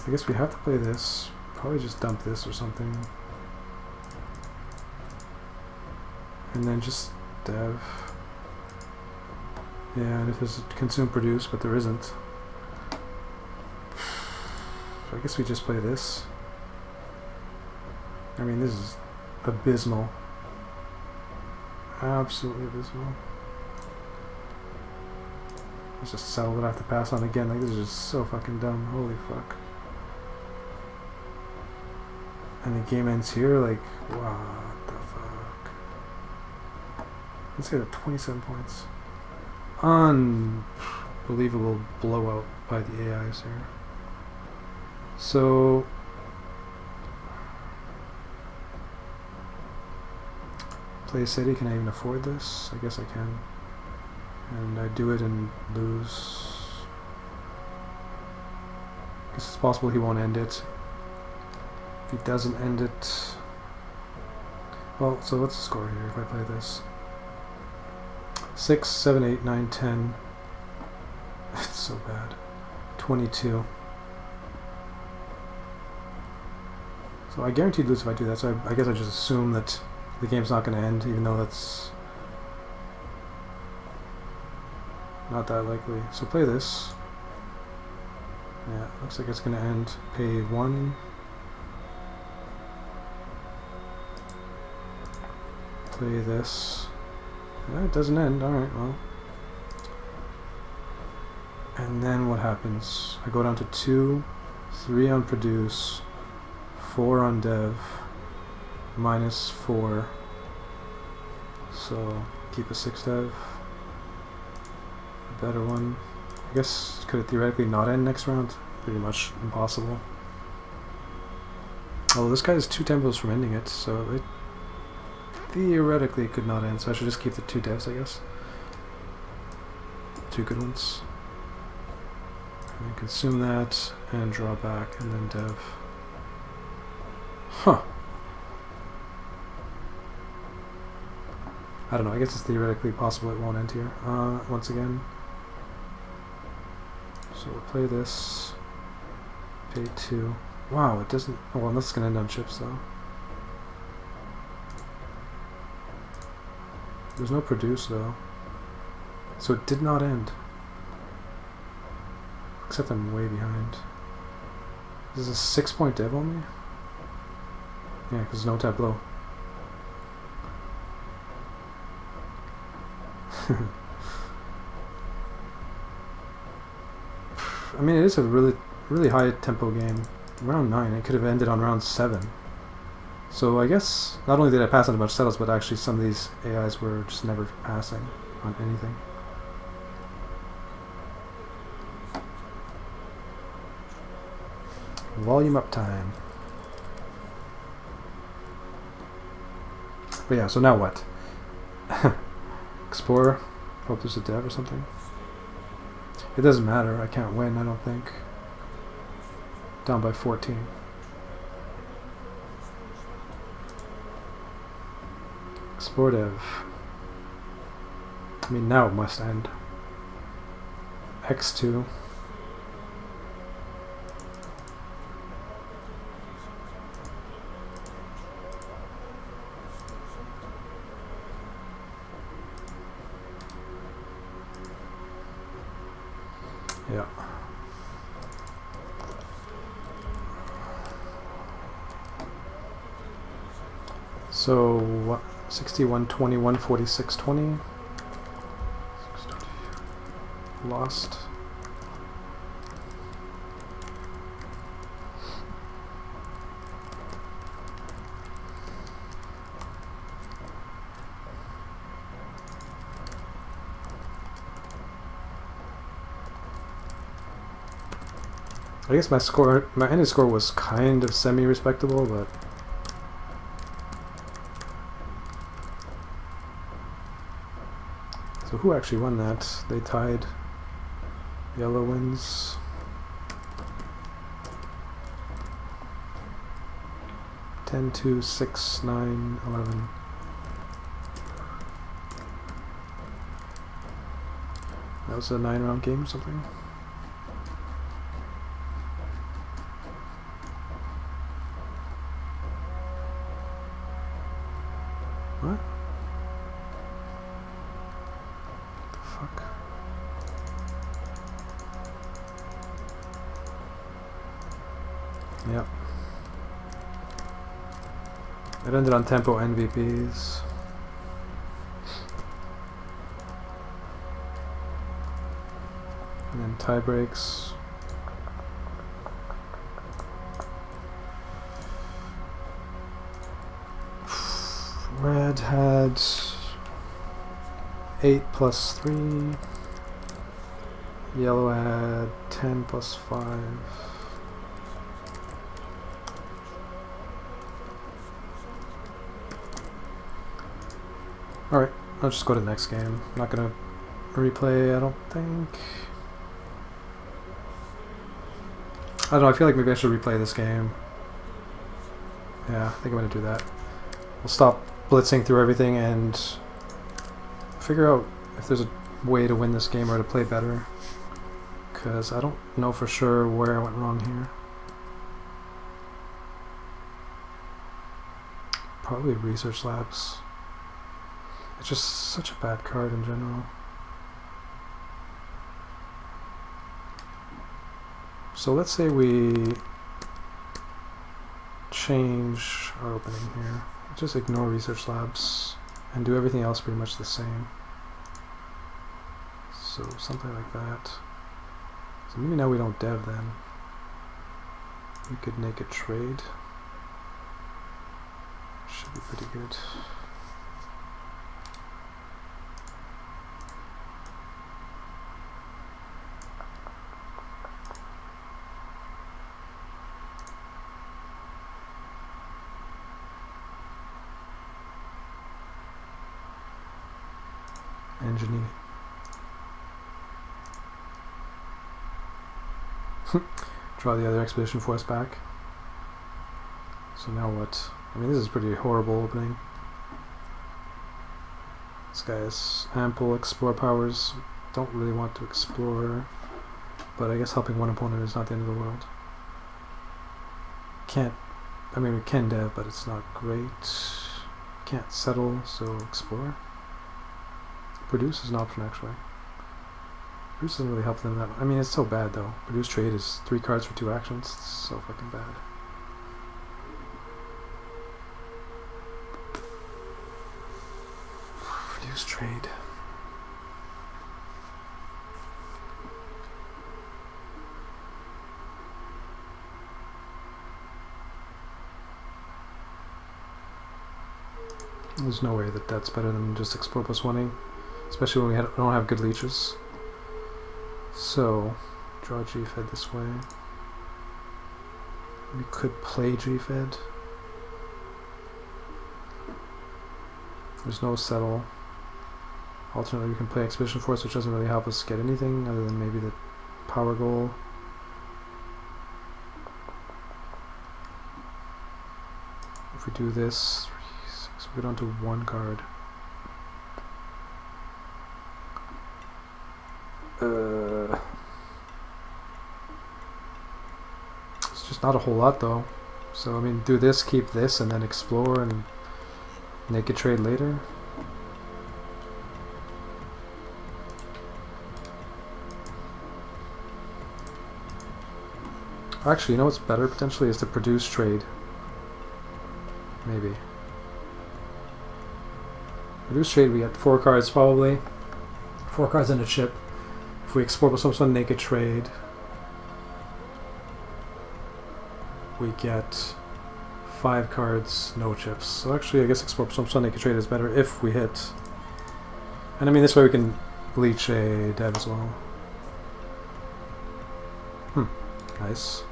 I guess we have to play this. Probably just dump this or something. And then just dev. Yeah, and if there's a consume produce, but there isn't. I guess we just play this. I mean, this is abysmal. Absolutely abysmal. Let's just sell what I have to pass on again. Like, this is just so fucking dumb. Holy fuck. And the game ends here, like, what the fuck? Let's get a 27 points. Unbelievable blowout by the AIs here. So play a city. Can I even afford this? I guess I can. And I do it and lose. Guess it's possible he won't end it. If he doesn't end it, well, so what's the score here if I play this? 6, 7, 8, 9, 10. It's so bad. 22. So I guaranteed lose if I do that, so I guess I just assume that the game's not going to end, even though that's not that likely. So play this. Yeah, looks like it's going to end. Pay 1. Play this. Yeah, it doesn't end. Alright, well. And then what happens? I go down to 2, 3 on produce, 4 on dev, -4. So keep a 6 dev. A better one. I guess could it theoretically not end next round? Pretty much impossible. Well, this guy has 2 tempos from ending it, so it theoretically could not end, so I should just keep the 2 devs, I guess. 2 good ones. And then consume that, and draw back, and then dev. Huh. I don't know, I guess it's theoretically possible it won't end here. Once again. So we'll play this. Pay 2. Wow, it doesn't... Oh, well, this is going to end on chips, though. There's no produce, though. So it did not end. Except I'm way behind. This is a 6-point dev only? Yeah, because no tableau. I mean, it is a really really high tempo game. Round 9, it could have ended on round 7. So I guess not only did I pass on a bunch of settles, but actually some of these AIs were just never passing on anything. Volume up time. But yeah, so now what? Explore. Hope there's a dev or something. It doesn't matter. I can't win, I don't think. Down by 14. Explore dev. I mean, now it must end. X2. Yeah. So what? 61, 21, 46, 20. Lost. I guess my ending score was kind of semi-respectable, but so who actually won that? They tied. Yellow wins. Ten, 2, 6, 9, 11. That was a 9-round game or something. What? What the fuck? Yep. It ended on tempo NVPs. And then tie breaks. Red had 8 plus 3. Yellow had 10 plus 5. Alright, I'll just go to the next game. I'm not gonna replay, I don't think. I don't know, I feel like maybe I should replay this game. Yeah, I think I'm gonna do that. We'll stop blitzing through everything and figure out if there's a way to win this game or to play better. Because I don't know for sure where I went wrong here. Probably research labs. It's just such a bad card in general. So let's say we change our opening here. Just ignore research labs and do everything else pretty much the same. So something like that. So maybe now we don't dev then. We could make a trade. Should be pretty good. Engineer. Draw the other expedition force back. So now what? I mean, this is pretty horrible opening. This guy has ample explore powers. Don't really want to explore, but I guess helping one opponent is not the end of the world. Can't. I mean, we can dev, but it's not great. Can't settle, so explore. Produce is an option, actually. Produce doesn't really help them that much. I mean, it's so bad, though. Produce trade is 3 cards for 2 actions. It's so fucking bad. Produce trade. There's no way that that's better than just explore plus 1ing, especially when we don't have good leeches. So, draw G-Fed this way. We could play G-Fed. There's no settle. Alternately, we can play Expedition Force, which doesn't really help us get anything other than maybe the power goal. If we do this, 3, 6, we go down to 1 card. It's just not a whole lot though. So I mean, do this, keep this, and then explore and naked trade later. Actually, you know what's better potentially is to produce trade. Maybe. Produce trade, we get 4 cards probably. 4 cards in a chip. If we explore with some naked trade, we get 5 cards, no chips. So actually, I guess explore with some naked trade is better if we hit. And I mean, this way we can leech a dev as well. Nice.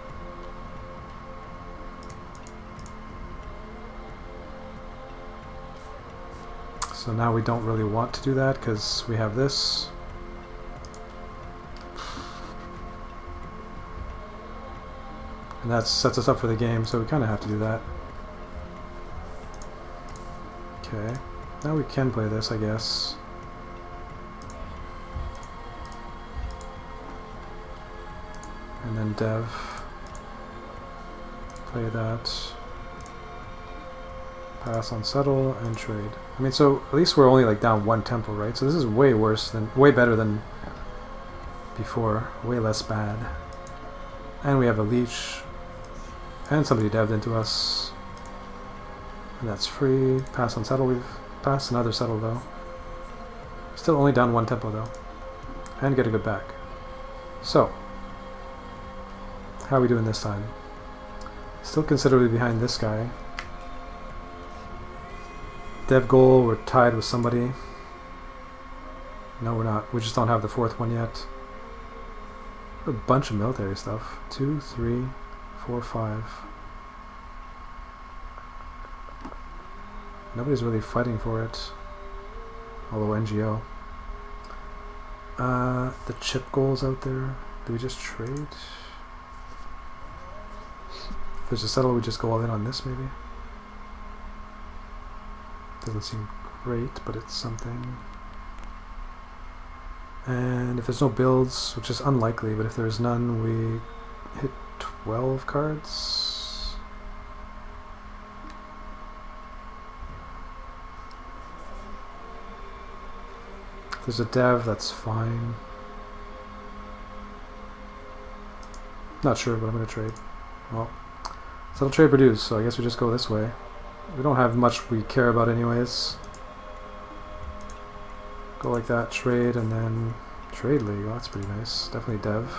So now we don't really want to do that because we have this. And that sets us up for the game, so we kind of have to do that. Okay, now we can play this, I guess. And then dev. Play that. Pass on settle and trade. I mean, so at least we're only like down 1 tempo, right? So this is way better than before, way less bad. And we have a leech, and somebody devved into us, and that's free. Pass on settle. We've passed another settle though. Still only down 1 tempo though, and get a good back. So, how are we doing this time? Still considerably behind this guy. Dev goal, we're tied with somebody. No, we're not. We just don't have the 4th one yet. A bunch of military stuff. 2, 3, 4, 5. Nobody's really fighting for it. Although NGO. The chip goals out there. Do we just trade? If there's a settle, we just go all in on this maybe. Doesn't seem great, but it's something. And if there's no builds, which is unlikely, but if there's none, we hit 12 cards. If there's a dev, that's fine. Not sure, but I'm going to trade. Well, settle trade produce, so I guess we just go this way. We don't have much we care about anyways. Go like that, trade, and then trade league. Oh, that's pretty nice. Definitely dev.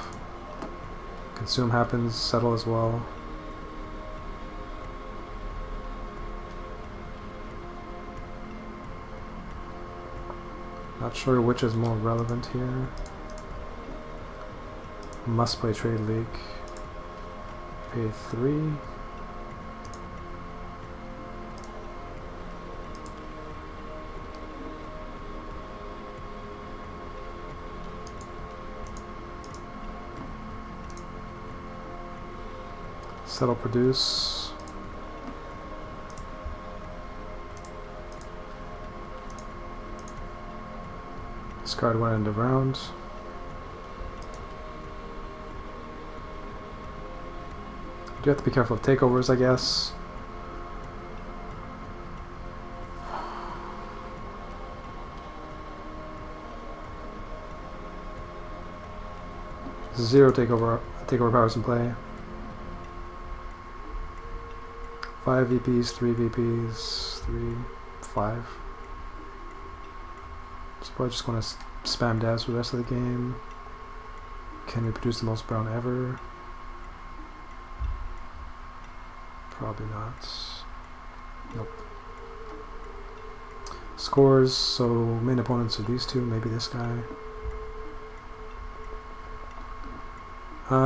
Consume happens, settle as well. Not sure which is more relevant here. Must play trade league. Pay 3. Settle produce. Discard 1 end of round. You have to be careful of takeovers, I guess. Zero takeover powers in play. 5 VPs, 3 VPs, 3, 5. So probably just want to spam devs for the rest of the game. Can we produce the most brown ever? Probably not. Nope. Scores, so main opponents are these two, maybe this guy.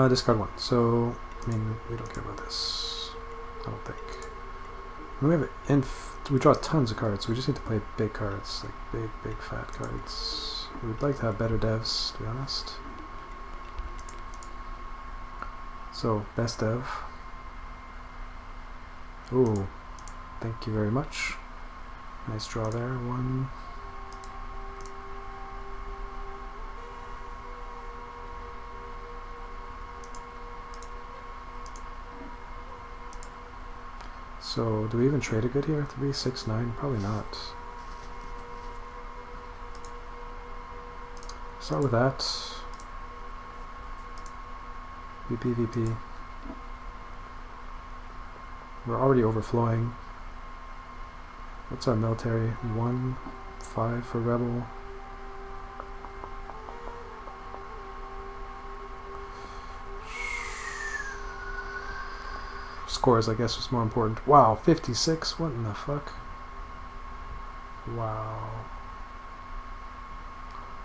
Discard one. So, I mean, we don't care about this. I don't think. I mean, we draw tons of cards. We just need to play big cards, like big fat cards. We'd like to have better devs, to be honest. So, best dev. Ooh, thank you very much. Nice draw there. One. So, do we even trade a good here? 3, 6, 9? Probably not. Start with that. VP. We're already overflowing. What's our military? 1, 5 for rebel. Scores, I guess, was more important. Wow, 56? What in the fuck? Wow.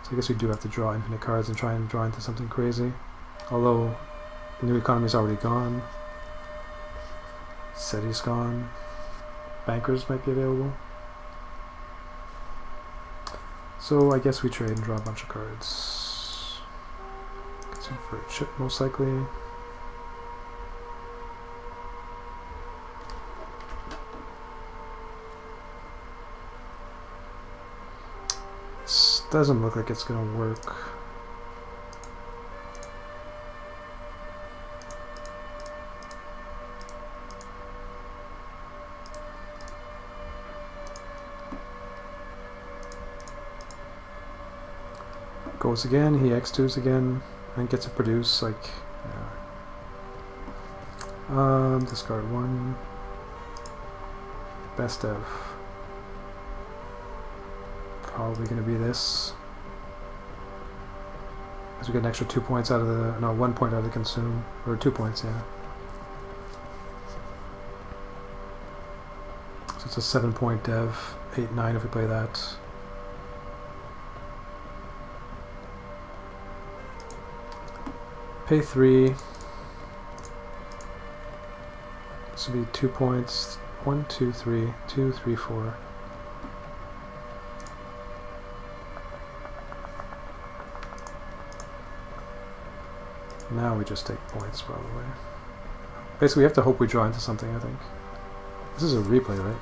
So I guess we do have to draw infinite cards and try and draw into something crazy. Although, the new economy's already gone. SETI's gone. Bankers might be available. So I guess we trade and draw a bunch of cards. Get some for a chip, most likely. This doesn't look like it's gonna work. Goes again, he X2s again, and gets to produce, like, yeah. Discard one. Best dev. Probably gonna be this. Because we get an extra 2 points out of the, no, 1 point out of the consume. Or 2 points, yeah. So it's a 7-point dev, 8, 9 if we play that. Pay 3. This will be 2 points. 1, 2, 3. 2, 3, 4. Now we just take points, probably. Basically, we have to hope we draw into something, I think. This is a replay, right?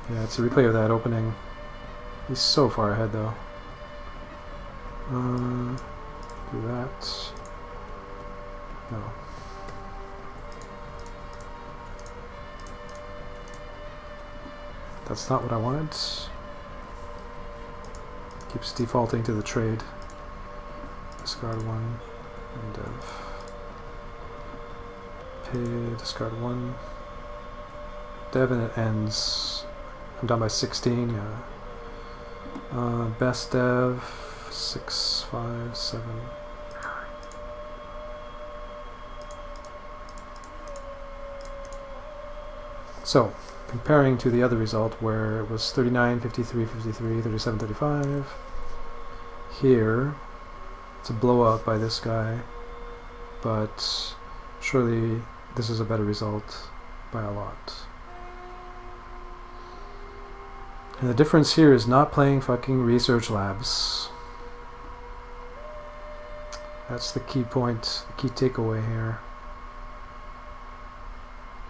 Yeah, it's a replay of that opening. He's so far ahead, though. Do that. No. That's not what I wanted. Keeps defaulting to the trade. Discard one. And pay, discard one. Dev, and it ends. I'm down by 16, yeah. Best dev, 6, 5, 7. So, comparing to the other result where it was 39, 53, 53, 37, 35, here it's a blowout by this guy, but surely this is a better result by a lot. And the difference here is not playing fucking research labs. That's the key point, the key takeaway here.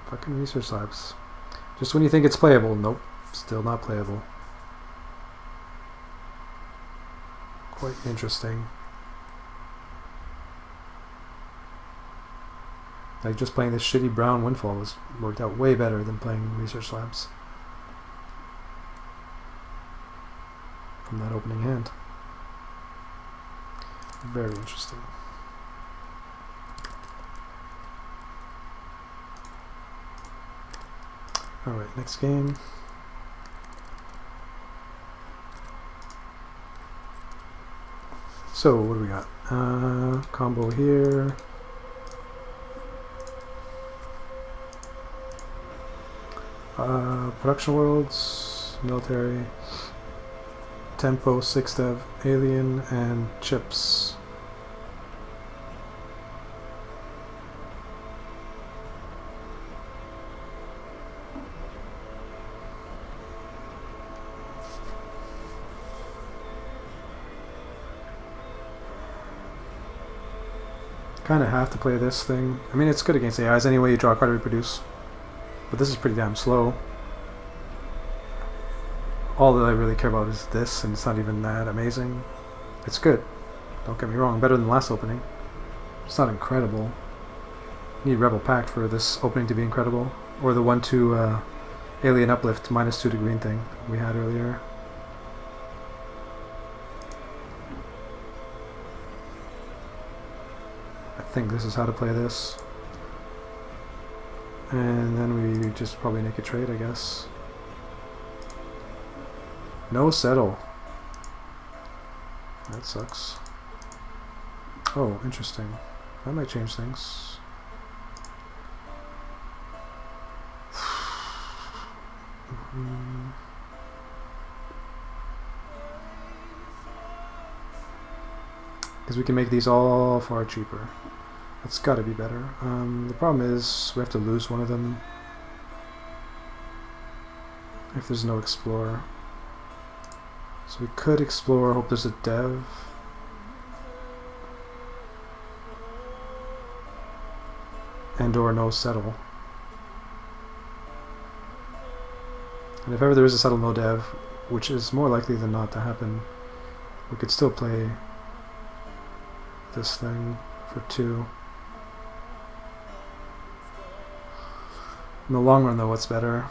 Fucking research labs. Just when you think it's playable, nope, still not playable. Quite interesting. Like just playing this shitty brown windfall was worked out way better than playing research labs. From that opening hand. Very interesting. Alright, next game. So, what do we got? Combo here. Production worlds, military. tempo, 6 dev, alien, and chips. Kind of have to play this thing. I mean, it's good against AIs anyway. You draw a card to reproduce, but this is pretty damn slow. All that I really care about is this, and it's not even that amazing. It's good. Don't get me wrong. Better than the last opening. It's not incredible. You need Rebel Pact for this opening to be incredible, or the 1/2 Alien Uplift -2 to green thing we had earlier. I think this is how to play this. And then we just probably make a trade, I guess. No settle. That sucks. Oh, interesting. That might change things. Because we can make these all far cheaper. That's got to be better. The problem is we have to lose one of them if there's no explorer. So we could explore, hope there's a dev. And or no settle. And if ever there is a settle no dev, which is more likely than not to happen, we could still play this thing for 2. In the long run though, what's better?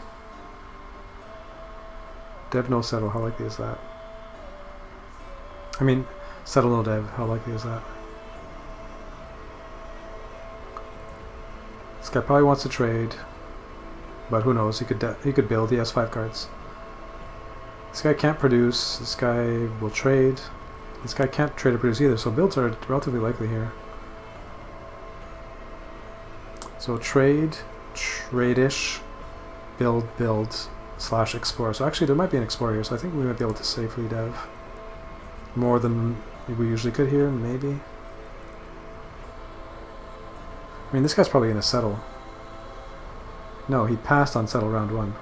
Dev no settle, how likely is that? I mean, settle no dev, how likely is that? This guy probably wants to trade, but who knows, he could build, he has 5 cards. This guy can't produce, this guy will trade. This guy can't trade or produce either, so builds are relatively likely here. So trade-ish, build, / explore. So actually there might be an explorer here, so I think we might be able to safely dev. More than we usually could here, maybe. I mean, this guy's probably going to settle. No, he passed on settle round 1.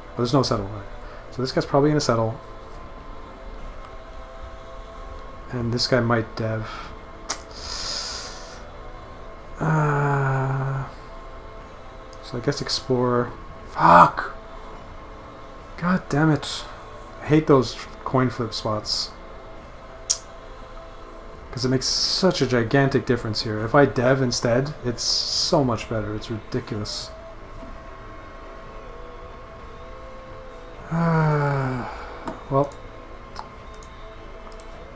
But there's no settle, right? So this guy's probably going to settle. And this guy might dev. So I guess explore. Fuck! God damn it. I hate those coin flip spots. Because it makes such a gigantic difference here. If I dev instead, it's so much better. It's ridiculous. Well,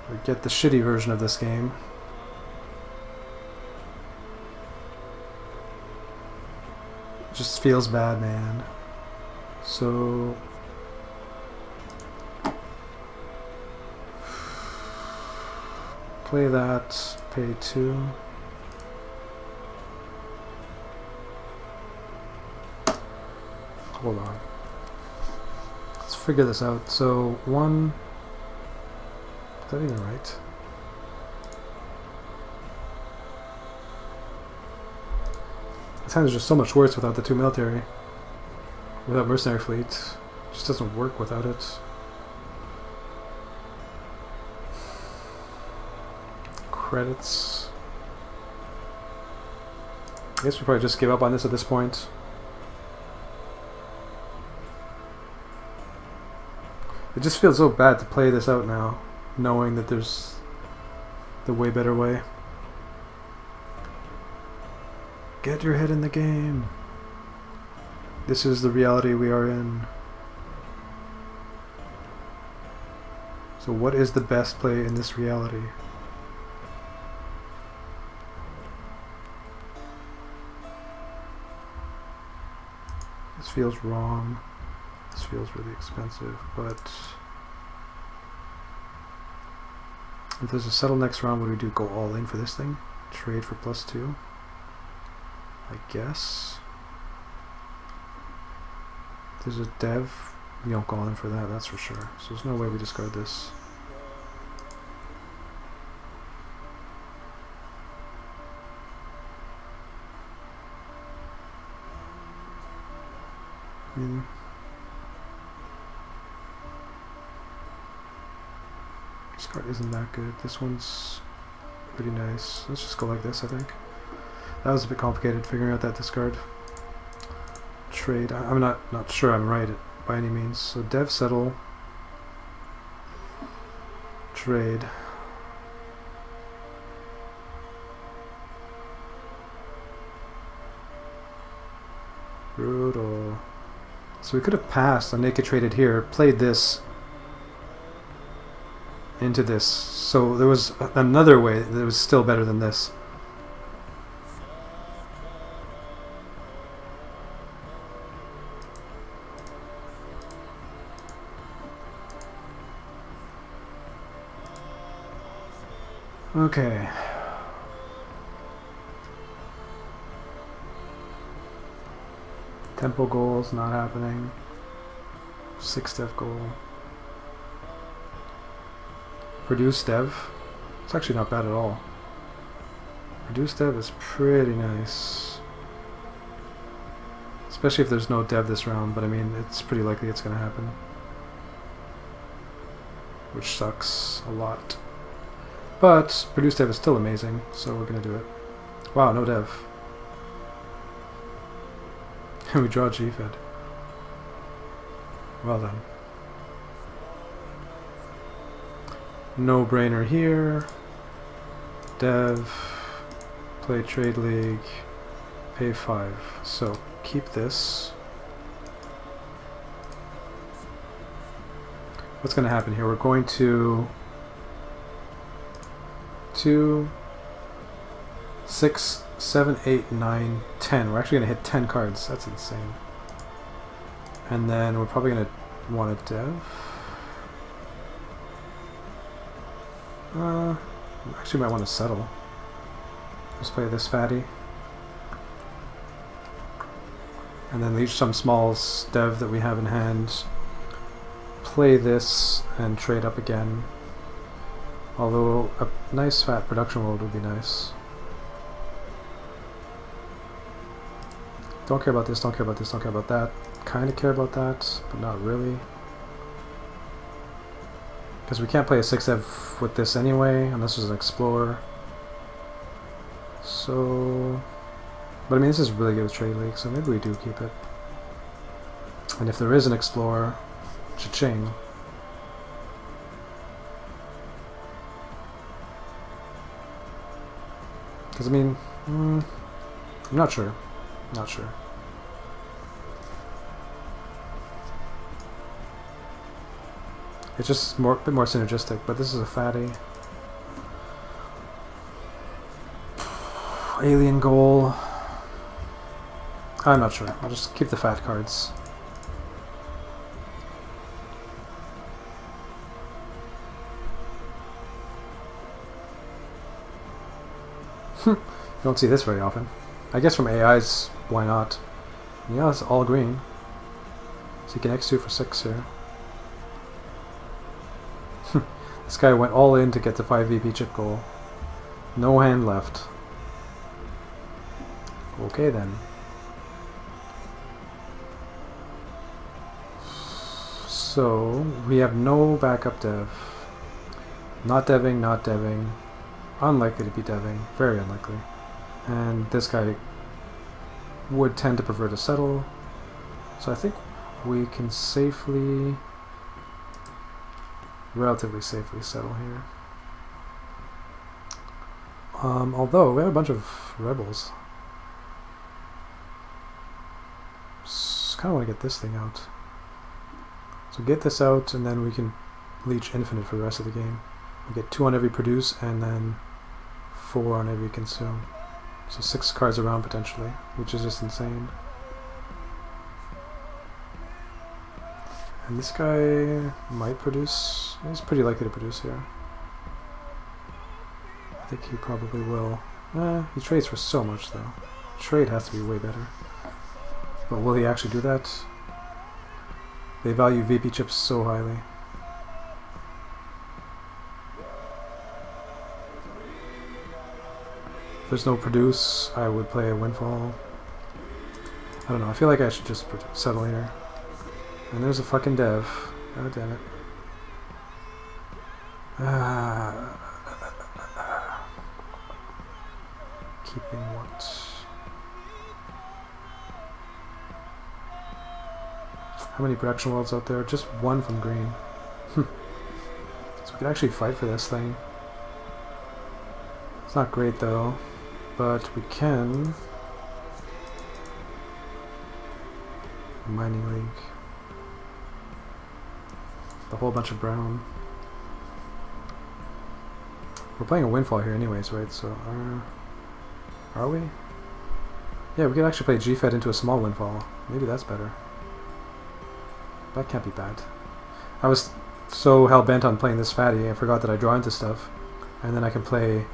we get the shitty version of this game. It just feels bad, man. So play that, pay 2. Hold on. Let's figure this out. So 1, is that even right? This hand is just so much worse without the 2 military. Without mercenary fleet. It just doesn't work without it. Credits. I guess we probably just give up on this at this point. It just feels so bad to play this out now, knowing that there's the way better way. Get your head in the game. This is the reality we are in. So what is the best play in this reality? This feels wrong. This feels really expensive, but if there's a settle next round, what do we do? Go all in for this thing? Trade for +2? I guess. If there's a dev, we don't go all in for that, that's for sure. So there's no way we discard this. This card isn't that good. This one's pretty nice. Let's just go like this, I think. That was a bit complicated figuring out that discard. Trade. I'm not sure I'm right by any means. So dev settle. Trade. Brutal. So we could have passed on naked traded here, played this into this. So there was another way that was still better than this. Okay. Tempo goals not happening. 6 dev goal. Produce dev. It's actually not bad at all. Produce dev is pretty nice. Especially if there's no dev this round, but I mean, it's pretty likely it's going to happen. Which sucks a lot. But produce dev is still amazing, so we're going to do it. Wow, no dev. We draw G-Fed. Well done. No brainer here. Dev. Play Trade League. Pay 5. So keep this. What's going to happen here? We're going to 2, 6, 7, 8, 9, 10. We're actually going to hit 10 cards. That's insane. And then we're probably going to want a dev. Actually might want to settle. Let's play this fatty. And then leech some small dev that we have in hand. Play this and trade up again. Although a nice fat production world would be nice. Don't care about this, don't care about this, don't care about that. Kind of care about that, but not really. Because we can't play a 6-dev with this anyway, unless there's an Explorer. So... But I mean, this is really good with Trade League, so maybe we do keep it. And if there is an Explorer, cha-ching. Because I mean, I'm not sure. Not sure. It's just a bit more synergistic, but this is a fatty. Alien goal. I'm not sure. I'll just keep the fat cards. You don't see this very often. I guess from AIs, why not? Yeah, it's all green. So you can X2 for 6 here. This guy went all in to get the 5 VP chip goal. No hand left. Okay then. So, we have no backup dev. Not deving, not deving. Unlikely to be deving. Very unlikely. And this guy would tend to prefer to settle. So I think we can safely, relatively safely settle here. Although, we have a bunch of rebels. Kind of want to get this thing out. So get this out, and then we can leech infinite for the rest of the game. We get 2 on every produce, and then 4 on every consume. So 6 cards around potentially, which is just insane. And this guy might produce. He's pretty likely to produce here. I think he probably will. He trades for so much though. Trade has to be way better. But will he actually do that? They value VP chips so highly. If there's no produce, I would play a windfall. I don't know, I feel like I should just settle here. And there's a fucking dev. God damn it. Keeping what? How many production worlds out there? Just one from green. So we could actually fight for this thing. It's not great though, but we can. Mining League. A whole bunch of brown. We're playing a windfall here anyways, right? So, are we? Yeah, we could actually play G-Fed into a small windfall. Maybe that's better. That can't be bad. I was so hell-bent on playing this fatty, I forgot that I draw into stuff. And then I can play,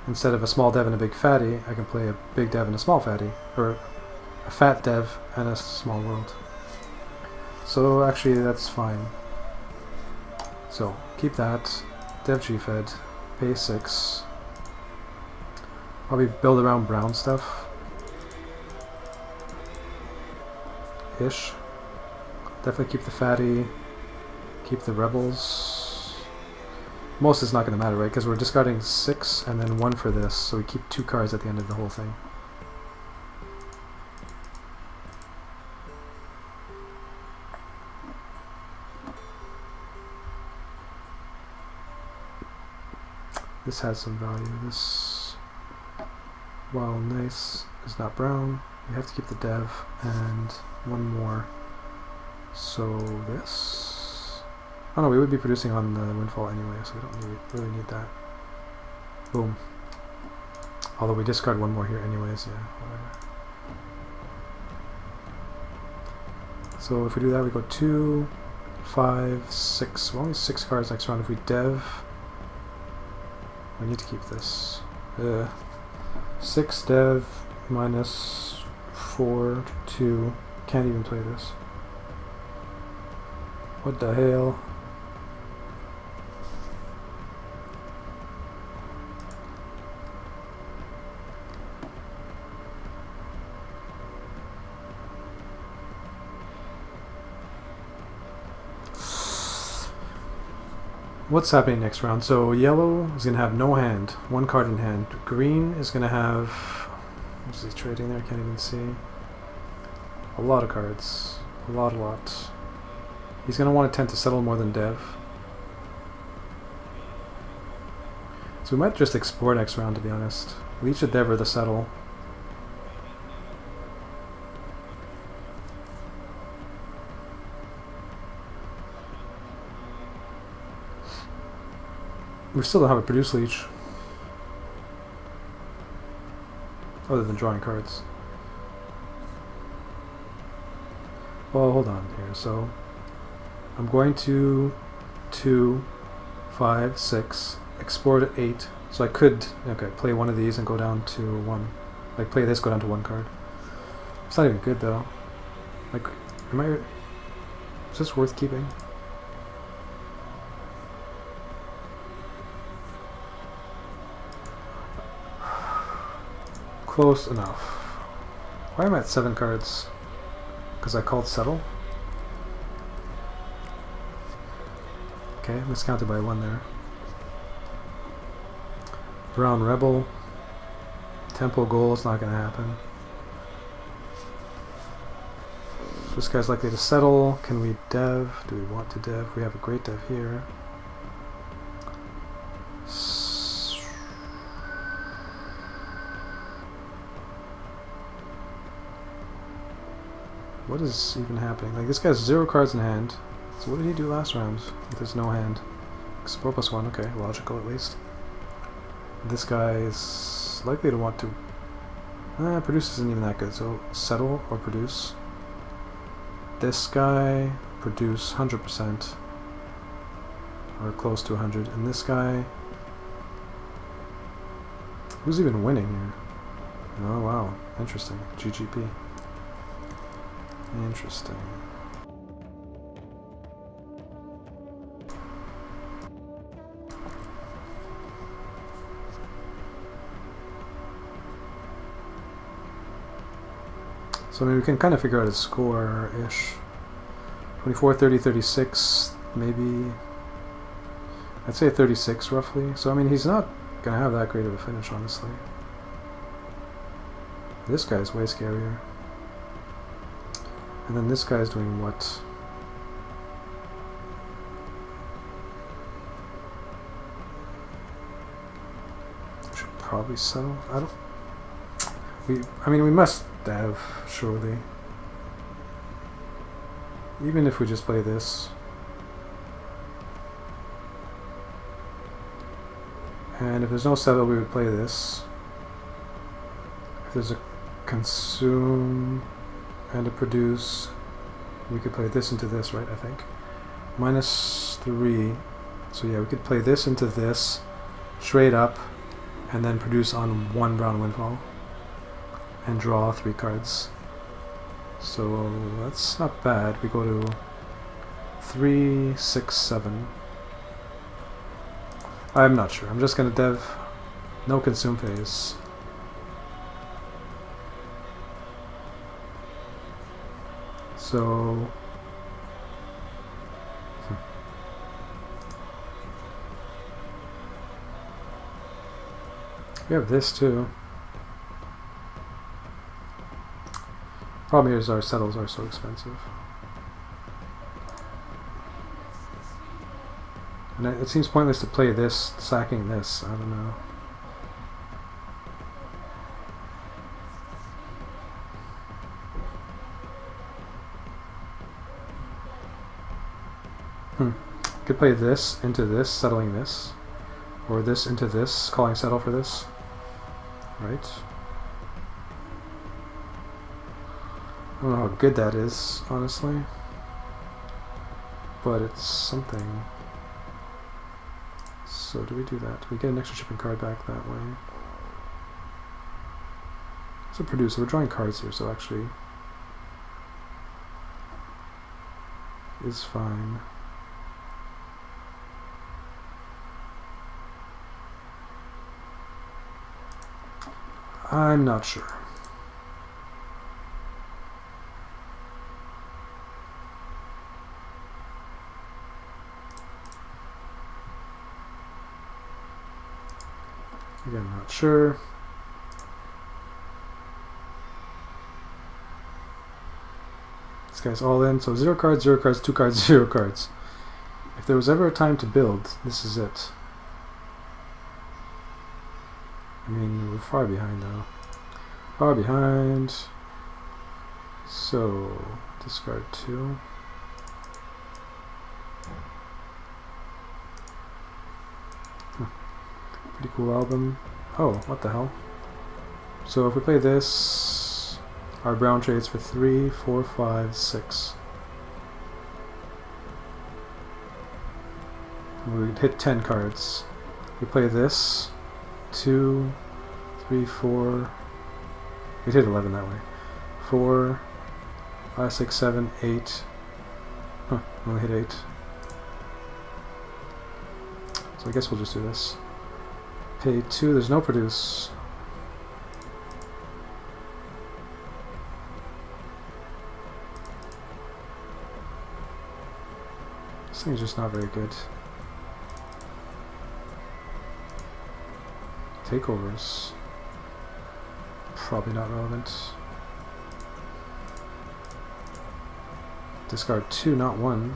instead of a small dev and a big fatty, I can play a big dev and a small fatty. Or a fat dev and a small world. So actually that's fine. So, keep that. Dev G-Fed. Pay 6. Probably build around brown stuff. Ish. Definitely keep the fatty. Keep the rebels. Most is not going to matter, right? Because we're discarding 6 and then 1 for this. So we keep 2 cards at the end of the whole thing. This has some value. This, while nice, is not brown. We have to keep the dev and 1 more. So this. Oh no, we would be producing on the windfall anyway, so we don't really need that. Boom. Although we discard 1 more here anyways, yeah, whatever. So if we do that, we go 2, 5, 6. Well, only 6 cards next round. If we dev. We need to keep this. 6 dev minus 4, 2. Can't even play this. What the hell? What's happening next round? So yellow is going to have no hand, 1 card in hand. Green is going to have, what is he trading there? I can't even see. A lot of cards. A lot. He's going to want to tend to settle more than dev. So we might just explore next round, to be honest. Leech the dev or the settle. We still don't have a produce leech. Other than drawing cards. Well, hold on here. So I'm going to 2, 5, 6, explore to 8. So I could, okay, play 1 of these and go down to 1. Like play this, go down to 1 card. It's not even good though. Like, is this worth keeping? Close enough. Why am I at 7 cards? Because I called settle? Okay, miscounted by 1 there. Brown rebel. Temple goal is not going to happen. This guy's likely to settle. Can we dev? Do we want to dev? We have a great dev here. What is even happening? Like, this guy has 0 cards in hand. So what did he do last round? There's no hand. Explore +1, okay, logical at least. This guy is likely to want to... produce isn't even that good, so settle or produce. This guy, produce 100%. Or close to 100. And this guy... Who's even winning here? Oh wow, interesting. GGP. Interesting. So I mean, we can kind of figure out his score-ish. 24, 30, 36, maybe. I'd say 36 roughly. So I mean, he's not gonna have that great of a finish, honestly. This guy's way scarier. And then this guy's doing what? Should probably settle. I mean, we must have, surely. Even if we just play this. And if there's no settle, we would play this. If there's a consume and a produce, we could play this into this, right, I think. -3. So yeah, we could play this into this, straight up, and then produce on 1 brown windfall. And draw 3 cards. So that's not bad. We go to 3, 6, 7. I'm not sure. I'm just gonna dev no consume phase. So we have this too. Problem here is our settles are so expensive. And it seems pointless to play this, sacking this, I don't know. Could play this into this, settling this. Or this into this, calling settle for this. Right? I don't know how good that is, honestly. But it's something. So do we do that? Do we get an extra shipping card back that way? It's a producer. We're drawing cards here, so actually is fine. I'm not sure. Again, not sure. This guy's all in, so 0 cards, 0 cards, 2 cards, 0 cards. If there was ever a time to build, this is it. I mean, we're far behind though. Far behind. So, discard 2. Pretty cool album. Oh, what the hell? So if we play this, our brown trades for 3, 4, 5, 6. We'd hit 10 cards. We play this, 2, 3, 4. We'd hit 11 that way. 4, 5, 6, 7, 8. Huh, only hit 8. So I guess we'll just do this. Pay 2, there's no produce. This thing's just not very good. Takeovers. Probably not relevant. Discard 2, not 1.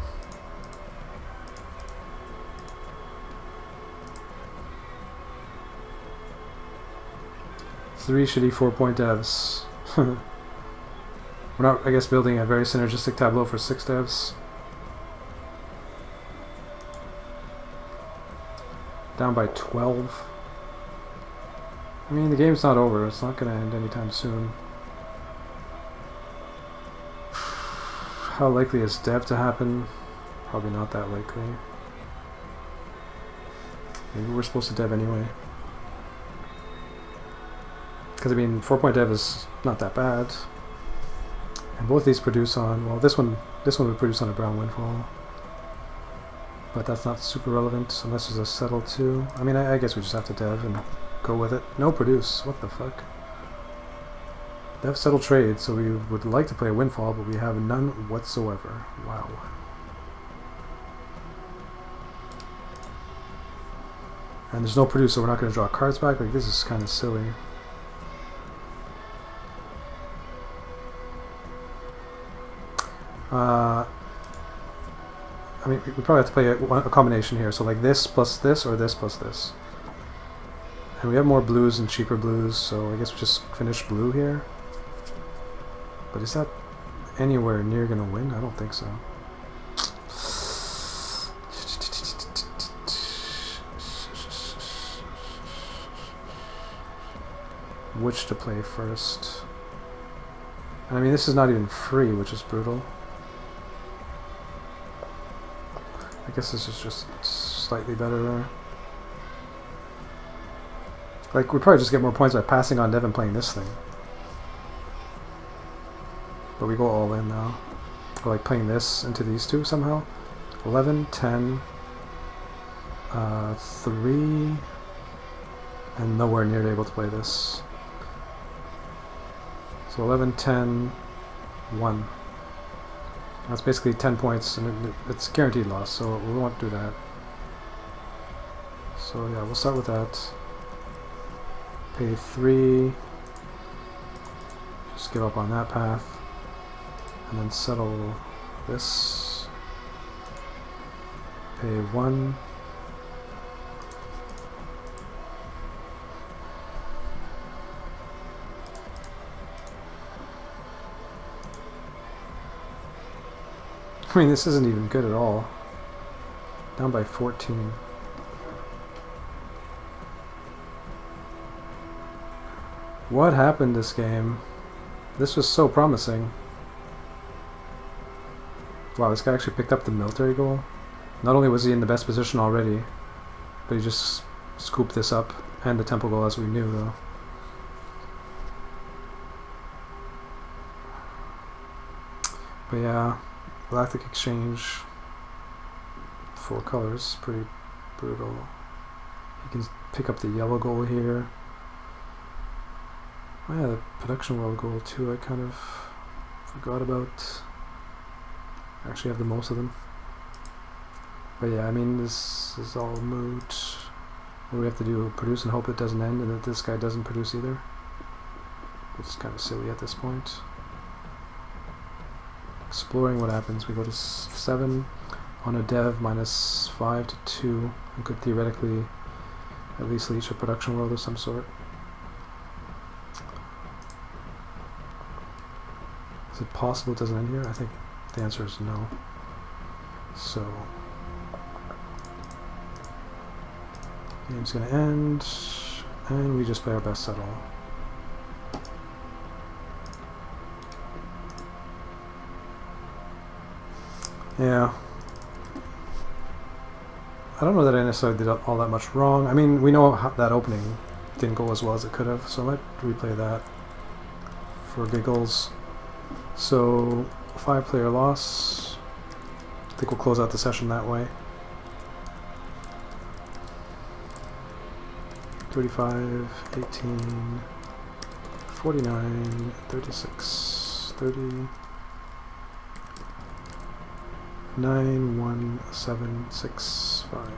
Three shitty 4-point devs. We're not, I guess, building a very synergistic tableau for 6 devs. Down by 12. I mean, the game's not over. It's not going to end anytime soon. How likely is dev to happen? Probably not that likely. Maybe we're supposed to dev anyway. Because I mean, 4-point dev is not that bad, and both these produce on. Well, this one would produce on a brown windfall, but that's not super relevant unless there's a settle too. I mean, I guess we just have to dev and go with it. No produce. What the fuck? Dev settle trade. So we would like to play a windfall, but we have none whatsoever. Wow. And there's no produce, so we're not going to draw cards back. Like, this is kind of silly. I mean, we probably have to play a combination here. So like this plus this, or this plus this. And we have more blues and cheaper blues, so I guess we just finish blue here. But is that anywhere near going to win? I don't think so. Which to play first? And I mean, this is not even free, which is brutal. I guess this is just slightly better there. Like, we'd probably just get more points by passing on Devin playing this thing. But we go all in now. Or like playing this into these two somehow. 11, 10, 3, and nowhere near able to play this. So 11, 10, 1. That's basically 10 points, and it's guaranteed loss, so we won't do that. So yeah, we'll start with that. Pay 3. Just give up on that path. And then settle this. Pay 1. I mean, this isn't even good at all. Down by 14. What happened this game? This was so promising. Wow, this guy actually picked up the military goal. Not only was he in the best position already, but he just scooped this up, and the temple goal as we knew though. But yeah, Galactic Exchange, 4 colors, pretty brutal. You can pick up the yellow goal here. Oh yeah, the production world goal too, I kind of forgot about. I actually have the most of them. But yeah, I mean, this is all moot. What do we have to do? Produce and hope it doesn't end, and that this guy doesn't produce either. It's kind of silly at this point. Exploring what happens. We go to 7 on a dev, minus 5 to 2, and could theoretically at least leech a production world of some sort. Is it possible it doesn't end here? I think the answer is no. So, game's gonna end, and we just play our best settle. Yeah. I don't know that I necessarily did all that much wrong. I mean, we know how that opening didn't go as well as it could have, so I might replay that for giggles. So, 5-player loss. I think we'll close out the session that way. 35, 18, 49, 36, 30, 9, 1, 7, 6, 5.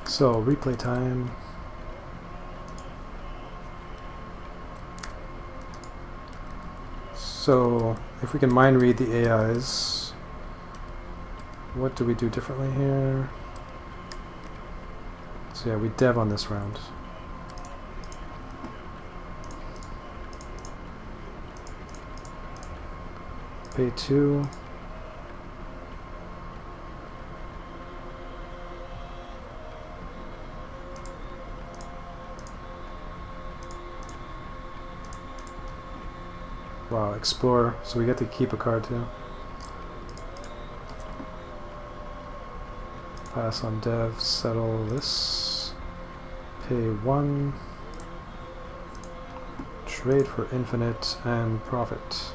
So, replay time. So, if we can mind read the AIs, what do we do differently here? So yeah, we dev on this round. Pay 2. Wow, explore, so we get to keep a card too. Pass on dev, settle this. Pay 1. Trade for infinite and profit.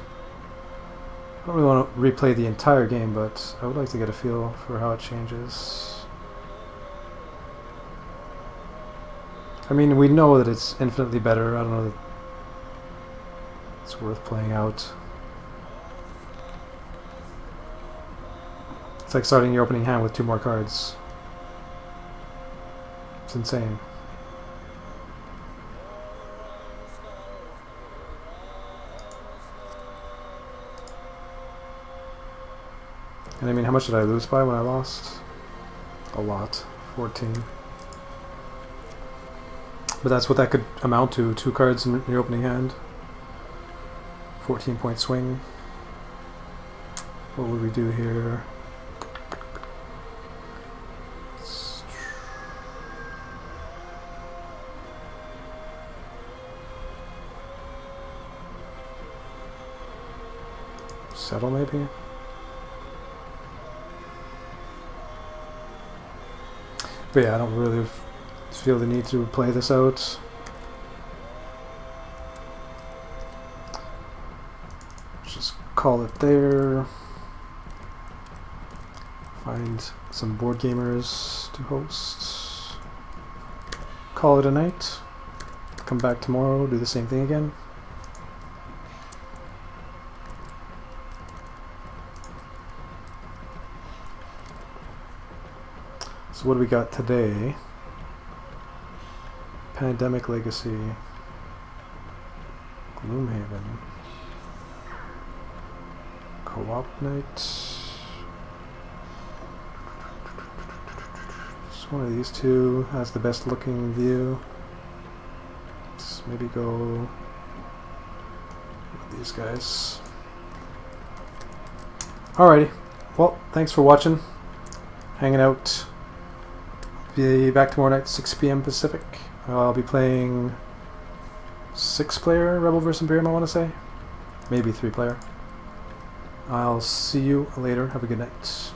don't really want to replay the entire game, but I would like to get a feel for how it changes. I mean, we know that it's infinitely better. I don't know that it's worth playing out. It's like starting your opening hand with 2 more cards. It's insane. And I mean, how much did I lose by when I lost? A lot. 14. But that's what that could amount to. 2 cards in your opening hand. 14-point swing. What would we do here? Settle maybe? But yeah, I don't really feel the need to play this out. Just call it there. Find some board gamers to host. Call it a night. Come back tomorrow, do the same thing again. So what do we got today? Pandemic Legacy. Gloomhaven. Co-op Night. Just one of these 2 has the best looking view. Let's maybe go with these guys. Alrighty. Well, thanks for watching. Hanging out. Be back tomorrow night, 6 p.m. Pacific. I'll be playing 6-player Rebel vs. Imperium, I want to say. Maybe 3-player. I'll see you later. Have a good night.